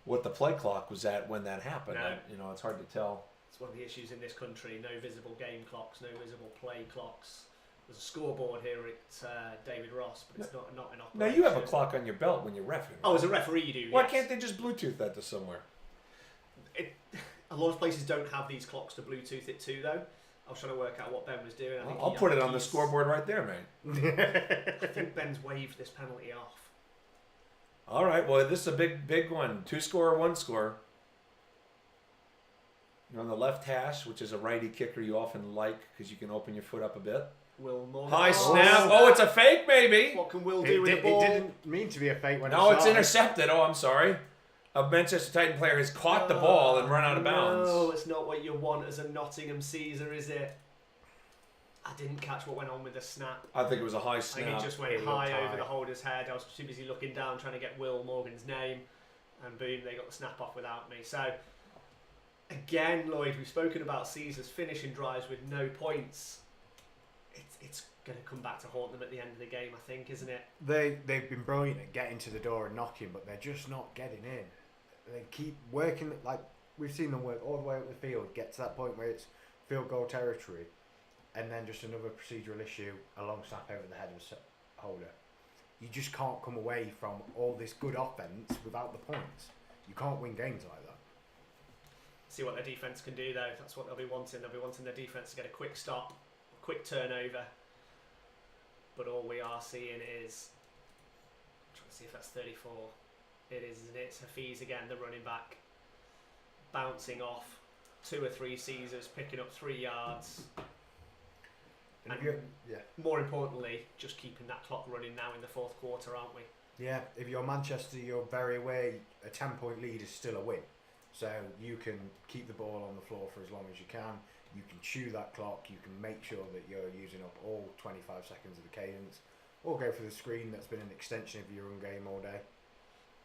what the play clock was at when that happened. No. It's hard to tell. It's one of the issues in this country. No visible game clocks, no visible play clocks. There's a scoreboard here at David Ross, but it's not in operation. Now you have a clock on your belt when you're reffing. Oh, as a referee you do. Why yes. can't they just Bluetooth that to somewhere? A lot of places don't have these clocks to Bluetooth it to, though. I was trying to work out what Ben was doing. I'll put it on the scoreboard right there, mate. I think Ben's waved this penalty off. All right, well, this is a big one. 2 score, 1 score. You're on the left hash, which is a righty kicker you often like because you can open your foot up a bit. Will Morgan. High snap. Oh, it's a fake, maybe. What can Will do with the ball? It didn't mean to be a fake when No, it it's started. intercepted. Oh, I'm sorry. A Manchester Titan player has caught the ball and run out of bounds. No, it's not what you want as a Nottingham Caesar, is it? I didn't catch what went on with the snap. I think it was a high I snap. think it just went It high looked over high. the holder's head. I was too busy looking down trying to get Will Morgan's name, and boom, they got the snap off without me. So, again, Lloyd, we've spoken about Caesars finishing drives with no points. It's going to come back to haunt them at the end of the game, I think, isn't it? They've been brilliant at getting to the door and knocking, but they're just not getting in. They keep working, like we've seen them work all the way up the field, get to that point where it's field goal territory, and then just another procedural issue, a long snap over the head of the holder. You just can't come away from all this good offense without the points. You can't win games like that. See what their defence can do, though. That's what they'll be wanting. They'll be wanting their defence to get a quick stop, a quick turnover. But all we are seeing is, I'm trying to see if that's 34. It is, isn't it? It's Hafiz again, the running back, bouncing off 2 or 3 Caesars, picking up 3 yards. And more importantly, just keeping that clock running now in the 4th quarter, aren't we? Yeah, if you're Manchester, you're very aware a 10-point lead is still a win. So you can keep the ball on the floor for as long as you can. You can chew that clock. You can make sure that you're using up all 25 seconds of the cadence. Or go for the screen that's been an extension of your own game all day.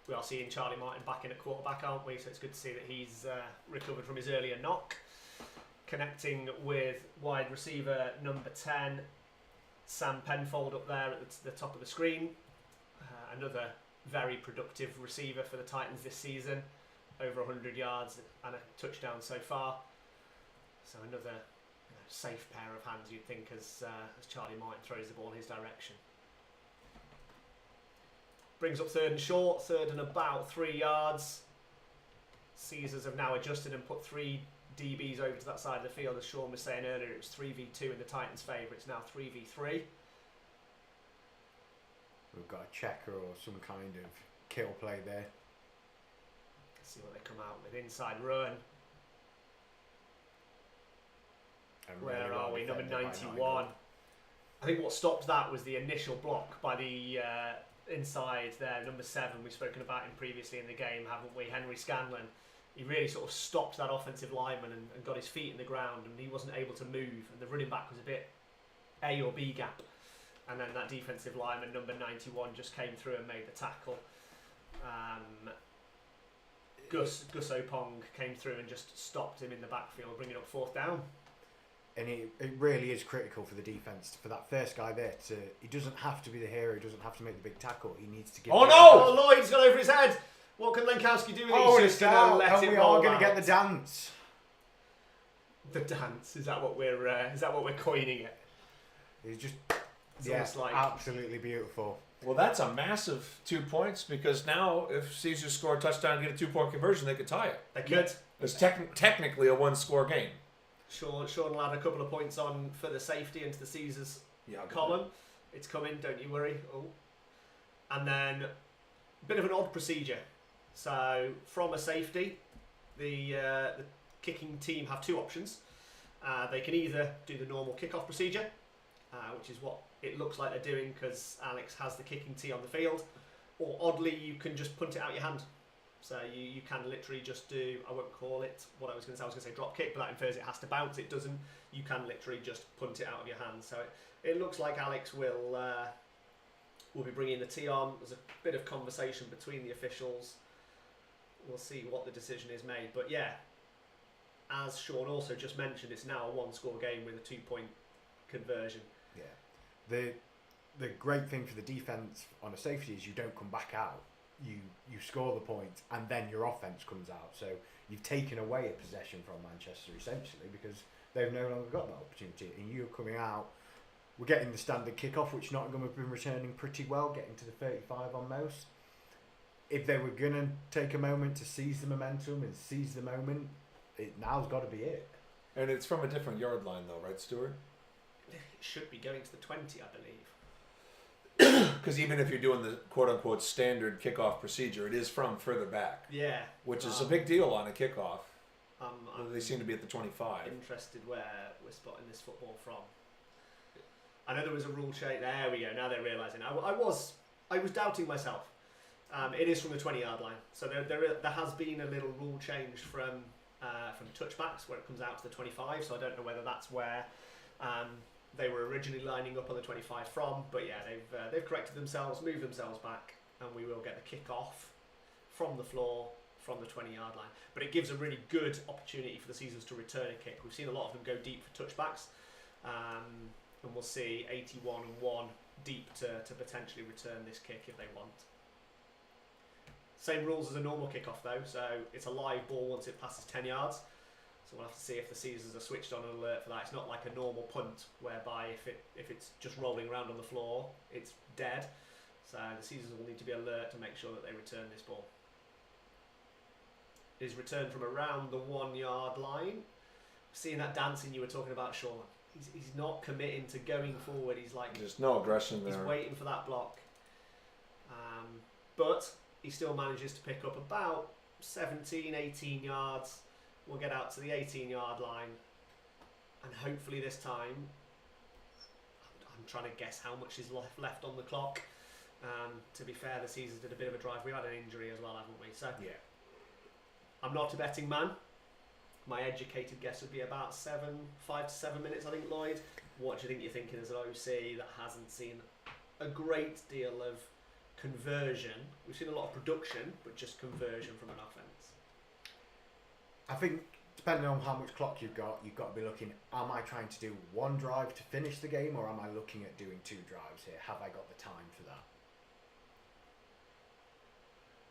We are seeing Charlie Martin back in at quarterback, aren't we? So it's good to see that he's recovered from his earlier knock. Connecting with wide receiver number 10, Sam Penfold up there at the top of the screen. Another very productive receiver for the Titans this season. Over 100 yards and a touchdown so far. So another safe pair of hands, you'd think, as Charlie Martin throws the ball in his direction. Brings up 3rd and short, 3rd and about 3 yards. Caesars have now adjusted and put 3 DBs over to that side of the field. As Sean was saying earlier, it was 3v2 in the Titans' favour. It's now 3v3. We've got a checker or some kind of kill play there. Let's see what they come out with. Inside run. And Where really are well we? Number defended by 91. Nottingham. I think what stopped that was the initial block by the inside there, number 7 we've spoken about him previously in the game, haven't we? Henry Scanlon. He really sort of stopped that offensive lineman and got his feet in the ground, and he wasn't able to move, and the running back was a bit A or B gap. And then that defensive lineman, number 91, just came through and made the tackle. Gus Opong came through and just stopped him in the backfield, bringing up 4th down. And it really is critical for the defence, for that first guy there. He doesn't have to be the hero, he doesn't have to make the big tackle. He needs to give... Oh, no! Oh, Lloyd's got over his head! What can Lenkowski do with it? Oh, He's it's just going to let and it we roll are going to out. get the dance. The dance, is that what we're coining it? It's just... It's yeah, almost like... absolutely beautiful. Well, that's a massive 2 points because now if Caesar score a touchdown and get a 2-point conversion, they could tie it. They could. It's technically a 1-score game. Sean will add a couple of points on for the safety into the Caesars Yeah, column. It's coming, don't you worry. Oh. And then a bit of an odd procedure. So from a safety, the kicking team have two options. They can either do the normal kickoff procedure, which is what it looks like they're doing because Alex has the kicking tee on the field, or oddly you can just punt it out your hand. So you can literally just do, I won't call it what I was going to say drop kick, but that infers it has to bounce. It doesn't. You can literally just punt it out of your hand. So it looks like Alex will be bringing the tee on. There's a bit of conversation between the officials. We'll see what the decision is made. But yeah, as Sean also just mentioned, it's now a one-score game with a 2-point conversion. Yeah. The great thing for the defence on a safety is you don't come back out. You score the point and then your offence comes out. So you've taken away a possession from Manchester essentially because they've no longer got that opportunity. And you're coming out. We're getting the standard kickoff, which Nottingham have been returning pretty well, getting to the 35 on most. If they were going to take a moment to seize the momentum and seize the moment, now's got to be it. And it's from a different yard line though, right, Stuart? It should be going to the 20, I believe. Because even if you're doing the quote-unquote standard kickoff procedure, it is from further back. Yeah. Which is a big deal on a kickoff. I'm They seem to be at the 25. interested where we're spotting this football from. I know there was a rule change. There we go. Now they're realising. I was doubting myself. It is from the 20-yard line. So there has been a little rule change from touchbacks where it comes out to the 25. So I don't know whether that's where they were originally lining up on the 25 from. But yeah, they've corrected themselves, moved themselves back, and we will get the kick-off from the floor from the 20-yard line. But it gives a really good opportunity for the Caesars to return a kick. We've seen a lot of them go deep for touchbacks. And we'll see 81 and 1 deep to potentially return this kick if they want. Same rules as a normal kickoff though, so it's a live ball once it passes 10 yards. So we'll have to see if the Caesars are switched on an alert for that. It's not like a normal punt whereby if it's just rolling around on the floor, it's dead. So the Caesars will need to be alert to make sure that they return this ball. It is returned from around the 1 yard line. Seeing that dancing you were talking about, Sean. He's not committing to going forward. He's like, there's no aggression there. He's waiting for that block. But he still manages to pick up about 17, 18 yards. We'll get out to the 18-yard line. And hopefully this time, I'm trying to guess how much is left on the clock. To be fair, the Caesars did a bit of a drive. We had an injury as well, haven't we? So yeah. I'm not a betting man. My educated guess would be about 5 to 7 minutes, I think, Lloyd. What do you think you're thinking as an OC that hasn't seen a great deal of conversion? We've seen a lot of production, but just conversion from an offence. I think, depending on how much clock you've got to be looking, am I trying to do one drive to finish the game, or am I looking at doing 2 drives here? Have I got the time for that?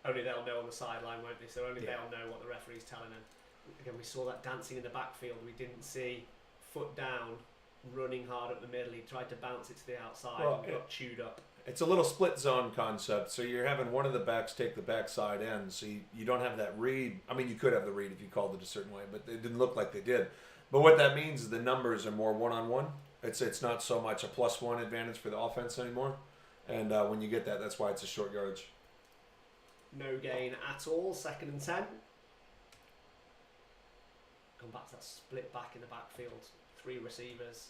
Only they'll know on the sideline, won't they? So only they'll know what the referee's telling them. Again, we saw that dancing in the backfield. We didn't see foot down, running hard up the middle. He tried to bounce it to the outside and got chewed up. It's a little split zone concept. So you're having one of the backs take the backside end. So you don't have that read. I mean, you could have the read if you called it a certain way, but it didn't look like they did. But what that means is the numbers are more one-on-one. It's not so much a +1 advantage for the offense anymore. And when you get that, that's why it's a short yardage. No gain at all. 2nd and 10. Gone back to that split back in the backfield. 3 receivers.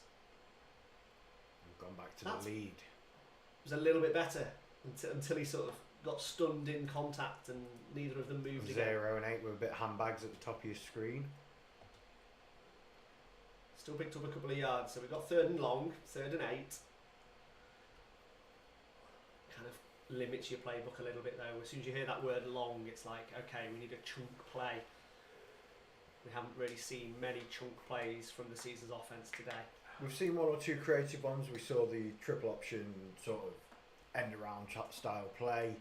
We've gone back to the lead. It was a little bit better until he sort of got stunned in contact and neither of them moved again. 0 and 8 with a bit of handbags at the top of your screen. Still picked up a couple of yards. So we've got 3rd and long, 3rd and 8. Kind of limits your playbook a little bit though. As soon as you hear that word long, it's like, okay, we need a chunk play. We haven't really seen many chunk plays from the Caesars offence today. We've seen 1 or 2 creative ones. We saw the triple option sort of end around style play.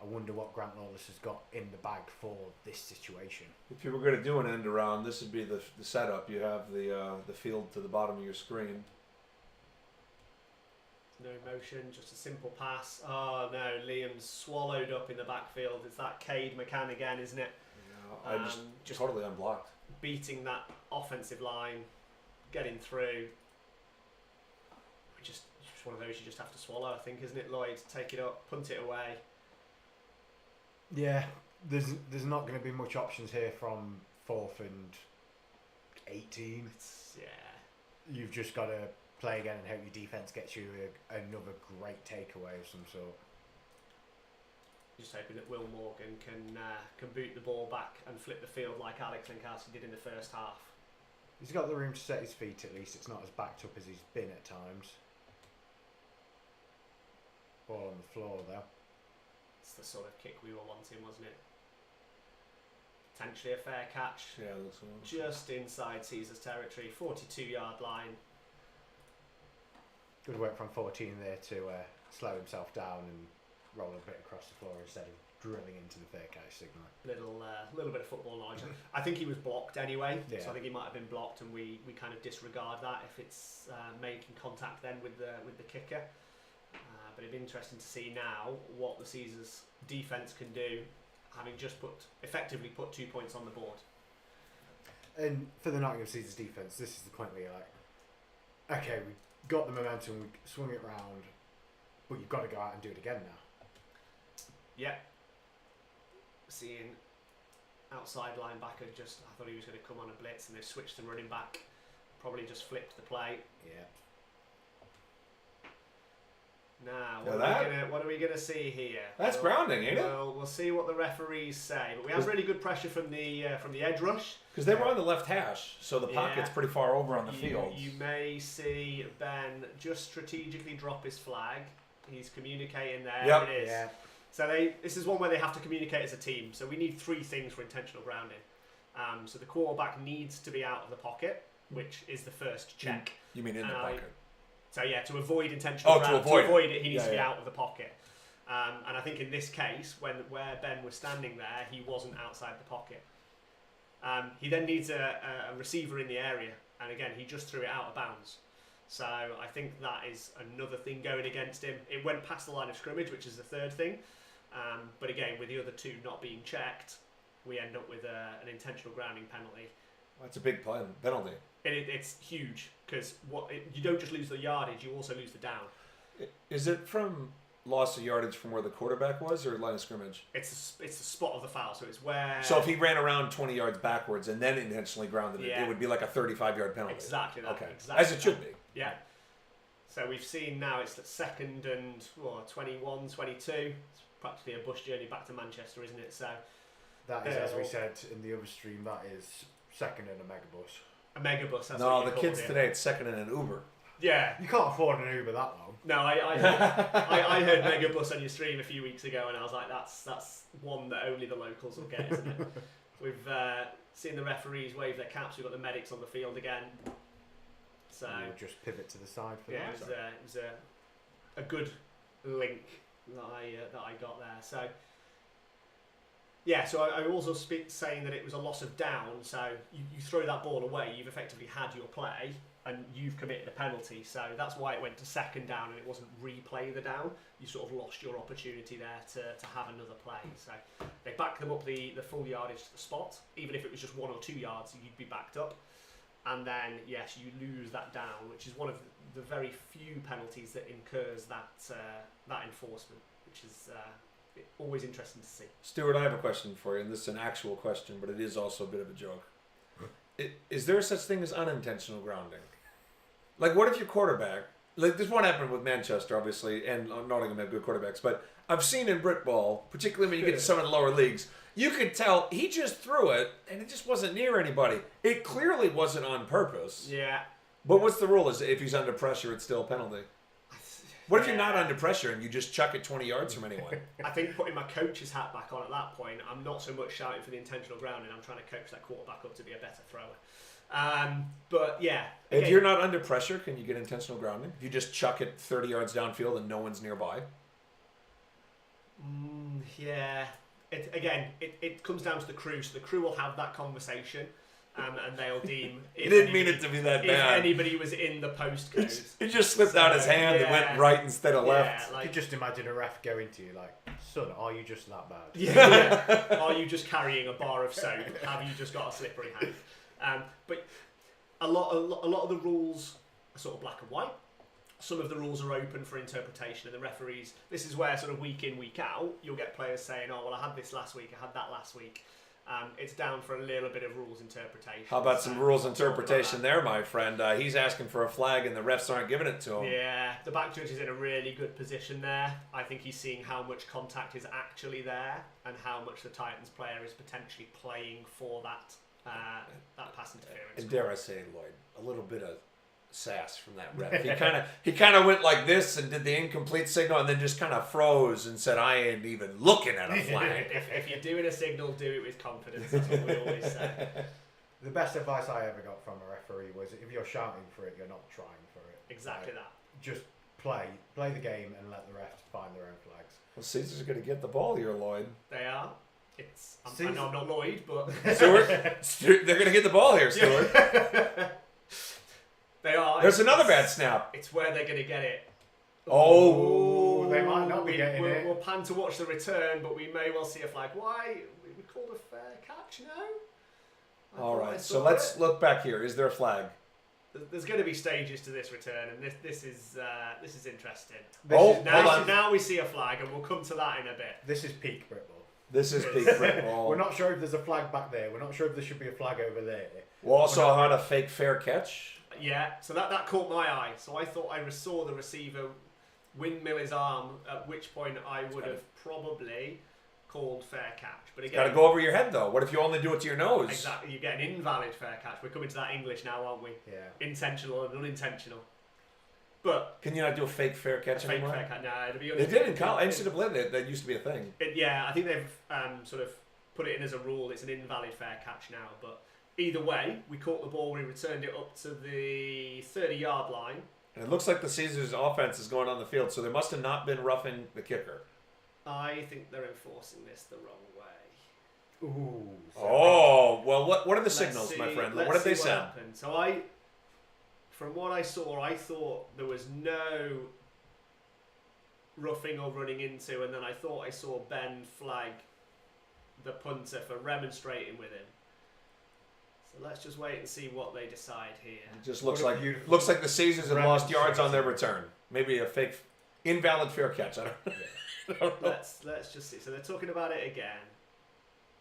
I wonder what Grant Lawless has got in the bag for this situation. If you were going to do an end around, this would be the setup. You have the field to the bottom of your screen. No motion, just a simple pass. Oh no, Liam's swallowed up in the backfield. It's that Cade McCann again, isn't it? Yeah, I just totally unblocked. Beating that offensive line, getting through. one of those you just have to swallow, I think, isn't it, Lloyd? Take it up, punt it away. Yeah, there's not going to be much options here from 4th and 18. You've just got to play again and hope your defence gets you another great takeaway of some sort. Just hoping that Will Morgan can boot the ball back and flip the field like Alex Linkowski did in the first half. He's got the room to set his feet at least. It's not as backed up as he's been at times. Ball on the floor though. It's the sort of kick we were wanting, wasn't it? Potentially a fair catch. Yeah, looks like Just inside Caesar's territory, 42-yard line. Good work from 14 there to slow himself down and roll a bit across the floor instead of drilling into the fair catch signal. Little bit of football knowledge. I think he was blocked anyway, Yeah. so I think he might have been blocked, and we kind of disregard that if it's making contact then with the kicker. But it'd be interesting to see now what the Caesars defence can do, having just effectively put 2 points on the board. And for the Nottingham Caesars defence, this is the point where you're like, okay, we got the momentum, we swung it round, but you've got to go out and do it again now. Yeah. Seeing outside linebacker I thought he was going to come on a blitz, and they've switched to running back. Probably just flipped the play. Yeah. Now, Now what are we gonna see here? That's grounding, ain't it? We'll see what the referees say. But we have really good pressure from the edge rush. Because they were on the left hash, so the pocket's pretty far over on the field. You may see Ben just strategically drop his flag. He's communicating there. Yep. It is. Yeah. So this is one where they have to communicate as a team. So we need 3 things for intentional grounding. So the quarterback needs to be out of the pocket, which is the first check. You mean in the pocket? So yeah, to avoid intentional ground, to avoid it, he needs to be out of the pocket. And I think in this case, where Ben was standing there, he wasn't outside the pocket. He then needs a receiver in the area, and again, he just threw it out of bounds. So I think that is another thing going against him. It went past the line of scrimmage, which is the third thing. But again, with the other 2 not being checked, we end up with an intentional grounding penalty. Well, that's a big penalty. It's huge, because you don't just lose the yardage, you also lose the down. Is it from loss of yardage from where the quarterback was, or line of scrimmage? It's the spot of the foul, so it's where... So if he ran around 20 yards backwards and then intentionally grounded it, it would be like a 35-yard penalty. Exactly that. Okay. Exactly As it should be. Yeah. So we've seen now it's the 2nd and 21, 22. It's practically a bus journey back to Manchester, isn't it? So That is, as we said in the other stream, that is 2nd and a megabus. a megabus. That's No, what the you kids called it. today, it's 2nd and an Uber. Yeah. You can't afford an Uber that long. No, I heard megabus on your stream a few weeks ago, and I was like, that's one that only the locals will get, isn't it? We've seen the referees wave their caps. We've got the medics on the field again. So We'll just pivot to the side for yeah, that. it was a good link that I got there. So yeah, so I also saying that it was a loss of down. So you throw that ball away, you've effectively had your play, and you've committed a penalty. So that's why it went to 2nd down, and it wasn't replay the down. You sort of lost your opportunity there to have another play. So they backed them up the full yardage to the spot. Even if it was just 1 or 2 yards, you'd be backed up. And then, yes, you lose that down, which is one of the very few penalties that incurs that enforcement, which is always interesting to see. Stuart, I have a question for you, and this is an actual question, but it is also a bit of a joke. Is there such thing as unintentional grounding? Like, what if your quarterback... Like, this won't happen with Manchester, obviously, and Nottingham have good quarterbacks, but I've seen in Brit Ball, particularly when you get to some of the lower leagues, you could tell he just threw it, and it just wasn't near anybody. It clearly wasn't on purpose. Yeah. But what's the rule? Is if he's under pressure, it's still a penalty? What if you're not under pressure and you just chuck it 20 yards from anyone? I think putting my coach's hat back on at that point, I'm not so much shouting for the intentional grounding, I'm trying to coach that quarterback up to be a better thrower. But yeah. If again, you're not under pressure, can you get intentional grounding? If you just chuck it 30 yards downfield and no one's nearby? Yeah. It comes down to the crew, so the crew will have that conversation. And they'll deem. He didn't mean it to be that bad. If anybody was in the postcode. He just slipped out his hand and went right instead of left. You could just imagine a ref going to you like, son, are you just that bad? Yeah. Are you just carrying a bar of soap? Have you just got a slippery hand? But a lot of the rules are sort of black and white. some of the rules are open for interpretation, and the referees, this is where sort of week in, week out, you'll get players saying, oh, well, I had this last week, I had that last week. It's down for a little bit of rules interpretation. How about some rules interpretation there, my friend? He's asking for a flag and the refs aren't giving it to him. Yeah, the back judge is in a really good position there. I think he's seeing how much contact is actually there and how much the Titans player is potentially playing for that pass interference. And dare I say, Lloyd, a little bit of sass from that ref. He kind of went like this and did the incomplete signal and then just kind of froze and said, I ain't even looking at a flag. If you're doing a signal, do it with confidence. That's what we always say. The best advice I ever got from a referee was, if you're shouting for it, you're not trying for it. Exactly Like, that. Just play the game and let the refs find their own flags. Well, Caesar's going to get the ball here, Lloyd. They are. I know I'm not Lloyd, but Stuart, they're going to get the ball here, Stuart. They are. There's another bad snap. It's where they're going to get it. Oh, they might not be getting it. We'll plan to watch the return, but we may well see a flag. Why? We called a fair catch, no? All right, so let's look back here. Is there a flag? There's going to be stages to this return, and this is interesting. Now we see a flag, and we'll come to that in a bit. This is peak Britball. This is peak Britball. We're not sure if there's a flag back there. We're not sure if there should be a flag over there. We also had a fake fair catch. Yeah, so that caught my eye. So I thought I saw the receiver windmill his arm, at which point I would have probably called fair catch. But again, got to go over your head though. What if you only do it to your nose? Exactly, you get an invalid fair catch. We're coming to that English now, aren't we? Yeah. Intentional and unintentional. But can you not do a fake fair catch anymore? Fake fair catch, no. It'd be they did in NCAA. That used to be a thing. I think they've sort of put it in as a rule. It's an invalid fair catch now, but. Either way, we caught the ball, we returned it up to the 30-yard line. And it looks like the Caesars offense is going on the field, so they must have not been roughing the kicker. I think they're enforcing this the wrong way. Ooh. Oh, well, what are the signals, my friend? What did they say? So from what I saw, I thought there was no roughing or running into, and then I thought I saw Ben flag the punter for remonstrating with him. Let's just wait and see what they decide here. It just looks like the Caesars have lost yards on their return. Maybe a fake, invalid fair catch. I don't know. Let's just see. So they're talking about it again.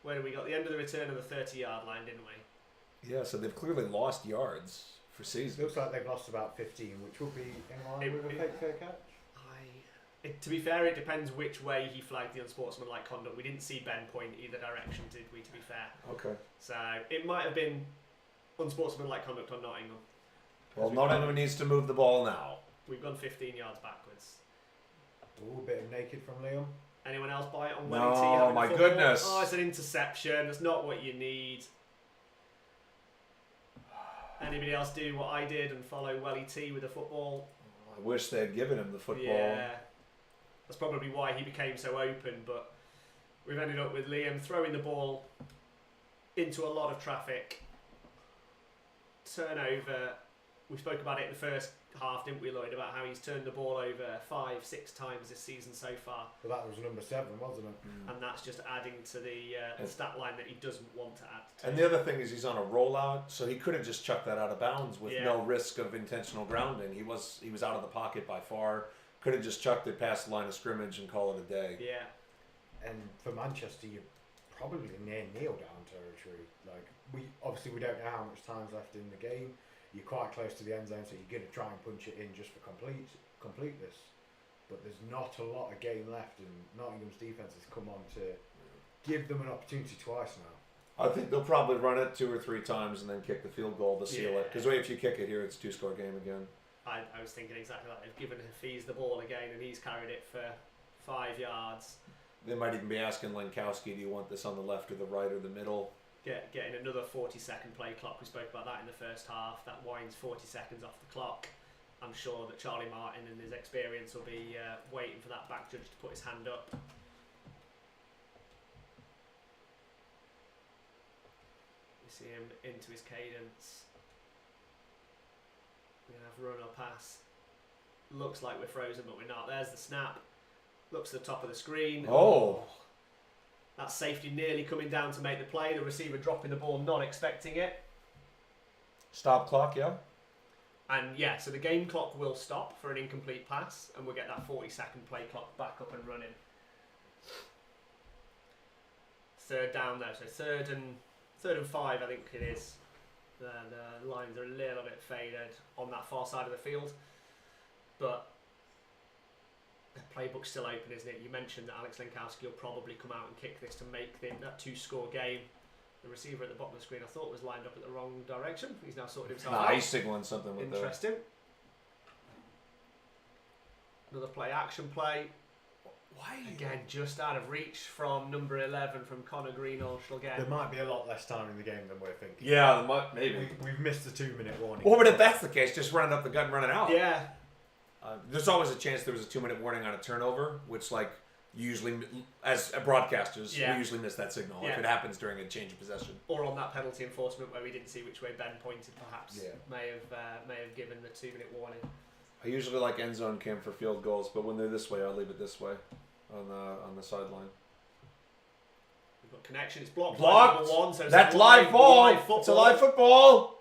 Where we got the end of the return of the 30-yard line, didn't we? Yeah. So they've clearly lost yards for Caesars. Looks like they've lost about 15, which will be in line with a fake fair catch. To be fair, it depends which way he flagged the unsportsmanlike conduct. We didn't see Ben point either direction, did we, to be fair? Okay. So it might have been unsportsmanlike conduct on Nottingham. Well, Nottingham needs to move the ball now. We've gone 15 yards backwards. Ooh, a bit of naked from Liam. Anyone else buy it on No, Welly T? my goodness. Oh, it's an interception. That's not what you need. Anybody else do what I did and follow Welly T with the football? I wish they had given him the football. Yeah. That's probably why he became so open, but we've ended up with Liam throwing the ball into a lot of traffic. Turnover. We spoke about it in the first half, didn't we, Lloyd, about how he's turned the ball over 5-6 times this season so far. Well, that was number 7, wasn't it? And that's just adding to the stat line that he doesn't want to add to. And the other thing is he's on a rollout, so he could have just chucked that out of bounds with no risk of intentional grounding. He was out of the pocket by far. Could have just chucked it past the line of scrimmage and call it a day. Yeah. And for Manchester, you're probably near kneel-down territory. Like we don't know how much time's left in the game. You're quite close to the end zone, so you're going to try and punch it in just for completeness. But there's not a lot of game left, and Nottingham's defence has come on to give them an opportunity twice now. I think they'll probably run it 2 or 3 times and then kick the field goal to seal it. Because if you kick it here, it's a 2-score game again. I was thinking exactly that. They've given Hafiz the ball again, and he's carried it for 5 yards. They might even be asking Lenkowski, do you want this on the left or the right or the middle? Getting another 40-second play clock. We spoke about that in the first half. That winds 40 seconds off the clock. I'm sure that Charlie Martin and his experience will be waiting for that back judge to put his hand up. We see him into his cadence. We have run or pass. Looks like we're frozen, but we're not. There's the snap. Looks at the top of the screen. Oh. That safety nearly coming down to make the play. The receiver dropping the ball, not expecting it. Stop clock, yeah. And yeah, so the game clock will stop for an incomplete pass, and we'll get that 40-second play clock back up and running. Third down though, so third and 5, I think it is. The lines are a little bit faded on that far side of the field, but the playbook's still open, isn't it? You mentioned that Alex Lenkowski will probably come out and kick this to make that 2-score game. The receiver at the bottom of the screen, I thought, was lined up at the wrong direction. He's now sorted himself out. He's signaling something with Interesting. Another action play. Why? Again, just out of reach from number 11 from Connor Greenhalgh again. There might be a lot less time in the game than we're thinking. Yeah, maybe. We've missed the 2-minute warning. Well, but if that's the case, just running up the gut and running out. Yeah. There's always a chance there was a 2-minute warning on a turnover, which, like, usually, as broadcasters, we usually miss that signal if it happens during a change of possession. Or on that penalty enforcement where we didn't see which way Ben pointed, perhaps may have given the 2-minute warning. I usually like end zone cam for field goals, but when they're this way, I'll leave it this way on the sideline. We've got connection. It's blocked. Blocked. Number 1, so that's live ball. It's a live football.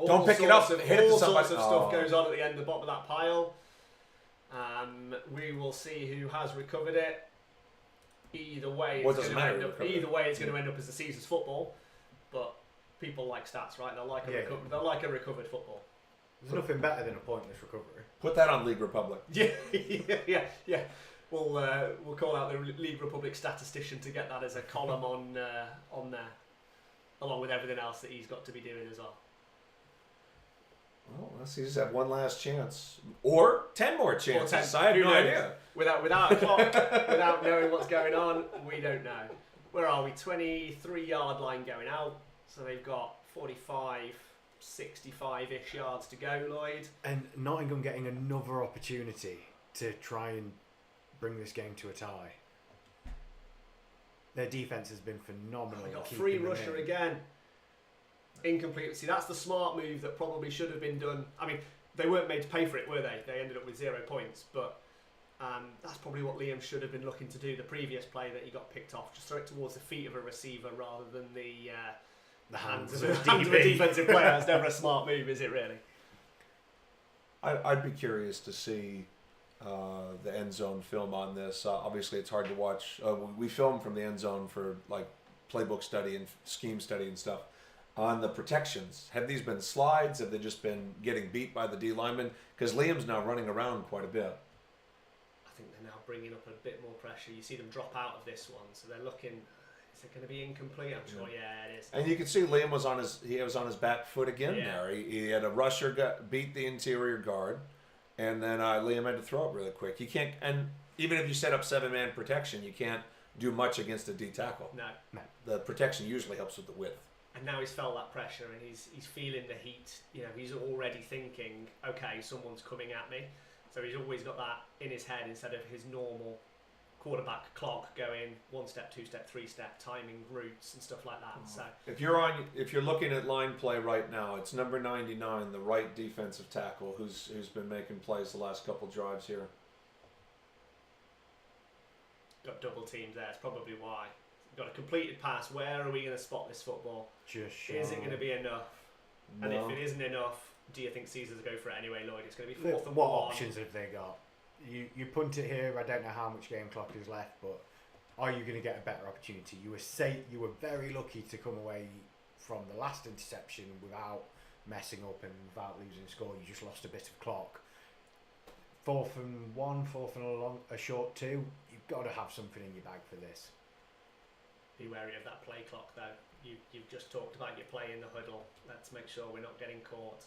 Don't pick it up. Hit it to somebody. All sorts of stuff goes on at the end, the bottom of that pile. We will see who has recovered it. Either way, it's going to end up as the season's football. But people like stats, right? They'll like a recovered football. There's nothing better than a pointless recovery. Put that on League Republic. Yeah. We'll call out the League Republic statistician to get that as a column on there, along with everything else that he's got to be doing as well. Well, let's see. Just have one last chance, or 10 more chances. I have no idea. Without a clock, without knowing what's going on, we don't know. Where are we? 23-yard line going out. So they've got 45, 65-ish yards to go, Lloyd. And Nottingham getting another opportunity to try and bring this game to a tie. Their defense has been phenomenal. They got free rusher again. Incomplete. See, that's the smart move that probably should have been done. I mean, they weren't made to pay for it, were they? They ended up with 0 points, but that's probably what Liam should have been looking to do. The previous play that he got picked off, just throw it towards the feet of a receiver rather than the hands of a defensive player. That's never a smart move, is it really? I'd be curious to see the end zone film on this. Obviously, it's hard to watch. We film from the end zone for like playbook study and scheme study and stuff. On the protections, have these been slides? Have they just been getting beat by the D lineman? Because Liam's now running around quite a bit. I think they're now bringing up a bit more pressure. You see them drop out of this one, so they're looking. Is it going to be incomplete? I'm sure. Yeah, it is. And you can see Liam was on his back foot again there. He had a rusher beat the interior guard, and then Liam had to throw it really quick. You can't, and even if you set up 7-man protection, you can't do much against a D tackle. No. The protection usually helps with the width. And now he's felt that pressure and he's feeling the heat. You know, he's already thinking, okay, someone's coming at me. So he's always got that in his head instead of his normal quarterback clock going 1 step, 2 step, 3 step, timing routes and stuff like that. So if you're looking at line play right now, it's number 99, the right defensive tackle, who's been making plays the last couple drives here. Got double teams there. It's probably why. Got a completed pass. Where are we going to spot this football? Is it going to be enough? No. And if it isn't enough, do you think Caesars will go for it anyway, Lloyd? It's going to be 4th and 1. What options have they got? You punt it here. I don't know how much game clock is left, but are you going to get a better opportunity? You were very lucky to come away from the last interception without messing up and without losing score. You just lost a bit of clock. 4th and 1, 4th and a short 2. You've got to have something in your bag for this. Be wary of that play clock though. You've just talked about your play in the huddle. Let's make sure we're not getting caught.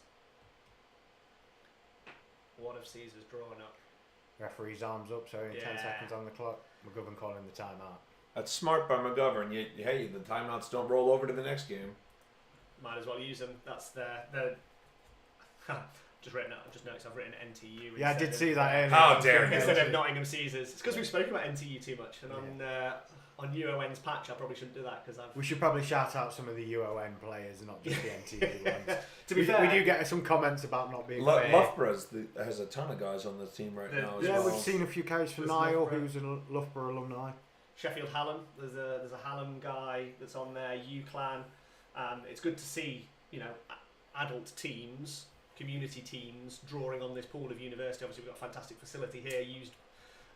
What if Caesar's drawn up? Referee's arms up, so only 10 seconds on the clock. McGovern calling the timeout. That's smart by McGovern. Hey, the timeouts don't roll over to the next game. Might as well use them. That's the just noticed I've written NTU. Yeah, I did see that earlier. How dare you. Instead of Nottingham Caesars. It's because we've spoken about NTU too much, and on UON's patch, I probably shouldn't do that because we should probably shout out some of the UON players and not just the NTU ones. To be fair, we do get some comments about not being fair. Loughborough has a ton of guys on the team right now. We've seen a few cases for Niall, who's a Loughborough alumni. Sheffield Hallam, there's a Hallam guy that's on there. UClan. It's good to see adult teams community teams drawing on this pool of university. Obviously, we've got a fantastic facility here used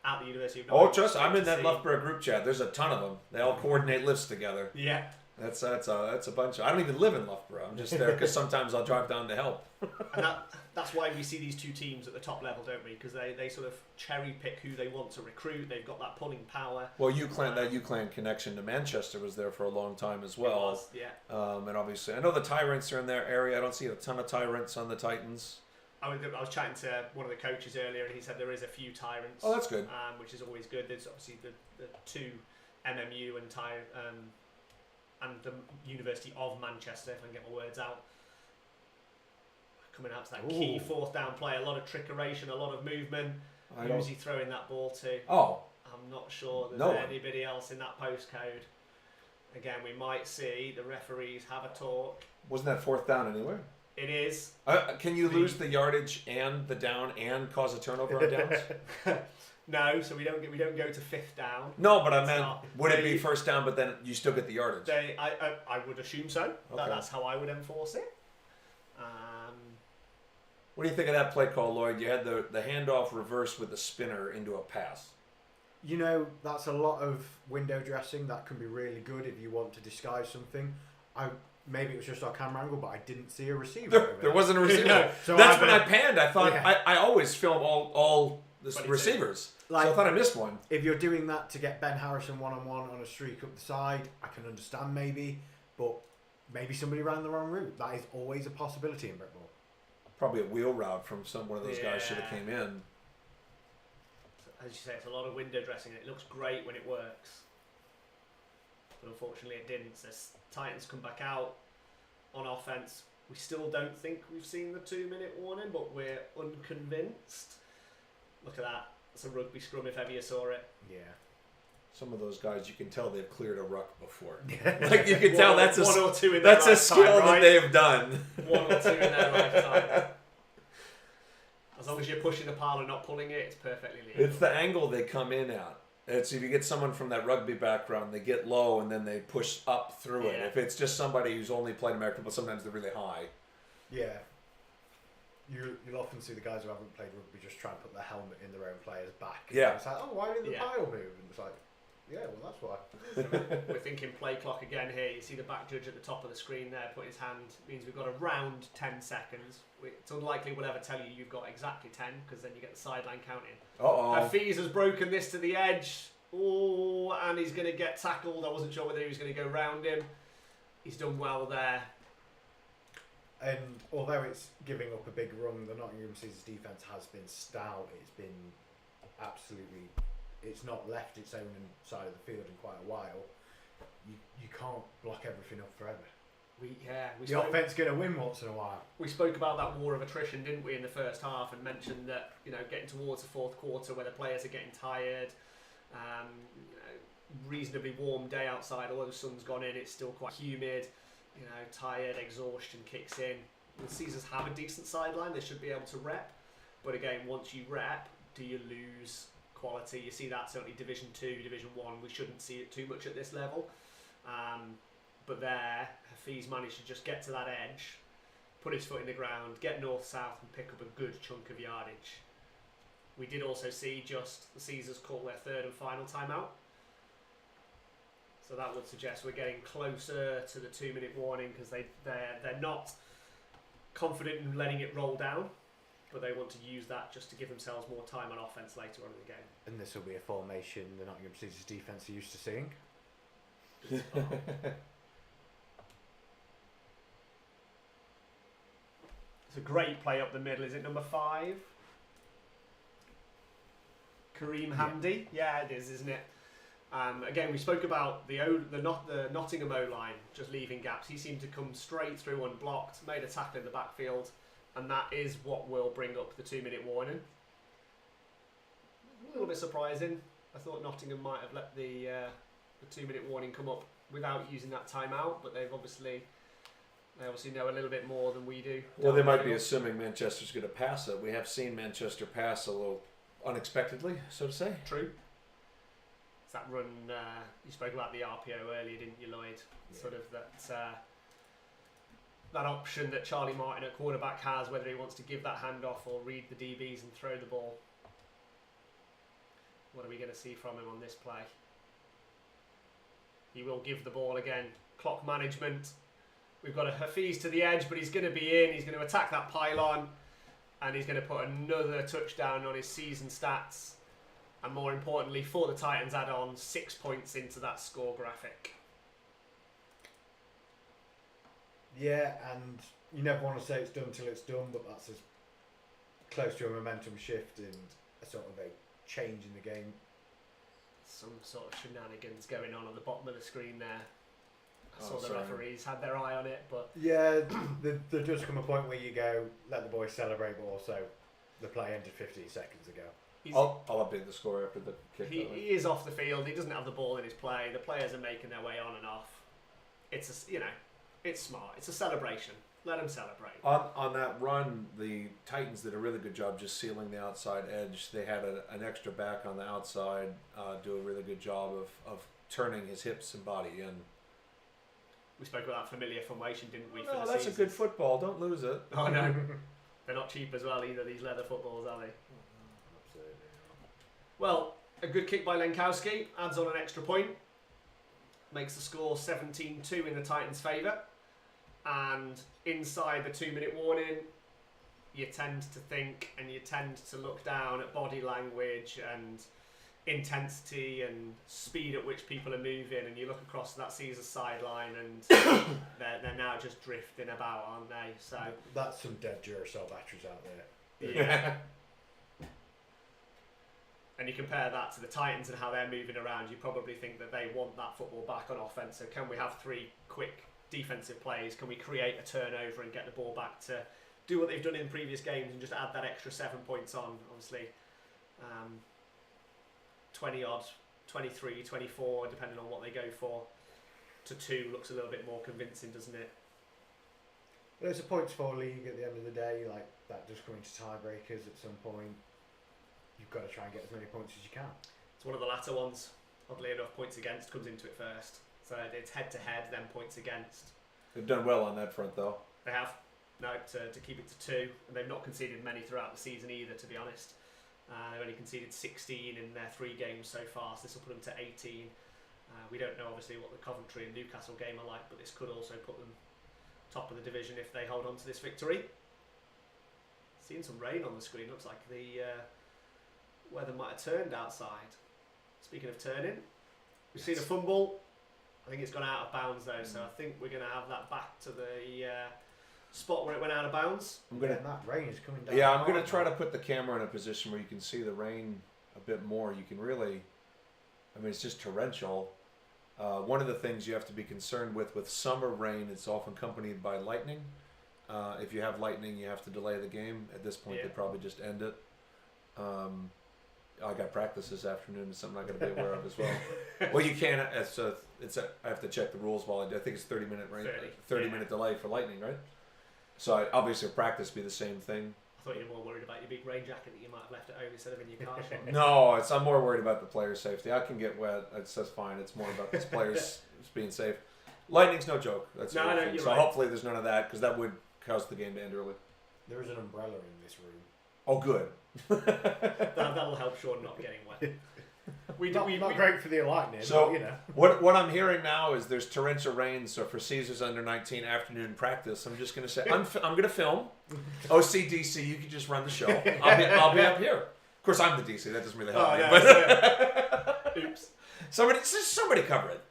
at the University of Nottingham. Oh, trust, I'm in that Loughborough group chat. There's a ton of them. They all coordinate lifts together. Yeah. That's a bunch of. I don't even live in Loughborough. I'm just there because sometimes I'll drive down to help. And that's why we see these two teams at the top level, don't we? Because they sort of cherry pick who they want to recruit. They've got that pulling power. Well, that UCLan connection to Manchester was there for a long time as well. It was, yeah. And obviously, I know the Tyrants are in their area. I don't see a ton of Tyrants on the Titans. I was chatting to one of the coaches earlier, and he said there is a few Tyrants. Oh, that's good. Which is always good. There's obviously the two MMU and the University of Manchester, if I can get my words out. Coming out to that key fourth down play, a lot of trickeration, a lot of movement. Who's he throwing that ball to? Oh, I'm not sure there's anybody else in that postcode. Again, we might see the referees have a talk. Wasn't that fourth down anywhere? It is. Can you lose the yardage and the down and cause a turnover on downs? No, so we don't go to fifth down. No, but I meant, would it be first down, but then you still get the yardage? I would assume so. Okay. That's how I would enforce it. What do you think of that play call, Lloyd? You had the handoff reverse with the spinner into a pass. You know, that's a lot of window dressing. That can be really good if you want to disguise something. Maybe it was just our camera angle, but I didn't see a receiver. There wasn't a receiver. No. So that's when I panned. I thought, yeah. I always film all the receivers. So I thought I missed one. If you're doing that to get Ben Harrison one-on-one on a streak up the side, I can understand maybe, but maybe somebody ran the wrong route. That is always a possibility in Brickball. Probably a wheel route from one of those guys should have came in. As you say, it's a lot of window dressing. It looks great when it works, but unfortunately it didn't. So Titans come back out on offense. We still don't think we've seen the 2-minute warning, but we're unconvinced. Look at that. It's a rugby scrum if ever you saw it. Yeah. Some of those guys, you can tell they've cleared a ruck before. Like you can tell that's one or two in their a skill right? that they've done. One or two in their lifetime. As long as you're pushing the pile and not pulling it, it's perfectly legal. It's the angle they come in at. It's if you get someone from that rugby background, they get low and then they push up through it. If it's just somebody who's only played American football, sometimes they're really high. Yeah. You'll often see the guys who haven't played rugby just try and put their helmet in their own player's back. Yeah. It's like, oh, why did the pile move? And it's like, yeah, well, that's why. We're thinking play clock again here. You see the back judge at the top of the screen there put his hand. Means we've got around 10 seconds. It's unlikely we'll ever tell you you've got exactly 10 because then you get the sideline counting. Hafiz has broken this to the edge. Oh, and he's going to get tackled. I wasn't sure whether he was going to go round him. He's done well there. And although it's giving up a big run, the Nottingham Caesars defence has been stout. It's been absolutely... It's not left its own side of the field in quite a while. You can't block everything up forever. The offense going to win once in a while. We spoke about that war of attrition, didn't we, in the first half, and mentioned that getting towards the fourth quarter where the players are getting tired, reasonably warm day outside, although the sun's gone in, it's still quite humid. Tired, exhaustion kicks in. The Caesars have a decent sideline; they should be able to rep. But again, once you rep, do you lose quality? You see that certainly Division 2, Division 1. We shouldn't see it too much at this level. But there, Hafiz managed to just get to that edge, put his foot in the ground, get north-south and pick up a good chunk of yardage. We did also see just the Caesars call their third and final timeout. So that would suggest we're getting closer to the 2-minute warning because they're not confident in letting it roll down, but they want to use that just to give themselves more time on offence later on in the game. And this will be a formation the Nottingham Caesars defence are used to seeing. It's a great play up the middle. Is it number 5? Kareem Hamdi? Yeah, it is, isn't it? Again, we spoke about the Nottingham O-line just leaving gaps. He seemed to come straight through unblocked, made a tackle in the backfield, and that is what will bring up the 2-minute warning. A little bit surprising. I thought Nottingham might have let the 2-minute warning come up without using that timeout, but they obviously know a little bit more than we do. Well, they might be assuming Manchester's going to pass it. We have seen Manchester pass a little unexpectedly, so to say. True. It's that run, you spoke about the RPO earlier, didn't you, Lloyd? Yeah. Sort of that that option that Charlie Martin at quarterback has, whether he wants to give that handoff or read the DBs and throw the ball. What are we going to see from him on this play? He will give the ball again. Clock management. We've got a Hafiz to the edge, but he's going to be in. He's going to attack that pylon, and he's going to put another touchdown on his season stats. And more importantly, for the Titans, add on 6 points into that score graphic. Yeah, and you never want to say it's done till it's done, but that's as close to a momentum shift and a sort of a change in the game. Some sort of shenanigans going on the bottom of the screen there. I saw Oh, the sorry. referees had their eye on it, but Yeah, there does come a point where you go, let the boys celebrate, but also the play ended 15 seconds ago. I'll update the score after the kick. he is off the field. He doesn't have the ball in his play. The players are making their way on and off. It's it's smart. It's a celebration. Let them celebrate. On that run, the Titans did a really good job just sealing the outside edge. They had an extra back on the outside, do a really good job of turning his hips and body in. We spoke about that familiar formation, didn't we? No, for the that's season? a good football. Don't lose it. Oh no, they're not cheap as well either. These leather footballs, are they? Absolutely. Well, a good kick by Lenkowski adds on an extra point, makes the score 17-2 in the Titans' favour. And inside the 2-minute warning, you tend to think and you tend to look down at body language and intensity and speed at which people are moving, and you look across that Caesars sideline and they're now just drifting about, aren't they? So That's some dead Duracell batteries out there. yeah. And you compare that to the Titans and how they're moving around, you probably think that they want that football back on offense. So can we have 3 quick defensive plays? Can we create a turnover and get the ball back to do what they've done in previous games and just add that extra 7 points on? Obviously, 20 odd, 23, 24, depending on what they go for, to 2 looks a little bit more convincing, doesn't it? But it's a points for league at the end of the day, like that does come into tiebreakers at some point. You've got to try and get as many points as you can. It's one of the latter ones. Oddly enough, points against comes into it first. So it's head to head, then points against. They've done well on that front, though. They have. No, to keep it to 2. And they've not conceded many throughout the season either, to be honest. They've only conceded 16 in their 3 games so far, so this will put them to 18. We don't know, obviously, what the Coventry and Newcastle game are like, but this could also put them top of the division if they hold on to this victory. Seeing some rain on the screen. Looks like the weather might have turned outside. Speaking of turning, we've seen a fumble. I think it's gone out of bounds though, so I think we're going to have that back to the spot where it went out of bounds. I'm gonna. And that rain is coming down. Yeah, I'm gonna hard try to now. put the camera in a position where you can see the rain a bit more. You can really, I mean, it's just torrential. One of the things you have to be concerned with summer rain, it's often accompanied by lightning. If you have lightning, you have to delay the game. At this point, Yeah. they probably just end it. I got practice this afternoon. It's something I got to be aware of as well. Well, you can't. I have to check the rules while I do. I think it's 30-minute rain, 30 yeah. minute delay for lightning, right? So obviously, practice be the same thing. I thought you were more worried about your big rain jacket that you might have left at home instead of in your car. Sean. No, I'm more worried about the player's safety. I can get wet. That's fine. It's more about this players being safe. Lightning's no joke. That's the No, other no, thing. you're So right. hopefully there's none of that, because that would cause the game to end early. There is an umbrella in this room. Oh, good. That'll help Sean not getting wet. Not great for the lightning, So- but you know. What I'm hearing now is there's torrential rain. So for Caesars under 19 afternoon practice, I'm just gonna say I'm gonna film. OCDC, you can just run the show. I'll be up here. Of course, I'm the DC. That doesn't really help me. no, But oops. somebody cover it.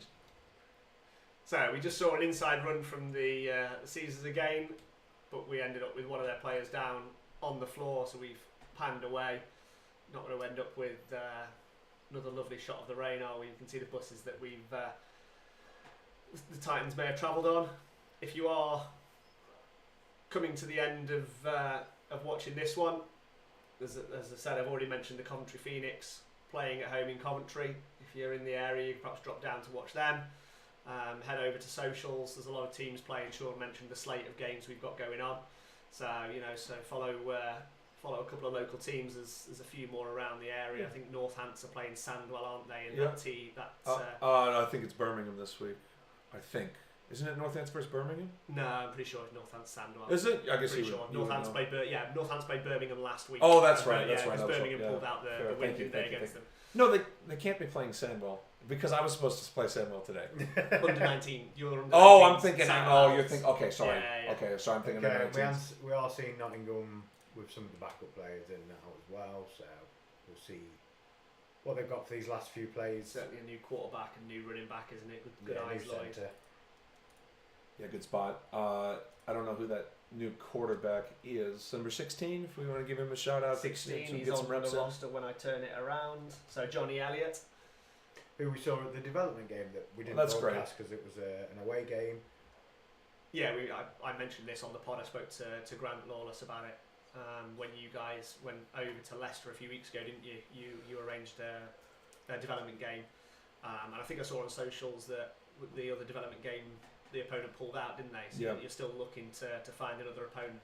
So we just saw an inside run from the Caesars again, but we ended up with one of their players down on the floor, so we've panned away. Not going to end up with another lovely shot of the rain, are we? You can see the buses that the Titans may have travelled on. If you are coming to the end of watching this one, as I said, I've already mentioned the Coventry Phoenix playing at home in Coventry. If you're in the area, you can perhaps drop down to watch them. Head over to socials. There's a lot of teams playing. Sean mentioned the slate of games we've got going on. So follow a couple of local teams. There's a few more around the area. I think Northants are playing Sandwell, aren't they? And Yeah. that I think it's Birmingham this week. I think. Isn't it Northants versus Birmingham? No, I'm pretty sure it's Northants Sandwell. Is it? I guess Pretty you sure. would, you would Northants know. played Birmingham last week. Oh, that's right. That's yeah, right. because That was- Birmingham yeah. pulled out Fair. the win Thank you, today thank you, against thank them. No, they can't be playing Sandwell because I was supposed to play Sandwell today. Under 19. You're under 19. Oh, I'm thinking. Sandwell. Oh, you're thinking. Okay, sorry. Yeah. Okay, so I'm thinking. Okay, of 19s. we are seeing Nottingham with some of the backup players in now as well, so we'll see what they've got for these last few plays. Certainly a new quarterback and new running back, isn't it? Good Yeah, eyes, new Lloyd. centre. Yeah, good spot. I don't know who that new quarterback is. Number 16, if we want to give him a shout out. 16. Some- He's get some on the reps in. roster when I turn it around. So Johnny Elliott. Who we saw at the development game that we didn't Well, that's broadcast because it was an away game. Yeah, I mentioned this on the pod. I spoke to Grant Lawless about it when you guys went over to Leicester a few weeks ago, didn't you? You arranged a development game, and I think I saw on socials that with the other development game the opponent pulled out, didn't they? So Yeah. you're still looking to find another opponent.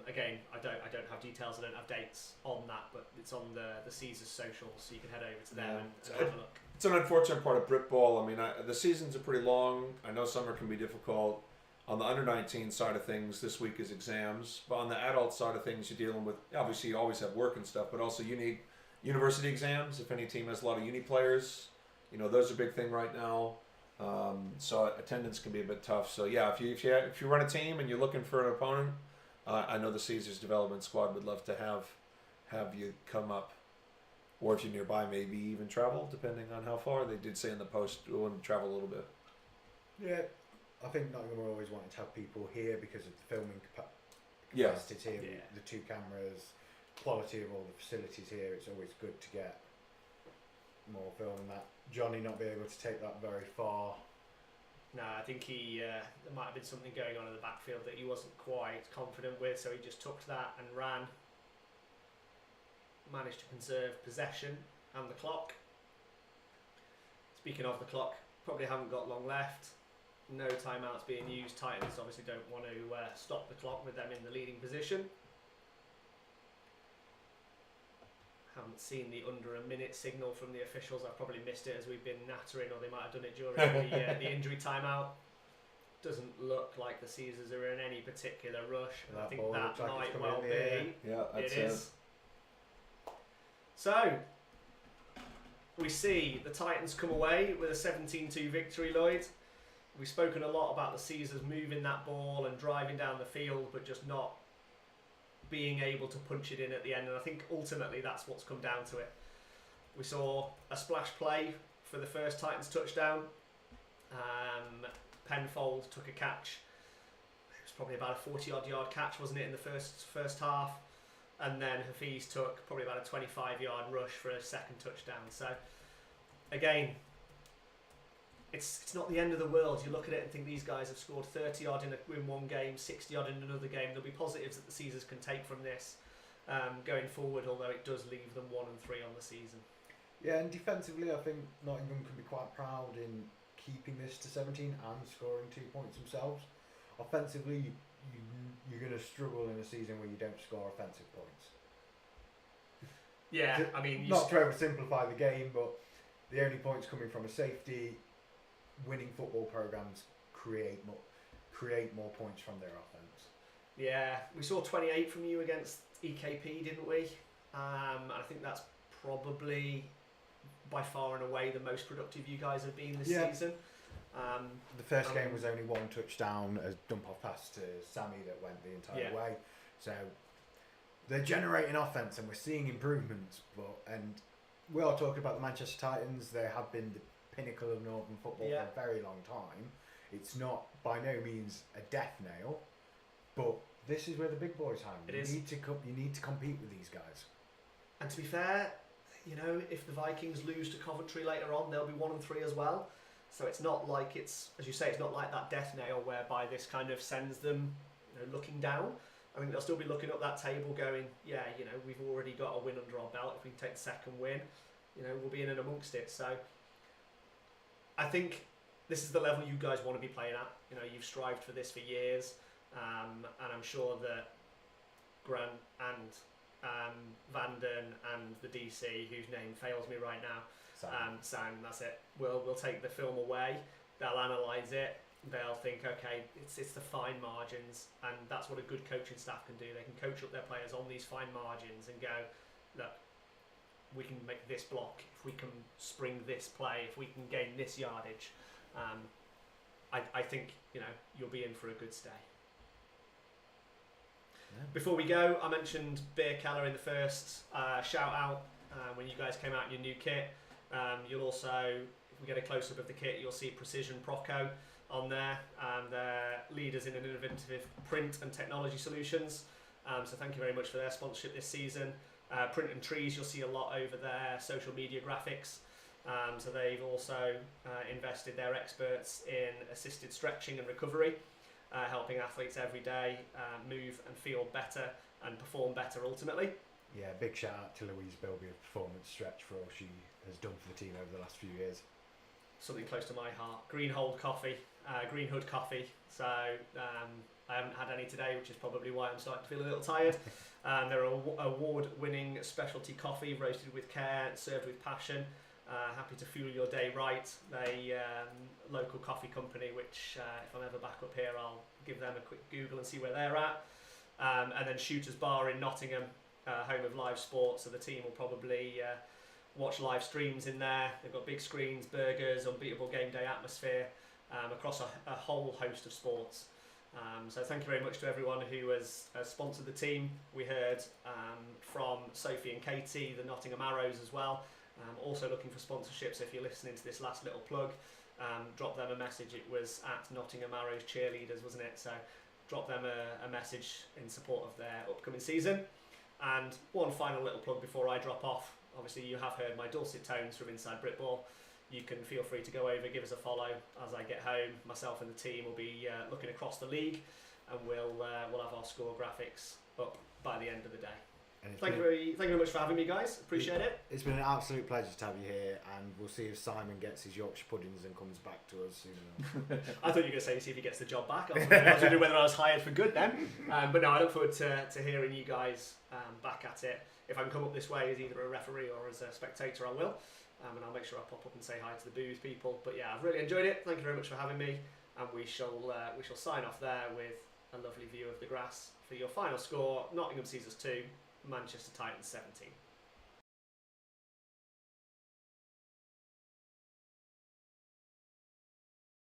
Again, I don't have details. I don't have dates on that, but it's on the Caesars socials, so you can head over to them and have a look. It's an unfortunate part of Brit Ball. I mean, the seasons are pretty long. I know summer can be difficult. On the under 19 side of things, this week is exams. But on the adult side of things, you're dealing with, obviously, you always have work and stuff, but also you need university exams. If any team has a lot of uni players, those are a big thing right now. So attendance can be a bit tough. So yeah, if you run a team and you're looking for an opponent, I know the Caesars development squad would love to have you come up. Or if you're nearby, maybe even travel, depending on how far. They did say in the post, we'll want to travel a little bit. Yeah, I think Nottingham always wanted to have people here because of the filming Yeah. capacity here, Yeah. the 2 cameras, quality of all the facilities here. It's always good to get more film. That Johnny not be able to take that very far. No, I think there might have been something going on in the backfield that he wasn't quite confident with, so he just took that and ran. Managed to conserve possession and the clock. Speaking of the clock, probably haven't got long left. No timeouts being used. Titans obviously don't want to stop the clock with them in the leading position. Haven't seen the under a minute signal from the officials. I've probably missed it as we've been nattering, or they might have done it during the injury timeout. Doesn't look like the Caesars are in any particular rush. And I That think ball that looks like it's might coming well in the air. be. Yeah, that's It is. So, we see the Titans come away with a 17-2 victory, Lloyd. We've spoken a lot about the Caesars moving that ball and driving down the field, but just not being able to punch it in at the end. And I think ultimately that's what's come down to it. We saw a splash play for the first Titans touchdown. Penfold took a catch. It was probably about a 40-odd yard catch, wasn't it, in the first half? And then Hafiz took probably about a 25-yard rush for a second touchdown. So, again, it's not the end of the world. You look at it and think these guys have scored 30-odd in one game, 60-odd in another game. There'll be positives that the Caesars can take from this going forward, although it does leave them 1-3 on the season. Yeah, and defensively, I think Nottingham can be quite proud in keeping this to 17 and scoring 2 points themselves. Offensively, you're going to struggle in a season where you don't score offensive points. Yeah, I mean, Not to oversimplify the game, but the only points coming from a safety, winning football programs create more points from their offense. Yeah, we saw 28 from you against EKP, didn't we? And I think that's probably by far and away the most productive you guys have been this season. The first game was only 1 touchdown, a dump-off pass to Sammy that went the entire way. So they're generating offense and we're seeing improvements. And we are talking about the Manchester Titans. They have been the pinnacle of Northern football for a very long time. It's not by no means a death nail, but this is where the big boys hang. You need to compete with these guys. And to be fair, if the Vikings lose to Coventry later on, they'll be 1-3 as well. So it's not like it's not like that death nail whereby this kind of sends them looking down. I think they'll still be looking up that table going, we've already got a win under our belt. If we can take the second win, we'll be in and amongst it. So I think this is the level you guys want to be playing at. You've strived for this for years, and I'm sure that Grant and Vanden and the DC, whose name fails me right now, Sam, that's it. We'll take the film away. They'll analyse it, they'll think, okay, it's the fine margins, and that's what a good coaching staff can do. They can coach up their players on these fine margins and go, look, we can make this block, if we can spring this play, if we can gain this yardage. I think you'll be in for a good stay. Yeah. Before we go, I mentioned Beer Keller in the first shout out when you guys came out in your new kit. You'll also, if we get a close up of the kit, you'll see Precision Proco on there. They're leaders in innovative print and technology solutions. So thank you very much for their sponsorship this season. Print and Trees, you'll see a lot over their social media graphics. So they've also invested their experts in assisted stretching and recovery, helping athletes every day move and feel better and perform better ultimately. Yeah, big shout out to Louise Bilby of Performance Stretch for all she has done for the team over the last few years. Something close to my heart. Green Hood Coffee. So I haven't had any today, which is probably why I'm starting to feel a little tired. They're an award-winning specialty coffee, roasted with care, served with passion. Happy to fuel your day right. They local coffee company, which if I'm ever back up here, I'll give them a quick Google and see where they're at. And then Shooters Bar in Nottingham, home of live sports, so the team will probably watch live streams in there. They've got big screens, burgers, unbeatable game day atmosphere across a whole host of sports. So thank you very much to everyone who has sponsored the team. We heard from Sophie and Katie, the Nottingham Arrows as well. Also looking for sponsorships. If you're listening to this last little plug, drop them a message. It was at Nottingham Arrows Cheerleaders, wasn't it? So drop them a message in support of their upcoming season. And one final little plug before I drop off. Obviously you have heard my dulcet tones from Inside Britball. You can feel free to go over, give us a follow. As I get home, myself and the team will be looking across the league, and we'll have our score graphics up by the end of the day. Thank you very much for having me, guys. Appreciate it. It's been an absolute pleasure to have you here, and we'll see if Simon gets his Yorkshire puddings and comes back to us soon. I thought you were going to say see if he gets the job back. I was wondering whether I was hired for good then. But no, I look forward to hearing you guys back at it. If I can come up this way as either a referee or as a spectator, I will. And I'll make sure I pop up and say hi to the booze people. But yeah, I've really enjoyed it. Thank you very much for having me. And we shall sign off there with a lovely view of the grass for your final score. Nottingham Caesars 2, Manchester Titans 17.